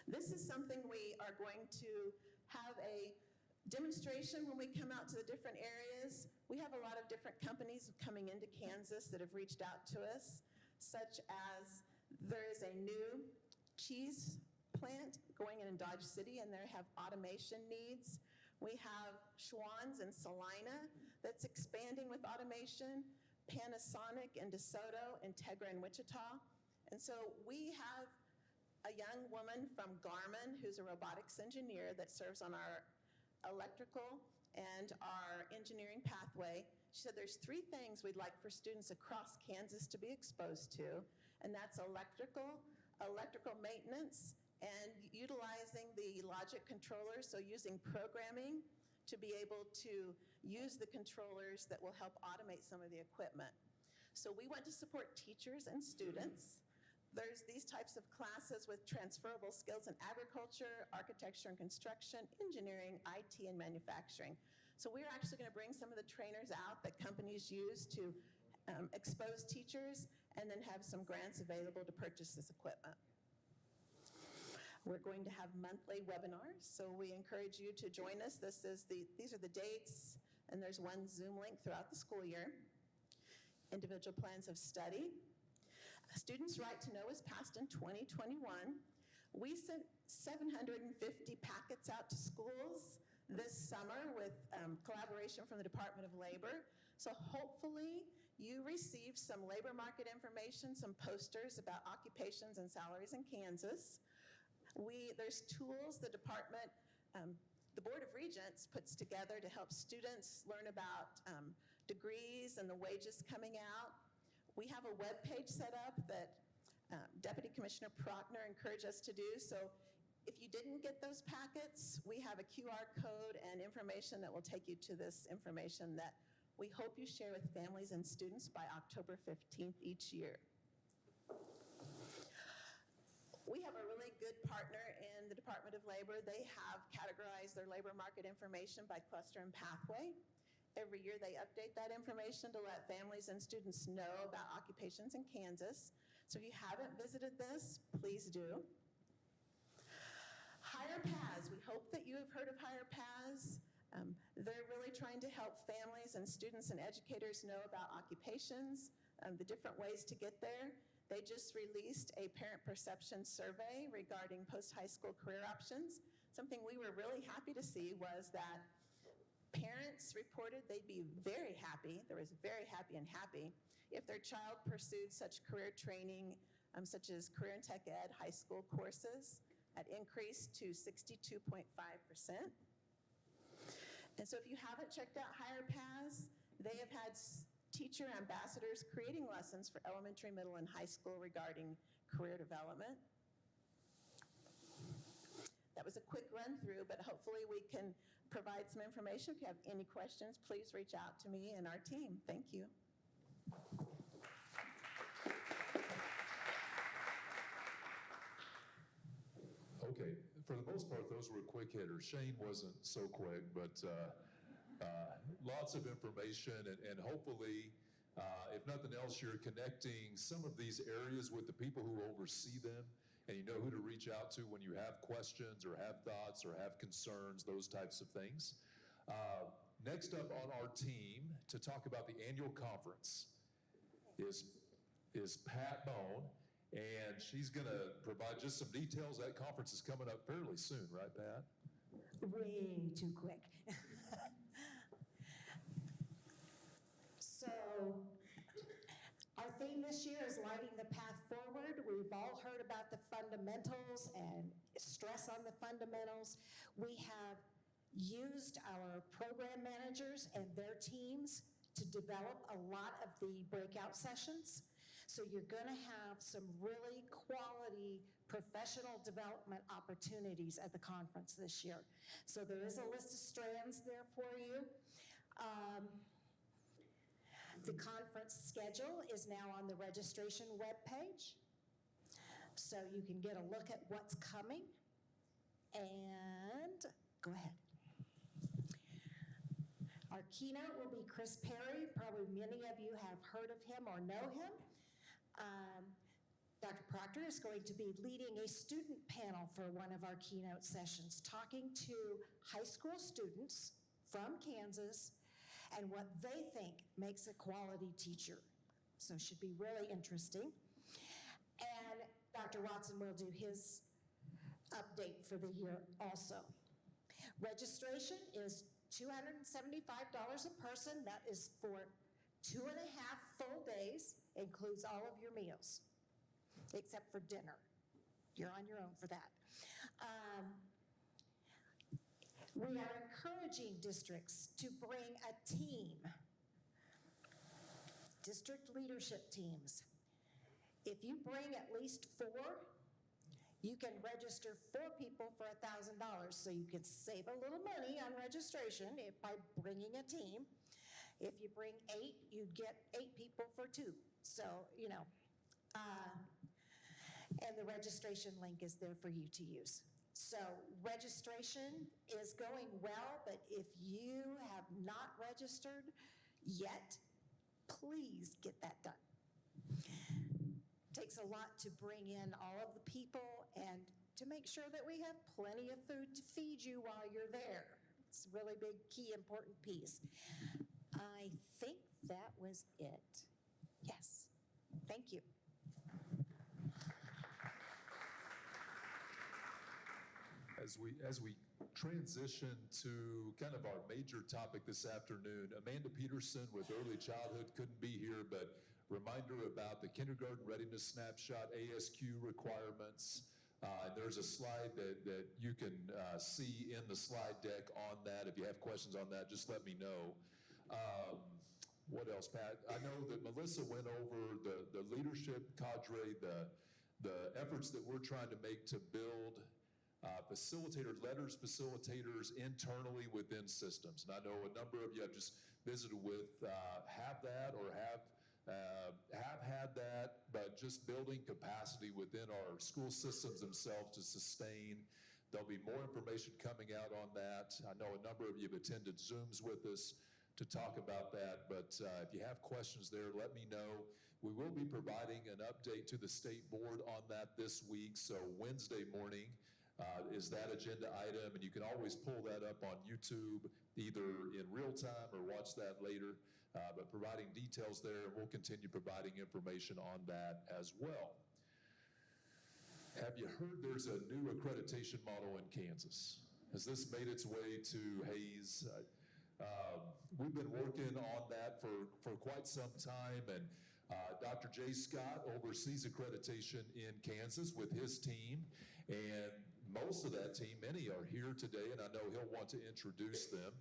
B: This is something we are going to have a demonstration when we come out to the different areas. We have a lot of different companies coming into Kansas that have reached out to us, such as there is a new cheese plant going in Dodge City, and they have automation needs. We have Schwann's in Salina that's expanding with automation, Panasonic in DeSoto, Integra in Wichita. And so we have a young woman from Garmin who's a robotics engineer that serves on our electrical and our engineering pathway. She said there's 3 things we'd like for students across Kansas to be exposed to, and that's electrical maintenance, and utilizing the logic controllers, so using programming to be able to use the controllers that will help automate some of the equipment. So we want to support teachers and students. There's these types of classes with transferable skills in agriculture, architecture and construction, engineering, IT, and manufacturing. So we're actually going to bring some of the trainers out that companies use to expose teachers, and then have some grants available to purchase this equipment. We're going to have monthly webinars, so we encourage you to join us. These are the dates, and there's one Zoom link throughout the school year. Individual plans of study. Students' Right to Know was passed in 2021. We sent 750 packets out to schools this summer with collaboration from the Department of Labor. So hopefully you received some labor market information, some posters about occupations and salaries in Kansas. There's tools the department, the Board of Regents puts together to help students learn about degrees and the wages coming out. We have a web page set up that Deputy Commissioner Prochner encouraged us to do. So if you didn't get those packets, we have a QR code and information that will take you to this information that we hope you share with families and students by October 15th each year. We have a really good partner in the Department of Labor. They have categorized their labor market information by cluster and pathway. Every year they update that information to let families and students know about occupations in Kansas. So if you haven't visited this, please do. Higher Paths. We hope that you have heard of Higher Paths. They're really trying to help families and students and educators know about occupations, the different ways to get there. They just released a parent perception survey regarding post-high school career options. Something we were really happy to see was that parents reported they'd be very happy, there was very happy and happy, if their child pursued such career training, such as career and tech ed, high school courses, that increased to 62.5%. And so if you haven't checked out Higher Paths, they have had teacher ambassadors creating lessons for elementary, middle, and high school regarding career development. That was a quick run through, but hopefully we can provide some information. If you have any questions, please reach out to me and our team. Thank you.
A: Okay, for the most part, those were quick hitters. Shane wasn't so quick, but lots of information, and hopefully, if nothing else, you're connecting some of these areas with the people who oversee them, and you know who to reach out to when you have questions or have thoughts or have concerns, those types of things. Next up on our team to talk about the annual conference is Pat Bone, and she's going to provide just some details. That conference is coming up fairly soon, right, Pat?
R: Way too quick. So, our theme this year is lighting the path forward. We've all heard about the fundamentals and stress on the fundamentals. We have used our program managers and their teams to develop a lot of the breakout sessions. So you're going to have some really quality professional development opportunities at the conference this year. So there is a list of strands there for you. The conference schedule is now on the registration webpage, so you can get a look at what's coming. And go ahead.
S: keynote will be Chris Perry. Probably many of you have heard of him or know him. Dr. Proctor is going to be leading a student panel for one of our keynote sessions, talking to high school students from Kansas and what they think makes a quality teacher. So it should be really interesting. And Dr. Watson will do his update for the year also. Registration is $275 a person. That is for 2.5 full days, includes all of your meals, except for dinner. You're on your own for that. We are encouraging districts to bring a team, district leadership teams. If you bring at least 4, you can register 4 people for $1,000, so you can save a little money on registration by bringing a team. If you bring 8, you'd get 8 people for 2. So, and the registration link is there for you to use. So registration is going well, but if you have not registered yet, please get that done. Takes a lot to bring in all of the people and to make sure that we have plenty of food to feed you while you're there. It's a really big, key, important piece. I think that was it. Yes. Thank you.
A: As we transition to kind of our major topic this afternoon, Amanda Peterson with Early Childhood couldn't be here, but reminder about the Kindergarten Readiness Snapshot ASQ requirements. There's a slide that you can see in the slide deck on that. If you have questions on that, just let me know. What else, Pat? I know that Melissa went over the leadership cadre, the efforts that we're trying to make to build letters facilitators internally within systems. And I know a number of you I've just visited with have that or have had that, but just building capacity within our school systems themselves to sustain. There'll be more information coming out on that. I know a number of you have attended Zooms with us to talk about that, but if you have questions there, let me know. We will be providing an update to the state board on that this week, so Wednesday morning is that agenda item, and you can always pull that up on YouTube, either in real time or watch that later, but providing details there, and we'll continue providing information on that as well. Have you heard there's a new accreditation model in Kansas? Has this made its way to Hays? We've been working on that for quite some time, and Dr. Jay Scott oversees accreditation in Kansas with his team, and most of that team, many are here today, and I know he'll want to introduce them.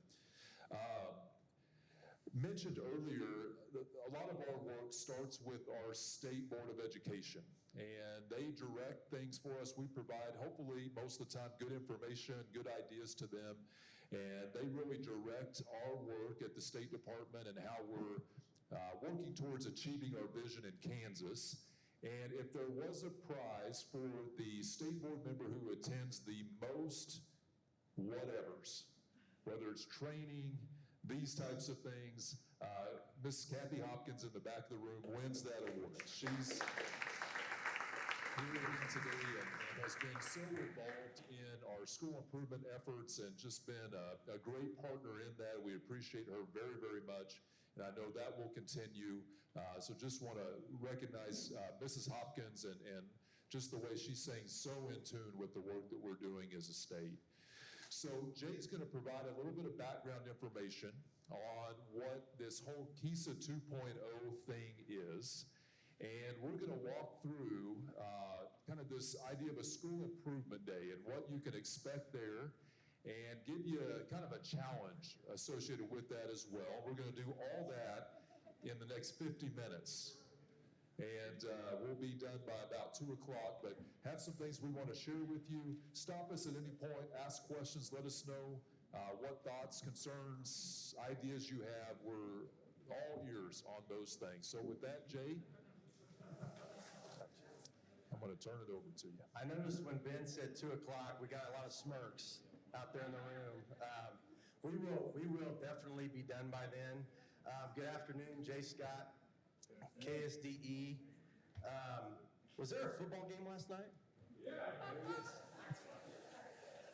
A: Mentioned earlier, a lot of our work starts with our State Board of Education, and they direct things for us. We provide, hopefully, most of the time, good information, good ideas to them, and they really direct our work at the State Department and how we're working towards achieving our vision in Kansas. And if there was a prize for the state board member who attends the most whatevers, whether it's training, these types of things, Miss Kathy Hopkins in the back of the room wins that award. She's here today and has been so involved in our school improvement efforts and just been a great partner in that. We appreciate her very, very much. And I know that will continue. So just want to recognize Mrs. Hopkins and just the way she's staying so in tune with the work that we're doing as a state. So Jay's going to provide a little bit of background information on what this whole KISA 2.0 thing is. And we're going to walk through kind of this idea of a school improvement day and what you can expect there, and give you kind of a challenge associated with that as well. We're going to do all that in the next 50 minutes. And we'll be done by about 2 o'clock, but have some things we want to share with you. Stop us at any point, ask questions, let us know what thoughts, concerns, ideas you have. We're all ears on those things. So with that, Jay, I'm going to turn it over to you.
I: I noticed when Ben said 2 o'clock, we got a lot of smirks out there in the room.
T: We will definitely be done by then. Good afternoon, Jay Scott, KSDE. Was there a football game last night? Yeah. There it is.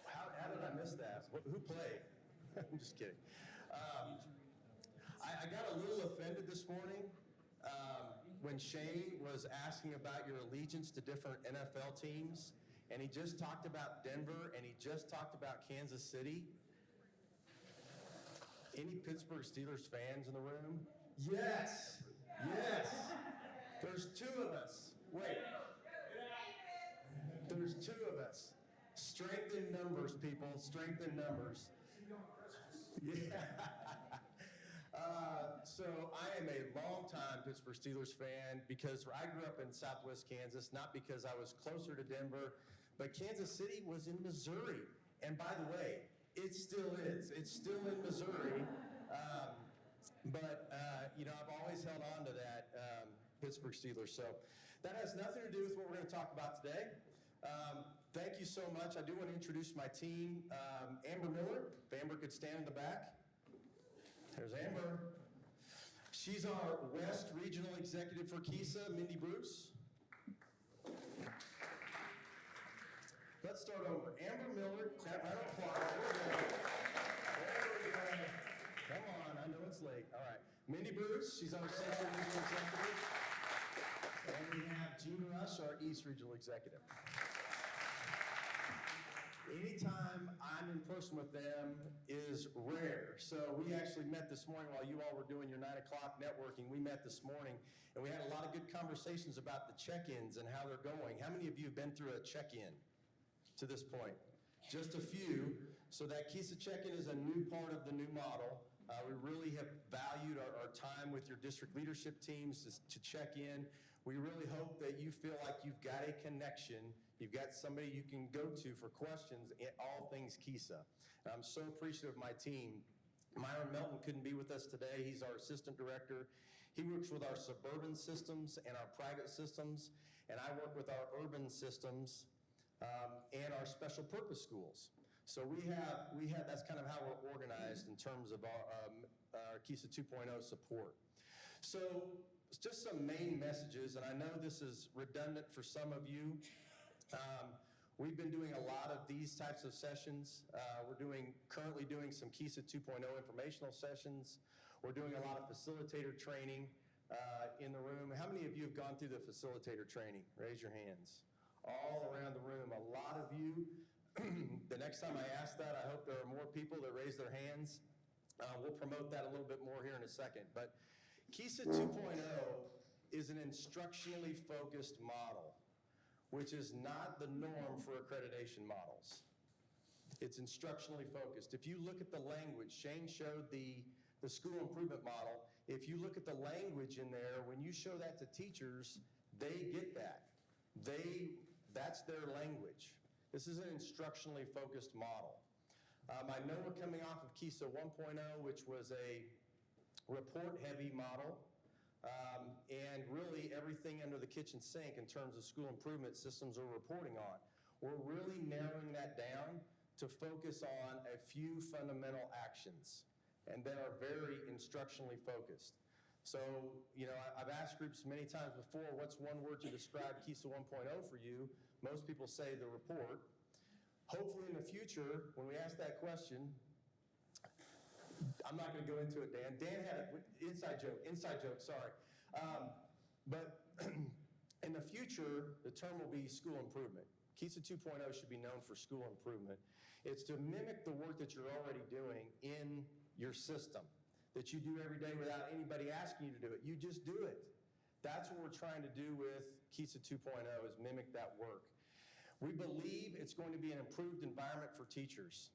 T: How did I miss that? Who played? I'm just kidding. I got a little offended this morning when Shane was asking about your allegiance to different NFL teams, and he just talked about Denver, and he just talked about Kansas City. Any Pittsburgh Steelers fans in the room? Yes. Yes. There's two of us. Wait. There's two of us. Strength in numbers, people. Strength in numbers. Yeah. So I am a longtime Pittsburgh Steelers fan because I grew up in Southwest Kansas, not because I was closer to Denver, but Kansas City was in Missouri. And by the way, it still is. It's still in Missouri. I've always held on to that Pittsburgh Steelers. So that has nothing to do with what we're going to talk about today. Thank you so much. I do want to introduce my team. Amber Miller, if Amber could stand in the back. There's Amber. She's our West Regional Executive for KISA, Mindy Bruce. Let's start over. Amber Miller, round of applause. There we go. Come on, I know it's late. All right. Mindy Bruce, she's our Central Regional Executive. And we have Gene Rush, our East Regional Executive. Anytime I'm in person with them is rare. So we actually met this morning while you all were doing your 9 o'clock networking. We met this morning, and we had a lot of good conversations about the check-ins and how they're going. How many of you have been through a check-in to this point? Just a few. So that KISA check-in is a new part of the new model. We really have valued our time with your district leadership teams to check in. We really hope that you feel like you've got a connection. You've got somebody you can go to for questions in all things KISA. And I'm so appreciative of my team. Myron Melton couldn't be with us today. He's our assistant director. He works with our suburban systems and our private systems, and I work with our urban systems and our special purpose schools. So we have that's kind of how we're organized in terms of our KISA 2.0 support. So just some main messages, and I know this is redundant for some of you. We've been doing a lot of these types of sessions. We're currently doing some KISA 2.0 informational sessions. We're doing a lot of facilitator training in the room. How many of you have gone through the facilitator training? Raise your hands. All around the room, a lot of you. The next time I ask that, I hope there are more people that raise their hands. We'll promote that a little bit more here in a second. But KISA 2.0 is an instructionally focused model, which is not the norm for accreditation models. It's instructionally focused. If you look at the language, Shane showed the school improvement model. If you look at the language in there, when you show that to teachers, they get that. That's their language. This is an instructionally focused model. I know we're coming off of KISA 1.0, which was a report-heavy model. And really everything under the kitchen sink in terms of school improvement systems we're reporting on. We're really narrowing that down to focus on a few fundamental actions and that are very instructionally focused. So, I've asked groups many times before, what's one word to describe KISA 1.0 for you? Most people say the report. Hopefully in the future, when we ask that question, I'm not going to go into it, Dan. Dan had an inside joke, sorry. But in the future, the term will be school improvement. KISA 2.0 should be known for school improvement. It's to mimic the work that you're already doing in your system, that you do every day without anybody asking you to do it. You just do it. That's what we're trying to do with KISA 2.0, is mimic that work. We believe it's going to be an improved environment for teachers.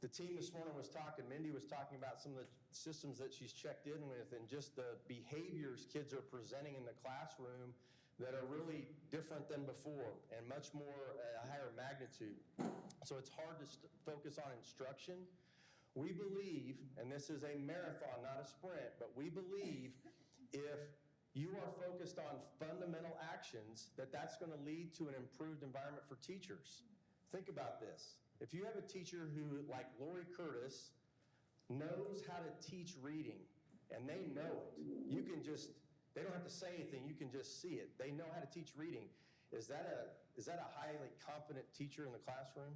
T: The team this morning was talking, Mindy was talking about some of the systems that she's checked in with and just the behaviors kids are presenting in the classroom that are really different than before and much more a higher magnitude. So it's hard to focus on instruction. We believe, and this is a marathon, not a sprint, but we believe if you are focused on fundamental actions, that's going to lead to an improved environment for teachers. Think about this. If you have a teacher who, like Lori Curtis, knows how to teach reading, and they know it. They don't have to say anything, you can just see it. They know how to teach reading. Is that a highly confident teacher in the classroom?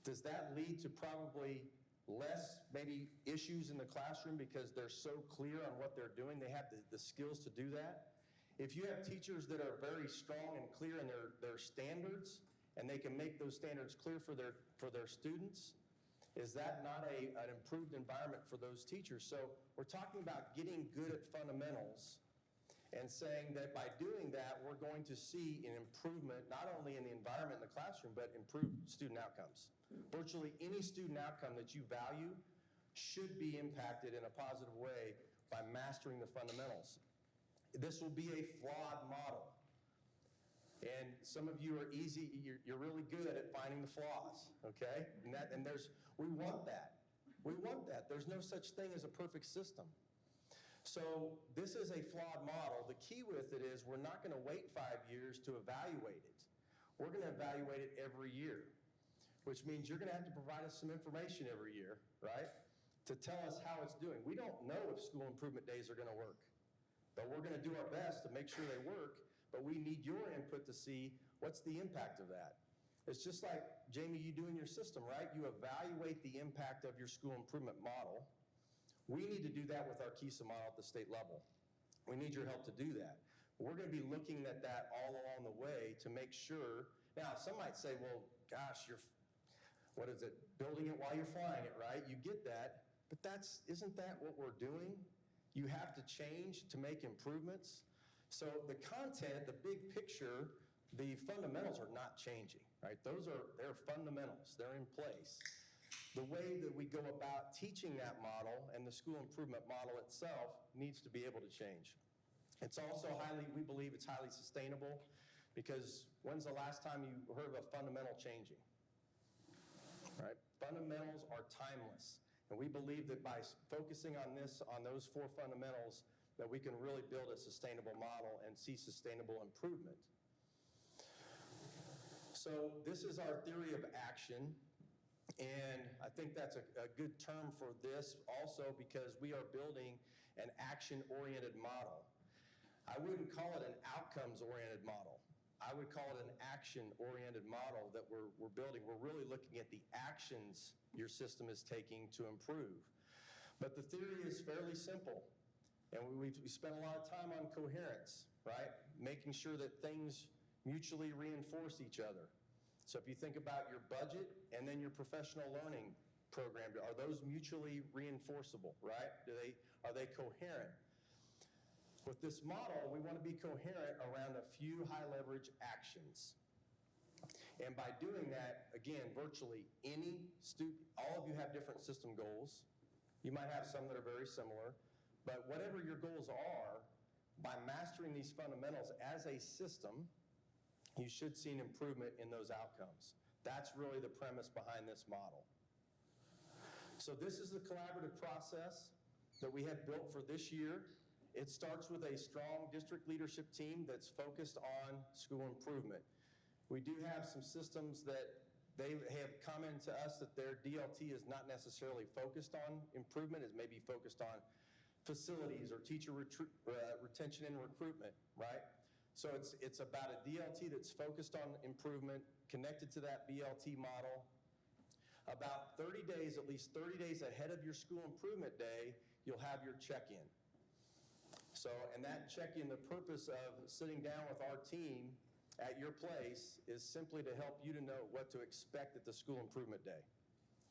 T: Does that lead to probably less maybe issues in the classroom because they're so clear on what they're doing? They have the skills to do that. If you have teachers that are very strong and clear in their standards, and they can make those standards clear for their students, is that not an improved environment for those teachers? So we're talking about getting good at fundamentals and saying that by doing that, we're going to see an improvement not only in the environment in the classroom, but improved student outcomes. Virtually any student outcome that you value should be impacted in a positive way by mastering the fundamentals. This will be a flawed model. And some of you you're really good at finding the flaws, okay? We want that. We want that. There's no such thing as a perfect system. So this is a flawed model. The key with it is we're not going to wait 5 years to evaluate it. We're going to evaluate it every year, which means you're going to have to provide us some information every year, right, to tell us how it's doing. We don't know if school improvement days are going to work, but we're going to do our best to make sure they work, but we need your input to see what's the impact of that. It's just like, Jamie, you do in your system, right? You evaluate the impact of your school improvement model. We need to do that with our KISA model at the state level. We need your help to do that. We're going to be looking at that all along the way to make sure. Now, some might say, well, gosh, building it while you're flying it, right? You get that, but isn't that what we're doing? You have to change to make improvements. So the content, the big picture, the fundamentals are not changing, right? They're fundamentals, they're in place. The way that we go about teaching that model and the school improvement model itself needs to be able to change. It's also we believe it's highly sustainable, because when's the last time you heard of a fundamental changing? Right? Fundamentals are timeless. And we believe that by focusing on those 4 fundamentals, that we can really build a sustainable model and see sustainable improvement. So this is our theory of action. And I think that's a good term for this also, because we are building an action-oriented model. I wouldn't call it an outcomes-oriented model. I would call it an action-oriented model that we're building. We're really looking at the actions your system is taking to improve. But the theory is fairly simple. And we spent a lot of time on coherence, right? Making sure that things mutually reinforce each other. So if you think about your budget and then your professional learning program, are those mutually reinforceable, right? Are they coherent? With this model, we want to be coherent around a few high leverage actions. And by doing that, again, virtually any student, all of you have different system goals. You might have some that are very similar, but whatever your goals are, by mastering these fundamentals as a system, you should see an improvement in those outcomes. That's really the premise behind this model. So this is the collaborative process that we have built for this year. It starts with a strong district leadership team that's focused on school improvement. We do have some systems that they have commented to us that their DLT is not necessarily focused on improvement, is maybe focused on facilities or teacher retention and recruitment, right? So it's about a DLT that's focused on improvement, connected to that BLT model. About 30 days, at least 30 days ahead of your school improvement day, you'll have your check-in. So, and that check-in, the purpose of sitting down with our team at your place is simply to help you to know what to expect at the school improvement day.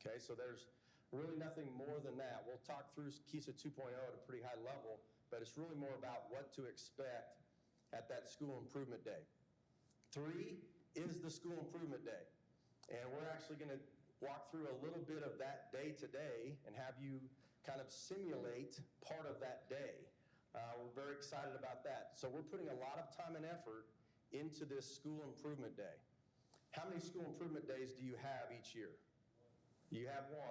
T: Okay, so there's really nothing more than that. We'll talk through KISA 2.0 at a pretty high level, but it's really more about what to expect at that school improvement day. 3 is the school improvement day. And we're actually going to walk through a little bit of that day today and have you kind of simulate part of that day. We're very excited about that. So we're putting a lot of time and effort into this school improvement day. How many school improvement days do you have each year? You have 1.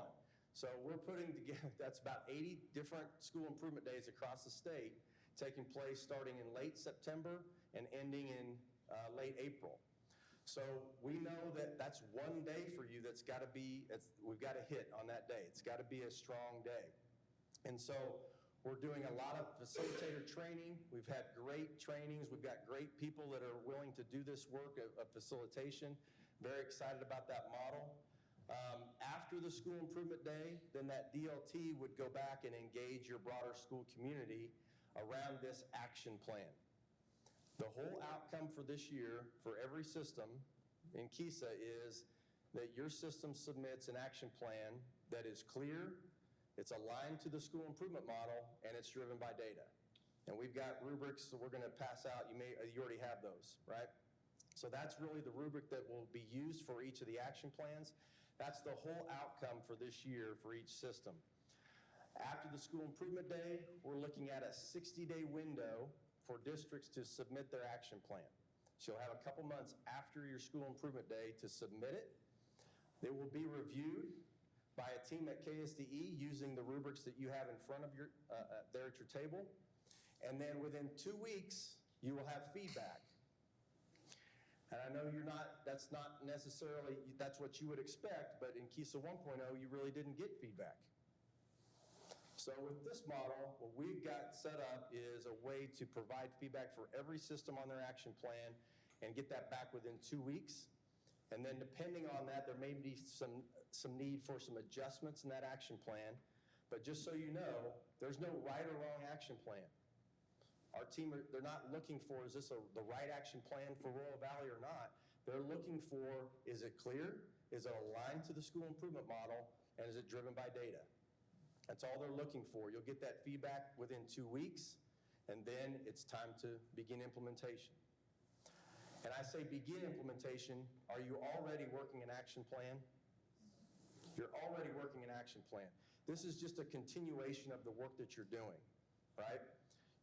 T: So we're putting together, that's about 80 different school improvement days across the state, taking place starting in late September and ending in late April. So we know that that's one day for you that's got to be, we've got to hit on that day. It's got to be a strong day. And so we're doing a lot of facilitator training. We've had great trainings. We've got great people that are willing to do this work of facilitation. Very excited about that model. After the school improvement day, then that DLT would go back and engage your broader school community around this action plan. The whole outcome for this year for every system in KISA is that your system submits an action plan that is clear, it's aligned to the school improvement model, and it's driven by data. And we've got rubrics that we're going to pass out. You already have those, right? So that's really the rubric that will be used for each of the action plans. That's the whole outcome for this year for each system. After the school improvement day, we're looking at a 60-day window for districts to submit their action plan. So you'll have a couple months after your school improvement day to submit it. It will be reviewed by a team at KSDE using the rubrics that you have in front of your, there at your table. And then within 2 weeks, you will have feedback. And I know that's not necessarily, that's what you would expect, but in KISA 1.0, you really didn't get feedback. So with this model, what we've got set up is a way to provide feedback for every system on their action plan and get that back within 2 weeks. And then depending on that, there may be some need for some adjustments in that action plan. But just so you know, there's no right or wrong action plan. Our team, they're not looking for, is this the right action plan for Royal Valley or not? They're looking for, is it clear? Is it aligned to the school improvement model? And is it driven by data? That's all they're looking for. You'll get that feedback within 2 weeks, and then it's time to begin implementation. And I say begin implementation, are you already working an action plan? You're already working an action plan. This is just a continuation of the work that you're doing, right?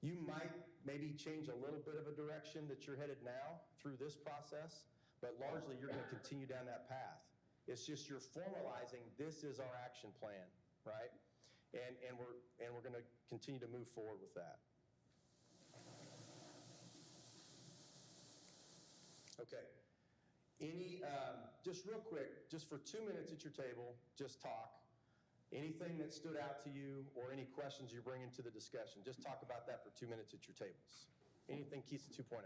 T: You might maybe change a little bit of a direction that you're headed now through this process, but largely you're going to continue down that path. It's just you're formalizing, this is our action plan, right? And we're going to continue to move forward with that. Okay. Just real quick, just for 2 minutes at your table, just talk. Anything that stood out to you or any questions you bring into the discussion, just talk about that for 2 minutes at your tables. Anything KISA 2.0.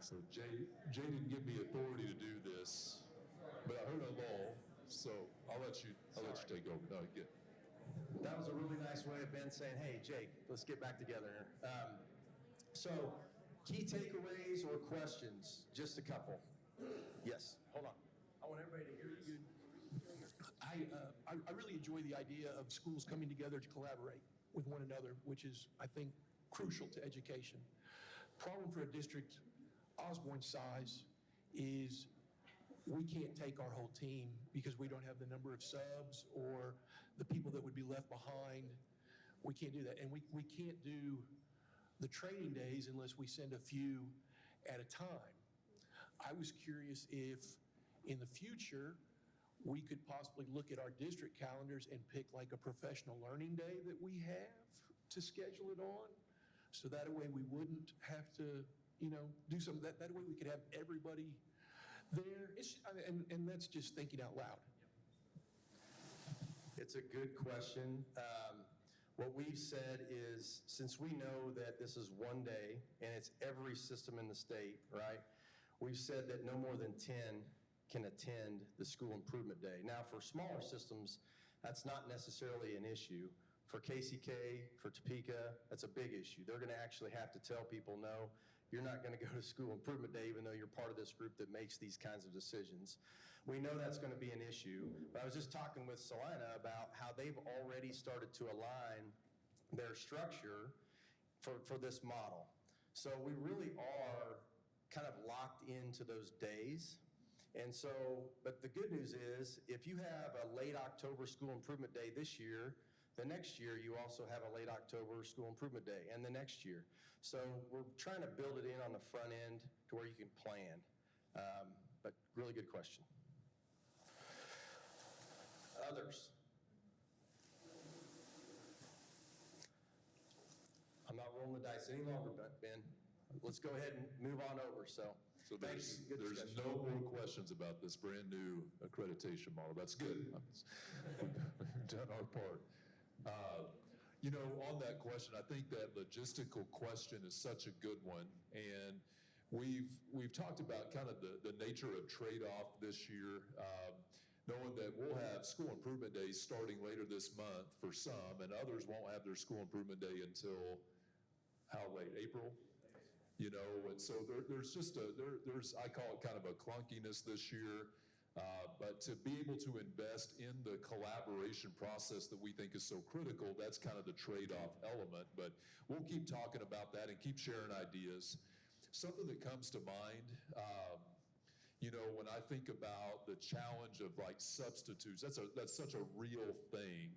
A: So Jay didn't give me authority to do this, but I heard a lull, so I'll let you take over. No, get.
T: That was a really nice way of Ben saying, hey, Jake, let's get back together. So, key takeaways or questions? Just a couple. Yes, hold on. I want everybody to hear you.
U: I really enjoy the idea of schools coming together to collaborate with one another, which is, I think, crucial to education. Problem for a district Osborne's size is we can't take our whole team because we don't have the number of subs or the people that would be left behind. We can't do that. And we can't do the training days unless we send a few at a time. I was curious if in the future we could possibly look at our district calendars and pick like a professional learning day that we have to schedule it on. So that way we wouldn't have to, do something. That way we could have everybody there. And that's just thinking out loud.
T: It's a good question. What we've said is, since we know that this is one day and it's every system in the state, right? We've said that no more than 10 can attend the school improvement day. Now, for smaller systems, that's not necessarily an issue. For KCK, for Topeka, that's a big issue. They're going to actually have to tell people, no, you're not going to go to school improvement day even though you're part of this group that makes these kinds of decisions. We know that's going to be an issue, but I was just talking with Salina about how they've already started to align their structure for this model. So we really are kind of locked into those days. And so, but the good news is, if you have a late October school improvement day this year, the next year you also have a late October school improvement day, and the next year. So we're trying to build it in on the front end to where you can plan. But really good question. Others? I'm not rolling the dice any longer, Ben. Let's go ahead and move on over. So
A: there's no more questions about this brand new accreditation model. That's good. We've done our part. On that question, I think that logistical question is such a good one, and we've talked about kind of the nature of trade-off this year, knowing that we'll have school improvement days starting later this month for some, and others won't have their school improvement day until how late? April? And so there's just there's I call it kind of a clunkiness this year. But to be able to invest in the collaboration process that we think is so critical, that's kind of the trade-off element. But we'll keep talking about that and keep sharing ideas. Something that comes to mind, when I think about the challenge of like substitutes, that's such a real thing.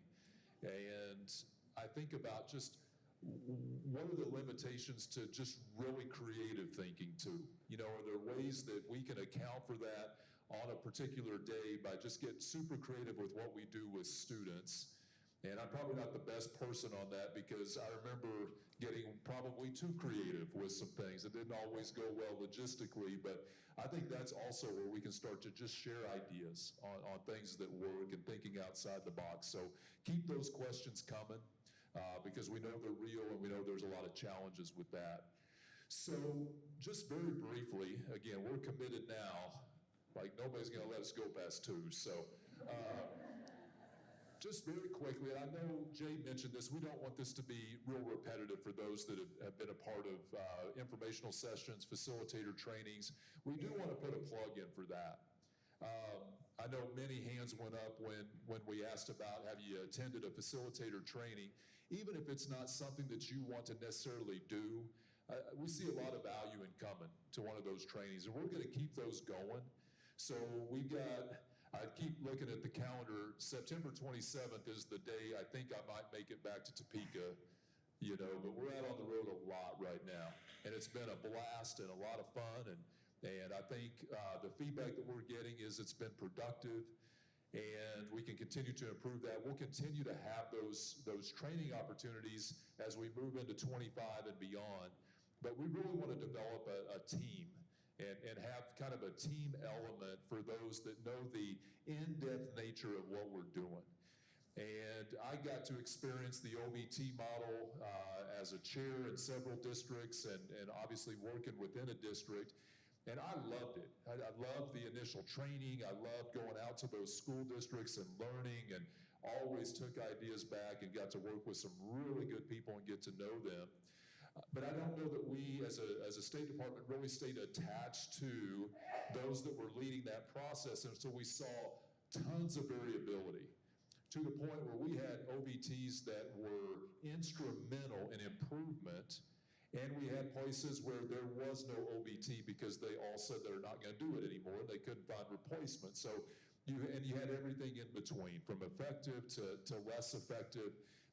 A: And I think about just what are the limitations to just really creative thinking too? Are there ways that we can account for that on a particular day by just getting super creative with what we do with students? And I'm probably not the best person on that because I remember getting probably too creative with some things. It didn't always go well logistically, but I think that's also where we can start to just share ideas on things that work and thinking outside the box. So keep those questions coming because we know they're real and we know there's a lot of challenges with that. So just very briefly, again, we're committed now. Like nobody's going to let us go past 2. So just very quickly, and I know Jay mentioned this, we don't want this to be real repetitive for those that have been a part of informational sessions, facilitator trainings. We do want to put a plug in for that. I know many hands went up when we asked about have you attended a facilitator training. Even if it's not something that you want to necessarily do, we see a lot of value in coming to one of those trainings, and we're going to keep those going. So we've got, I keep looking at the calendar, September 27th is the day I think I might make it back to Topeka, but we're out on the road a lot right now. And it's been a blast and a lot of fun, and I think the feedback that we're getting is it's been productive, and we can continue to improve that. We'll continue to have those training opportunities as we move into 25 and beyond, but we really want to develop a team. And have kind of a team element for those that know the in-depth nature of what we're doing. And I got to experience the OBT model as a chair in several districts and obviously working within a district. And I loved it. I loved the initial training. I loved going out to those school districts and learning, and always took ideas back and got to work with some really good people and get to know them. But I don't know that we, as a State Department, really stayed attached to those that were leading that process. And so we saw tons of variability, to the point where we had OBTs that were instrumental in improvement, and we had places where there was no OBT because they all said they're not going to do it anymore, and they couldn't find replacement. So you had everything in between, from effective to less effective.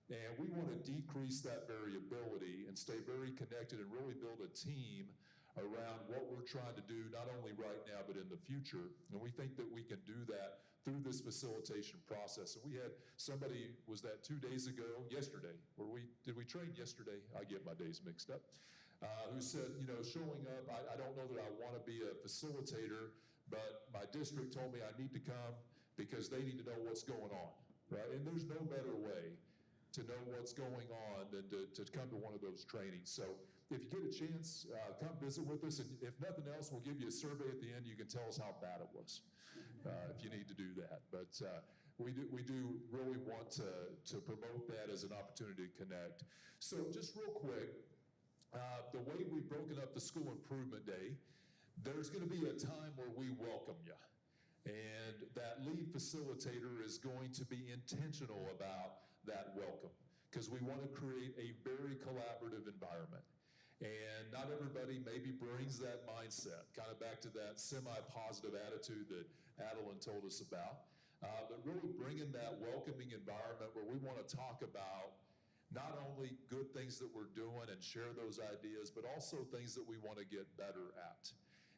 A: And we want to decrease that variability and stay very connected and really build a team around what we're trying to do, not only right now, but in the future. And we think that we can do that through this facilitation process. And we had somebody, was that 2 days ago, yesterday, did we train yesterday? I get my days mixed up. Who said, showing up, I don't know that I want to be a facilitator, but my district told me I need to come because they need to know what's going on, right? And there's no better way to know what's going on than to come to one of those trainings. So if you get a chance, come visit with us, and if nothing else, we'll give you a survey at the end. You can tell us how bad it was, if you need to do that. But we do really want to promote that as an opportunity to connect. So just real quick, the way we've broken up the School Improvement Day, there's going to be a time where we welcome you. And that lead facilitator is going to be intentional about that welcome, because we want to create a very collaborative environment. And not everybody maybe brings that mindset, kind of back to that semi-positive attitude that Adeline told us about, but really bringing that welcoming environment where we want to talk about not only good things that we're doing and share those ideas, but also things that we want to get better at.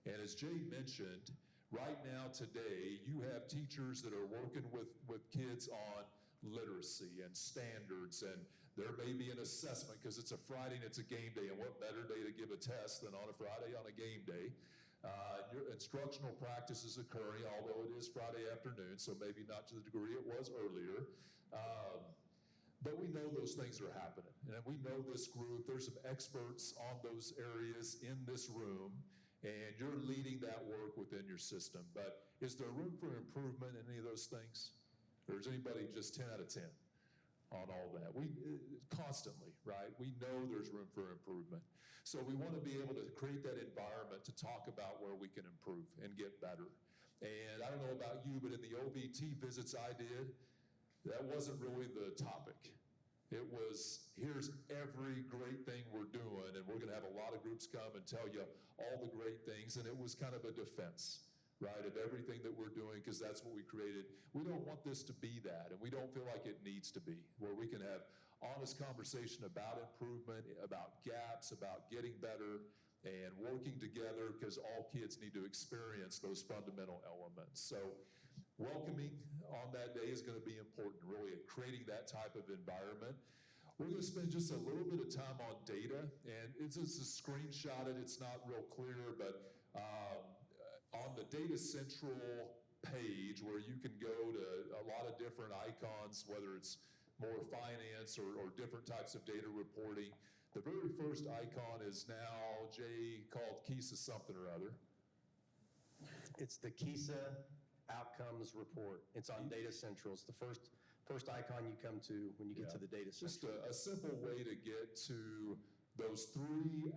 A: And as Jay mentioned, right now today, you have teachers that are working with kids on literacy and standards, and there may be an assessment because it's a Friday and it's a game day, and what better day to give a test than on a Friday on a game day. Your instructional practice is occurring, although it is Friday afternoon, so maybe not to the degree it was earlier. But we know those things are happening, and we know this group, there's some experts on those areas in this room, and you're leading that work within your system. But is there room for improvement in any of those things? Or is anybody just 10 out of 10 on all that? We constantly, right? We know there's room for improvement. So we want to be able to create that environment to talk about where we can improve and get better. And I don't know about you, but in the OBT visits I did, that wasn't really the topic. It was, here's every great thing we're doing, and we're going to have a lot of groups come and tell you all the great things, and it was kind of a defense, right, of everything that we're doing, because that's what we created. We don't want this to be that, and we don't feel like it needs to be, where we can have honest conversation about improvement, about gaps, about getting better, and working together, because all kids need to experience those fundamental elements. So welcoming on that day is going to be important, really, at creating that type of environment. We're going to spend just a little bit of time on data, and it's just a screenshotted. It's not real clear, but on the Data Central page, where you can go to a lot of different icons, whether it's more finance or different types of data reporting, the very first icon is now, Jay, called KISA something or other.
T: It's the KISA Outcomes Report. It's on Data Central. It's the first icon you come to when you get to the Data Central.
A: Just a simple way to get to those 3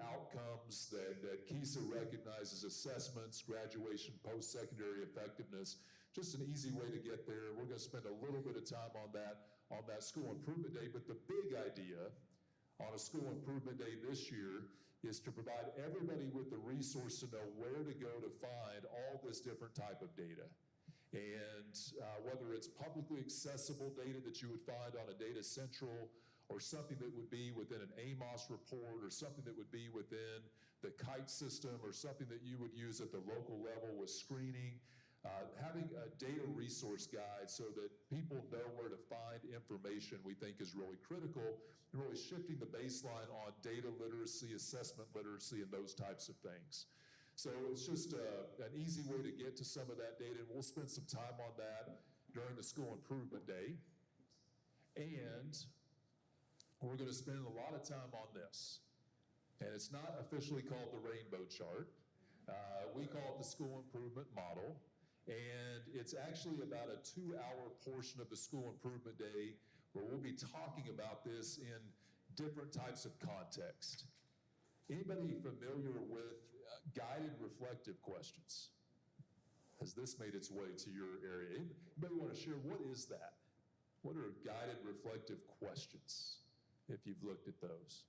A: outcomes that KISA recognizes: assessments, graduation, post-secondary effectiveness. Just an easy way to get there. We're going to spend a little bit of time on that School Improvement Day, but the big idea on a School Improvement Day this year is to provide everybody with the resource to know where to go to find all this different type of data. And whether it's publicly accessible data that you would find on a Data Central, or something that would be within an AMOS report, or something that would be within the KITE system, or something that you would use at the local level with screening, having a data resource guide so that people know where to find information, we think is really critical, and really shifting the baseline on data literacy, assessment literacy, and those types of things. So it's just an easy way to get to some of that data, and we'll spend some time on that during the School Improvement Day. And we're going to spend a lot of time on this. And it's not officially called the rainbow chart, We call it the school improvement model. And it's actually about a 2-hour portion of the school improvement day where we'll be talking about this in different types of context. Anybody familiar with guided reflective questions? Has this made its way to your area? Anybody want to share, what is that? What are guided reflective questions, if you've looked at those?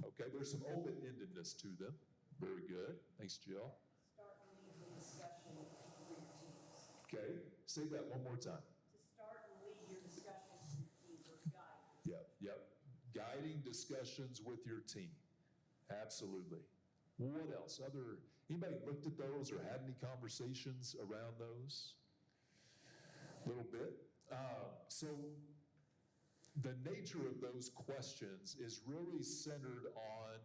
A: Okay, there's some open-endedness to them. Very good. Thanks, Jill.
E: Start and lead the discussion with your teams.
A: Okay, say that one more time.
E: To start and lead your discussions with your teams or guide.
A: Yep. Guiding discussions with your team. Absolutely. What else? Anybody looked at those or had any conversations around those? A little bit. So the nature of those questions is really centered on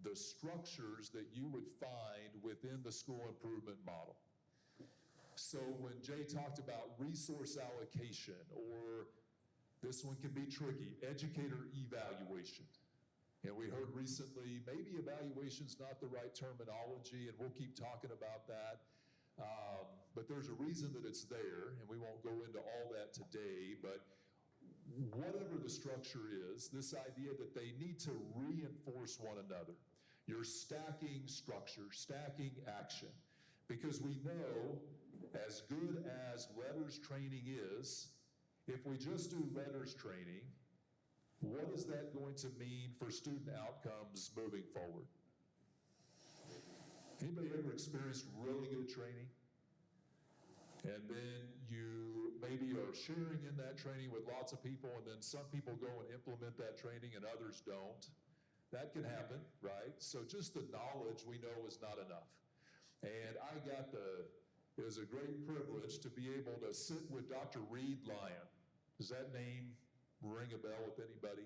A: the structures that you would find within the school improvement model. So when Jay talked about resource allocation, or this one can be tricky, educator evaluation. And we heard recently, maybe evaluation's not the right terminology, and we'll keep talking about that. But there's a reason that it's there, and we won't go into all that today, but whatever the structure is, this idea that they need to reinforce one another. You're stacking structure, stacking action. Because we know, as good as letters training is, if we just do letters training, what is that going to mean for student outcomes moving forward? Anybody ever experienced really good training? And then you maybe are sharing in that training with lots of people, and then some people go and implement that training and others don't. That can happen, right? So just the knowledge we know is not enough. And it was a great privilege to be able to sit with Dr. Reed Lyon. Does that name ring a bell with anybody?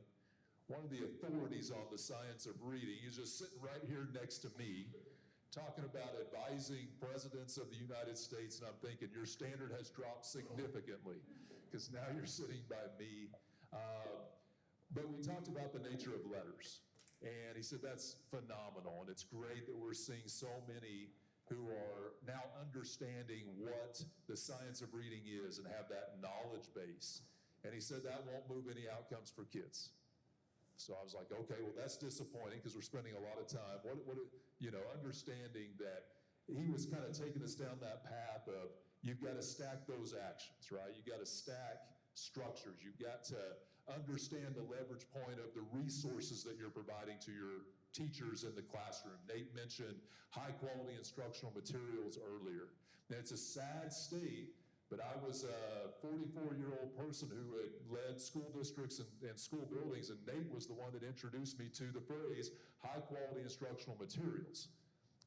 A: One of the authorities on the science of reading. He's just sitting right here next to me, talking about advising presidents of the United States, and I'm thinking your standard has dropped significantly because now you're sitting by me. But we talked about the nature of letters, and he said that's phenomenal, and it's great that we're seeing so many who are now understanding what the science of reading is and have that knowledge base. And he said that won't move any outcomes for kids. So I was like, okay, well, that's disappointing because we're spending a lot of time. Understanding that he was kind of taking us down that path of you've got to stack those actions, right? You've got to stack structures. You've got to understand the leverage point of the resources that you're providing to your teachers in the classroom. Nate mentioned high-quality instructional materials earlier. Now, it's a sad state, but I was a 44-year-old person who had led school districts and school buildings, and Nate was the one that introduced me to the phrase high-quality instructional materials.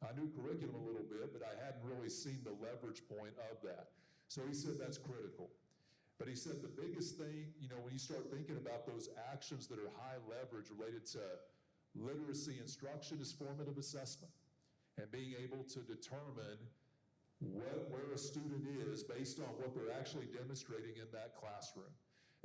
A: I knew curriculum a little bit, but I hadn't really seen the leverage point of that. So he said that's critical. But he said the biggest thing, when you start thinking about those actions that are high leverage related to literacy instruction is formative assessment and being able to determine where a student is based on what they're actually demonstrating in that classroom.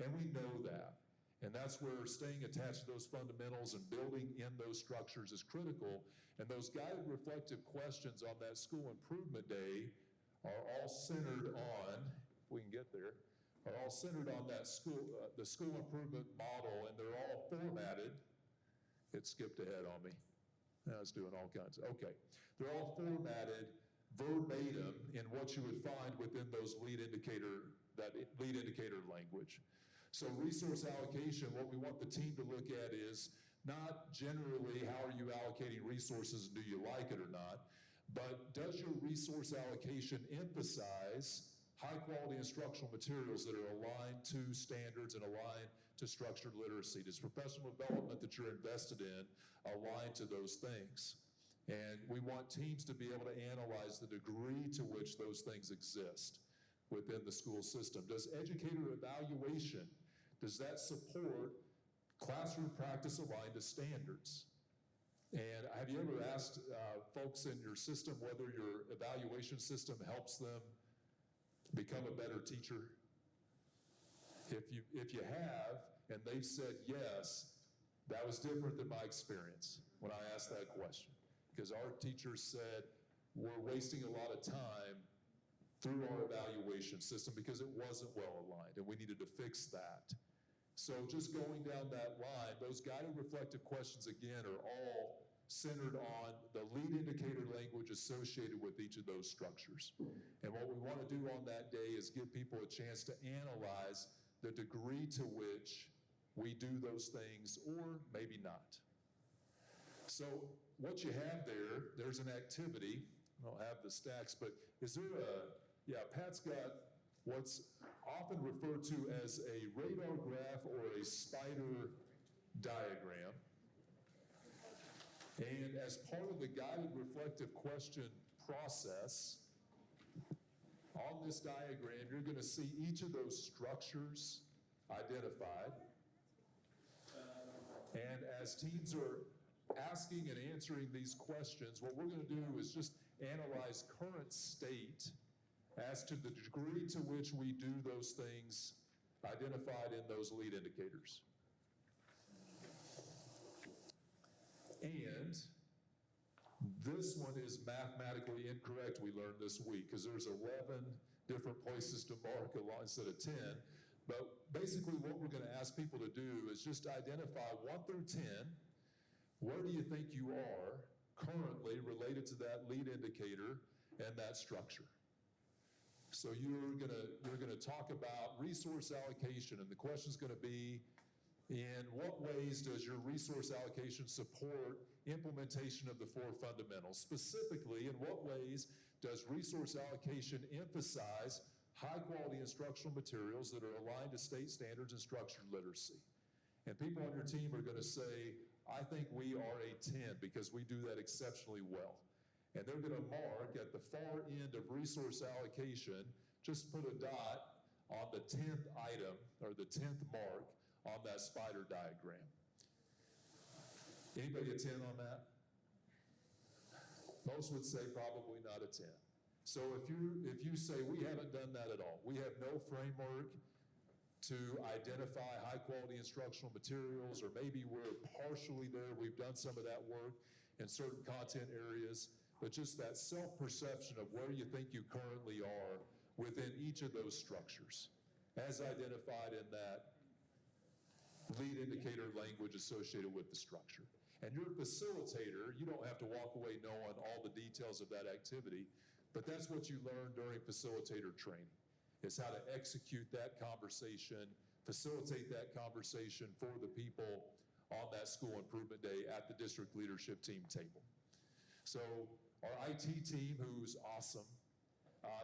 A: And we know that. And that's where staying attached to those fundamentals and building in those structures is critical. And those guided reflective questions on that school improvement day are all centered on, if we can get there, are all centered on that the school improvement model, and they're all formatted. It skipped ahead on me. Now it's doing all kinds of, okay. They're all formatted verbatim in what you would find within those lead indicator language. So resource allocation, what we want the team to look at is not generally how are you allocating resources and do you like it or not, but does your resource allocation emphasize high-quality instructional materials that are aligned to standards and aligned to structured literacy? Does professional development that you're invested in align to those things? And we want teams to be able to analyze the degree to which those things exist within the school system. Does educator evaluation, does that support classroom practice aligned to standards? And have you ever asked folks in your system whether your evaluation system helps them become a better teacher? If you have, and they've said yes, That was different than my experience when I asked that question, because our teachers said we're wasting a lot of time through our evaluation system because it wasn't well aligned, and we needed to fix that. So just going down that line, those guided reflective questions, again, are all centered on the lead indicator language associated with each of those structures. And what we want to do on that day is give people a chance to analyze the degree to which we do those things, or maybe not. So what you have there, there's an activity. I don't have the stacks, but is there Pat's got what's often referred to as a radar graph or a spider diagram. And as part of the guided reflective question process, on this diagram, you're going to see each of those structures identified. And as teams are asking and answering these questions, what we're going to do is just analyze current state as to the degree to which we do those things identified in those lead indicators. And this one is mathematically incorrect, we learned this week, because there's 11 different places to mark a line instead of 10. But basically what we're going to ask people to do is just identify 1 through 10, where do you think you are currently related to that lead indicator and that structure? So you're gonna talk about resource allocation, and the question's going to be, in what ways does your resource allocation support implementation of the 4 fundamentals? Specifically, in what ways does resource allocation emphasize high-quality instructional materials that are aligned to state standards and structured literacy? And people on your team are going to say, I think we are a 10 because we do that exceptionally well. And they're going to mark at the far end of resource allocation, just put a dot on the 10th item or the 10th mark on that spider diagram. Anybody a 10 on that? Most would say probably not a 10. So if you say we haven't done that at all, we have no framework to identify high-quality instructional materials, or maybe we're partially there, we've done some of that work in certain content areas, but just that self-perception of where you think you currently are within each of those structures, as identified in that lead indicator language associated with the structure. And your facilitator, you don't have to walk away knowing all the details of that activity, but that's what you learn during facilitator training, is how to execute that conversation, facilitate that conversation for the people on that school improvement day at the district leadership team table. So our IT team, who's awesome,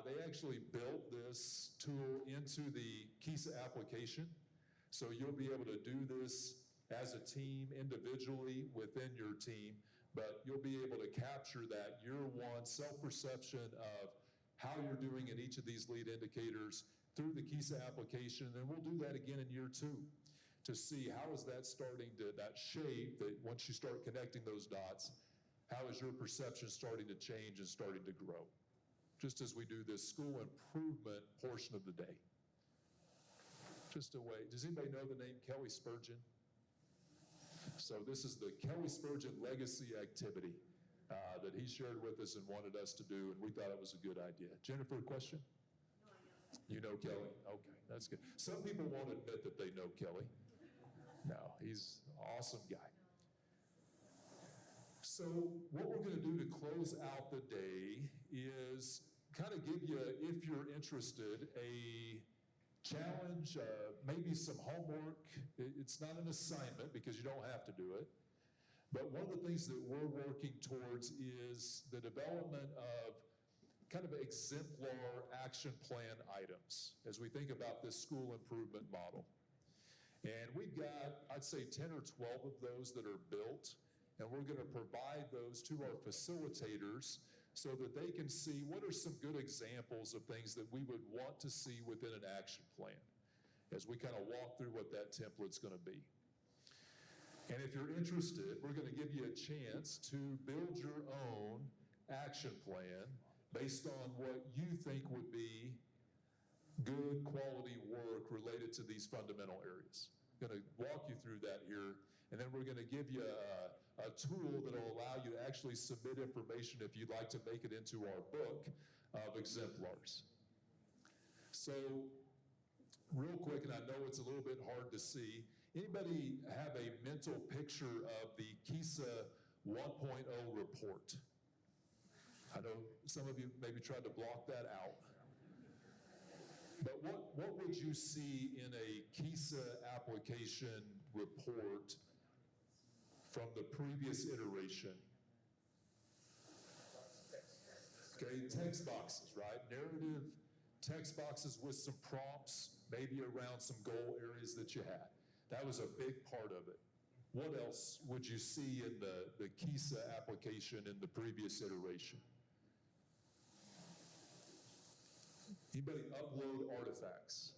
A: they actually built this tool into the KISA application. So you'll be able to do this as a team, individually within your team, but you'll be able to capture that year one self-perception of how you're doing in each of these lead indicators through the KISA application. And we'll do that again in year 2 to see how is that starting to, that shape, that once you start connecting those dots, how is your perception starting to change and starting to grow? Just as we do this school improvement portion of the day. Just a way, does anybody know the name Kelly Spurgeon? So this is the Kelly Spurgeon legacy activity that he shared with us and wanted us to do, and we thought it was a good idea. Jennifer, a question?
B: No, I know.
A: You know Kelly? Okay, that's good. Some people won't admit that they know Kelly. No, he's an awesome guy. So what we're going to do to close out the day is kind of give you, if you're interested, a challenge, maybe some homework. It's not an assignment because you don't have to do it. But one of the things that we're working towards is the development of kind of exemplar action plan items as we think about this school improvement model. And we've got, I'd say, 10 or 12 of those that are built, and we're going to provide those to our facilitators so that they can see what are some good examples of things that we would want to see within an action plan as we kind of walk through what that template's going to be. And if you're interested, we're going to give you a chance to build your own action plan based on what you think would be good quality work related to these fundamental areas. I'm going to walk you through that here and then we're going to give you a tool that will allow you to actually submit information if you'd like to make it into our book of exemplars. So, real quick, and I know it's a little bit hard to see, anybody have a mental picture of the KSDE 1.0 report? I know some of you maybe tried to block that out. But what would you see in a KSDE application report from the previous iteration? Okay, text boxes, right? Narrative text boxes with some prompts, maybe around some goal areas that you had. That was a big part of it. What else would you see in the KSDE application in the previous iteration? Anybody upload artifacts?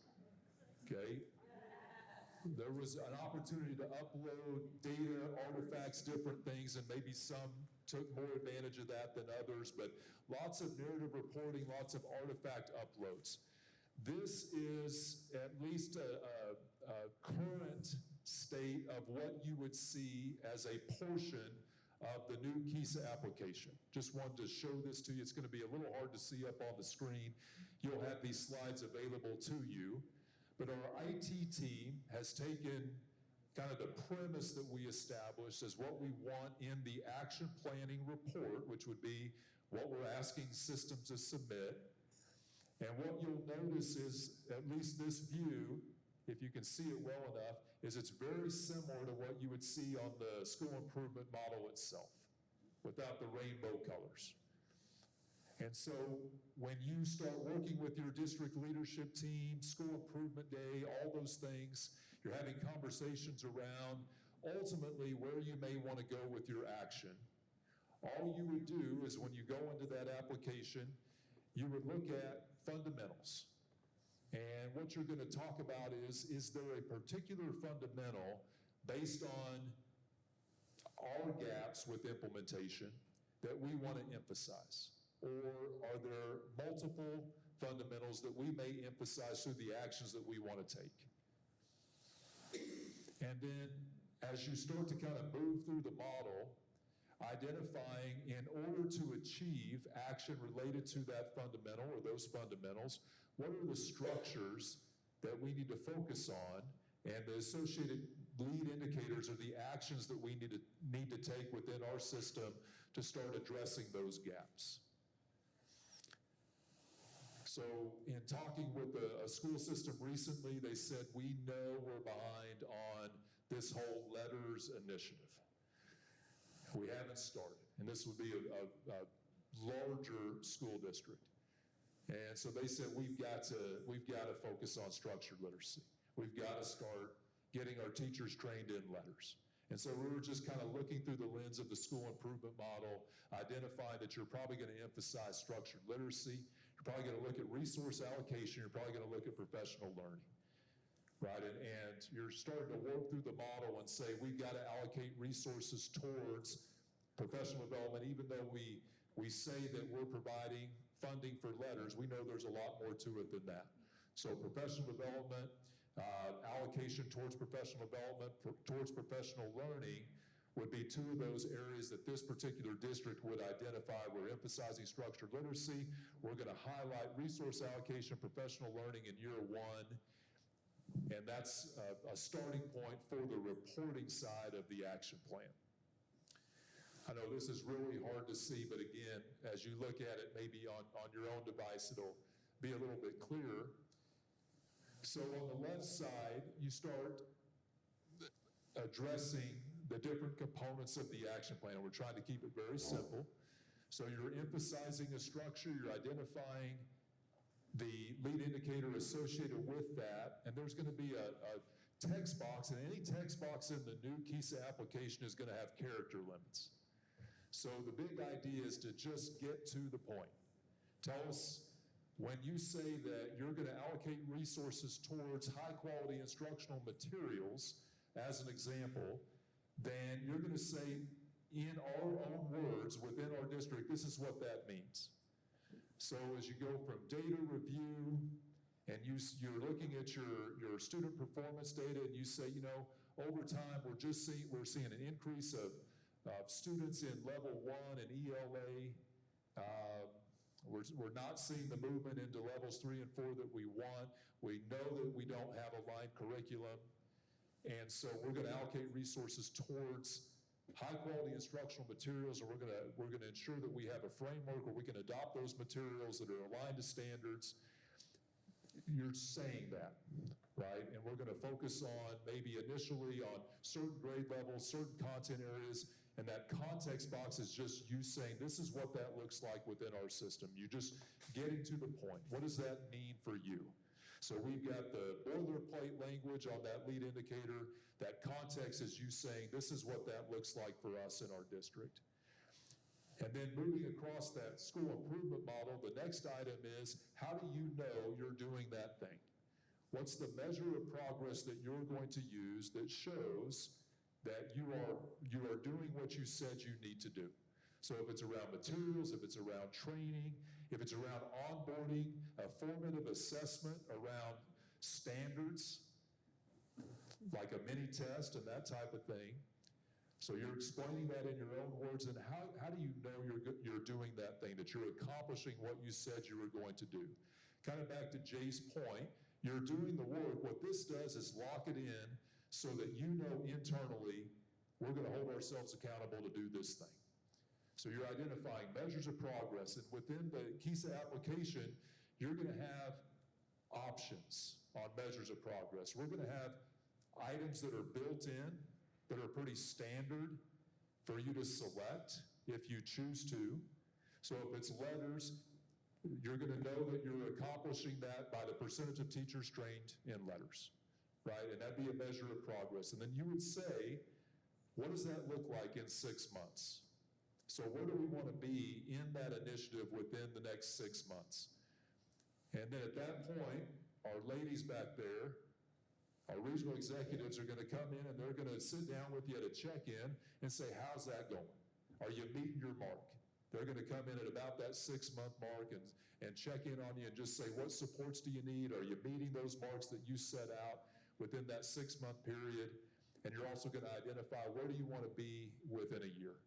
A: Okay. There was an opportunity to upload data, artifacts, different things, and maybe some took more advantage of that than others, but lots of narrative reporting, lots of artifact uploads. This is at least a current state of what you would see as a portion of the new KSDE application. Just wanted to show this to you. It's going to be a little hard to see up on the screen. You'll have these slides available to you. But our IT team has taken kind of the premise that we established as what we want in the action planning report, which would be what we're asking systems to submit. And what you'll notice is, at least this view, if you can see it well enough, is it's very similar to what you would see on the school improvement model itself, without the rainbow colors. And so when you start working with your district leadership team, school improvement day, all those things, you're having conversations around ultimately where you may want to go with your action. All you would do is when you go into that application, you would look at fundamentals. And what you're going to talk about is there a particular fundamental based on our gaps with implementation that we want to emphasize? Or are there multiple fundamentals that we may emphasize through the actions that we want to take? And then as you start to kind of move through the model, identifying in order to achieve action related to that fundamental or those fundamentals, what are the structures that we need to focus on, and the associated lead indicators are the actions that we need to take within our system to start addressing those gaps. So in talking with a school system recently, they said, we know we're behind on this whole letters initiative. We haven't started, and this would be a larger school district. And so they said, we've got to focus on structured literacy. We've got to start getting our teachers trained in letters. And so we were just kind of looking through the lens of the school improvement model, identifying that you're probably going to emphasize structured literacy. You're probably going to look at resource allocation. You're probably going to look at professional learning, right? And you're starting to work through the model and say, we've got to allocate resources towards professional development, even though we say that we're providing funding for letters, we know there's a lot more to it than that. So professional development, allocation towards professional development, towards professional learning would be two of those areas that this particular district would identify. We're emphasizing structured literacy. We're going to highlight resource allocation, professional learning in year one. And that's a starting point for the reporting side of the action plan. I know this is really hard to see, but again, as you look at it, maybe on your own device, it'll be a little bit clearer. So on the left side, you start addressing the different components of the action plan. And we're trying to keep it very simple. So you're emphasizing a structure, you're identifying the lead indicator associated with that, and there's going to be a text box, and any text box in the new KSDE application is going to have character limits. So the big idea is to just get to the point. Tell us when you say that you're going to allocate resources towards high-quality instructional materials, as an example, then you're going to say in our own words within our district, this is what that means. So as you go from data review and you're looking at your student performance data and you say, over time, we're seeing an increase of students in level 1 and ELA. We're not seeing the movement into levels 3 and 4 that we want. We know that we don't have aligned curriculum. And so we're going to allocate resources towards high-quality instructional materials, and we're going to ensure that we have a framework where we can adopt those materials that are aligned to standards. You're saying that, right? And we're going to focus on maybe initially on certain grade levels, certain content areas, and that context box is just you saying, this is what that looks like within our system. You just getting to the point. What does that mean for you? So we've got the boilerplate language on that lead indicator. That context is you saying, this is what that looks like for us in our district. And then moving across that school improvement model, the next item is, how do you know you're doing that thing? What's the measure of progress that you're going to use that shows that you are doing what you said you need to do? So if it's around materials, if it's around training, if it's around onboarding, a formative assessment around standards, like a mini test and that type of thing. So you're explaining that in your own words, and how do you know you're doing that thing, that you're accomplishing what you said you were going to do? Kind of back to Jay's point, you're doing the work. What this does is lock it in so that you know internally, we're going to hold ourselves accountable to do this thing. So you're identifying measures of progress, and within the KSDE application, you're going to have options on measures of progress. We're going to have items that are built in, that are pretty standard for you to select if you choose to. So if it's letters, you're going to know that you're accomplishing that by the percentage of teachers trained in letters, right? And that'd be a measure of progress. And then you would say, what does that look like in 6 months? So where do we want to be in that initiative within the next 6 months? And then at that point, our ladies back there, our regional executives are going to come in and they're going to sit down with you at a check-in and say, how's that going? Are you meeting your mark? They're going to come in at about that 6-month mark and check in on you and just say, what supports do you need? Are you meeting those marks that you set out within that 6-month period? And you're also going to identify where do you want to be within a year.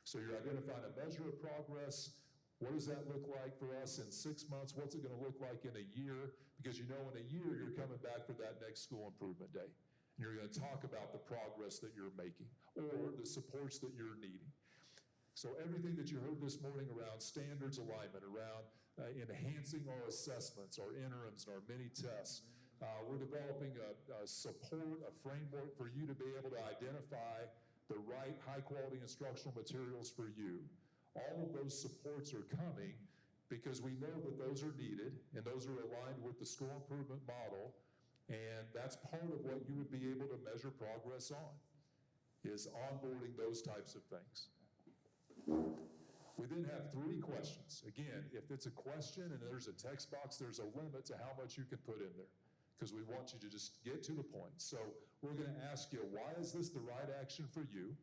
A: So you're identifying a measure of progress. What does that look like for us in 6 months? What's it going to look like in a year? Because you know in a year, you're coming back for that next school improvement day. And you're going to talk about the progress that you're making or the supports that you're needing. So everything that you heard this morning around standards alignment, around enhancing our assessments, our interims, and our mini tests, we're developing a support, a framework for you to be able to identify the right high-quality instructional materials for you. All of those supports are coming because we know that those are needed and those are aligned with the school improvement model, and that's part of what you would be able to measure progress on, is onboarding those types of things. We then have 3 questions. Again, if it's a question and there's a text box, there's a limit to how much you can put in there because we want you to just get to the point. So we're going to ask you, why is this the right action for you?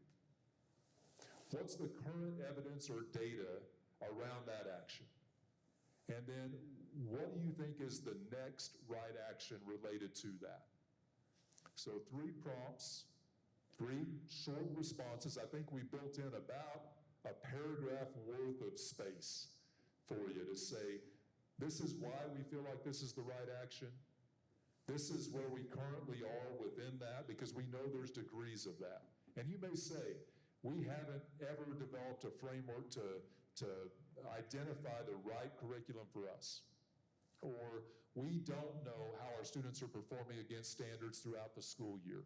A: What's the current evidence or data around that action? And then what do you think is the next right action related to that? So 3 prompts, 3 short responses. I think we built in about a paragraph worth of space for you to say, this is why we feel like this is the right action. This is where we currently are within that, because we know there's degrees of that. And you may say, we haven't ever developed a framework to identify the right curriculum for us. Or we don't know how our students are performing against standards throughout the school year.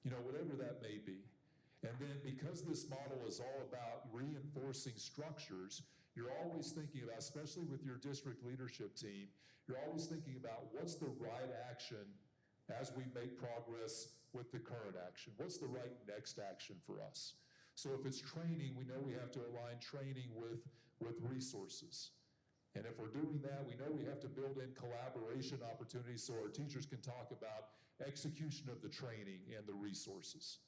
A: You know, whatever that may be. And then because this model is all about reinforcing structures, you're always thinking about, especially with your district leadership team, you're always thinking about what's the right action as we make progress with the current action. What's the right next action for us? So if it's training, we know we have to align training with resources. And if we're doing that, we know we have to build in collaboration opportunities so our teachers can talk about execution of the training and the resources.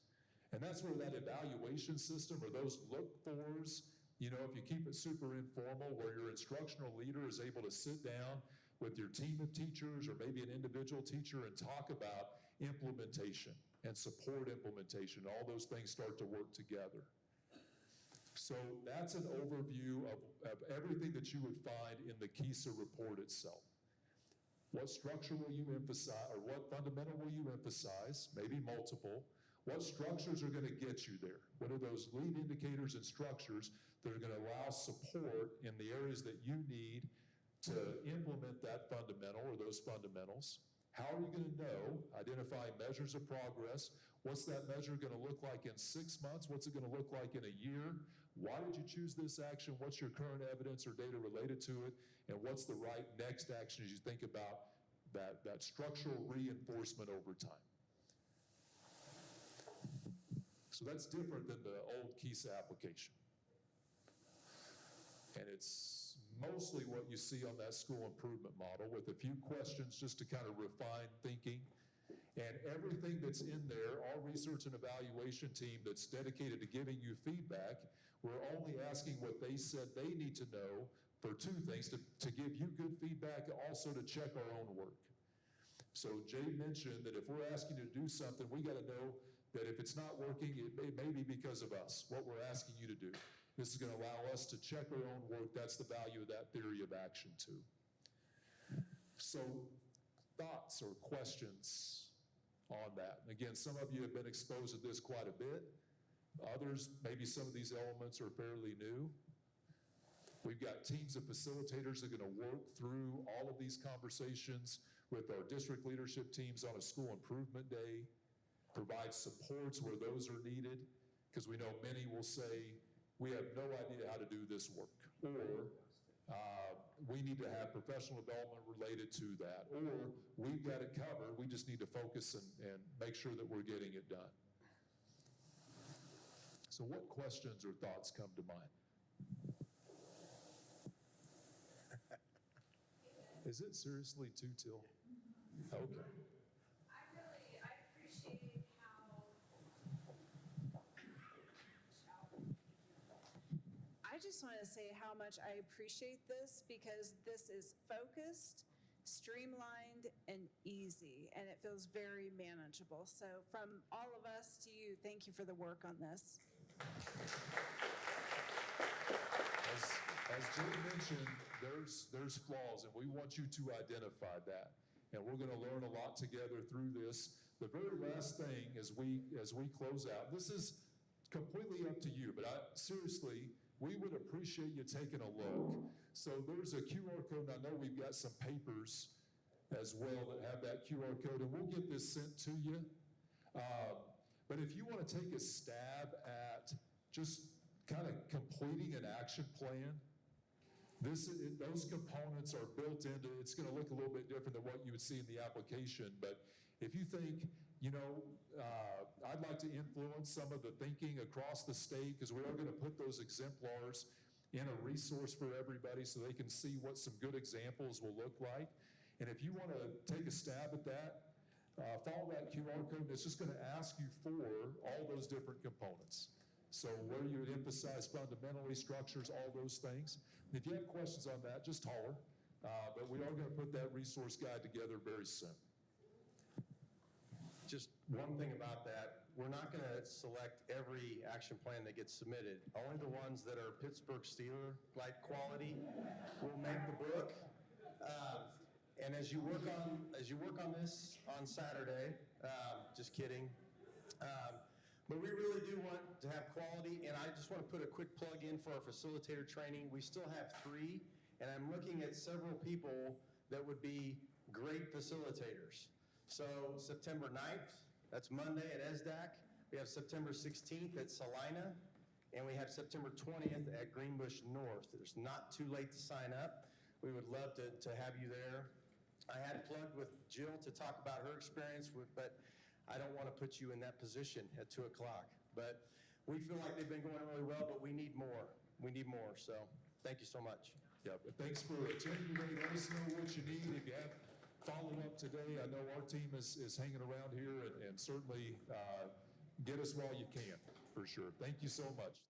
A: And that's where that evaluation system or those look-fors, you know, if you keep it super informal, where your instructional leader is able to sit down with your team of teachers or maybe an individual teacher and talk about implementation and support implementation. All those things start to work together. So that's an overview of everything that you would find in the KISA report itself. What structure will you emphasize, or what fundamental will you emphasize? Maybe multiple. What structures are going to get you there? What are those lead indicators and structures that are going to allow support in the areas that you need to implement that fundamental or those fundamentals? How are you going to know? Identify measures of progress. What's that measure going to look like in 6 months? What's it going to look like in a year? Why did you choose this action? What's your current evidence or data related to it? And what's the right next action as you think about that structural reinforcement over time? So that's different than the old KISA application. And it's mostly what you see on that school improvement model, with a few questions just to kind of refine thinking. And everything that's in there, our research and evaluation team that's dedicated to giving you feedback, we're only asking what they said they need to know for two things: to give you good feedback, and also to check our own work. So Jay mentioned that if we're asking you to do something, we got to know that if it's not working, it may be because of us, what we're asking you to do. This is going to allow us to check our own work. That's the value of that theory of action too. So thoughts or questions on that? Again, some of you have been exposed to this quite a bit. Others, maybe some of these elements are fairly new. We've got teams of facilitators that are going to work through all of these conversations with our district leadership teams on a school improvement day, provide supports where those are needed, because we know many will say, we have no idea how to do this work, or we need to have professional development related to that, or we've got it covered, we just need to focus and make sure that we're getting it done. So what questions or thoughts come to mind? Is it seriously 2 till? Okay.
C: I appreciate how,
B: I just want to say how much I appreciate this, because this is focused, streamlined, and easy, and it feels very manageable. So from all of us to you, thank you for the work on this.
A: As Jay mentioned, there's flaws, and we want you to identify that. And we're going to learn a lot together through this. The very last thing as we close out, this is completely up to you, but seriously, we would appreciate you taking a look. So there's a QR code, and I know we've got some papers as well that have that QR code, and we'll get this sent to you. But if you want to take a stab at just kind of completing an action plan, those components are built into, it's going to look a little bit different than what you would see in the application, but if you think, I'd like to influence some of the thinking across the state, because we are going to put those exemplars in a resource for everybody so they can see what some good examples will look like. And if you want to take a stab at that, follow that QR code, and it's just going to ask you for all those different components. So where you would emphasize fundamentally, structures, all those things. If you have questions on that, just holler. But we are going to put that resource guide together very soon.
T: Just one thing about that, we're not going to select every action plan that gets submitted. Only the ones that are Pittsburgh Steeler-like quality will make the book. And as you work on this on Saturday, just kidding. But we really do want to have quality, and I just want to put a quick plug in for our facilitator training. We still have 3, and I'm looking at several people that would be great facilitators. So September 9th, that's Monday at SDAC. We have September 16th at Salina, and we have September 20th at Greenbush North. It's not too late to sign up. We would love to have you there. I had plugged with Jill to talk about her experience, but I don't want to put you in that position at 2 o'clock. But we feel like they've been going really well, but we need more. We need more. So thank you so much.
A: Yeah, but thanks for attending today. Let us know what you need. If you have follow-up today, I know our team is hanging around here, and certainly get us while you can, for sure. Thank you so much.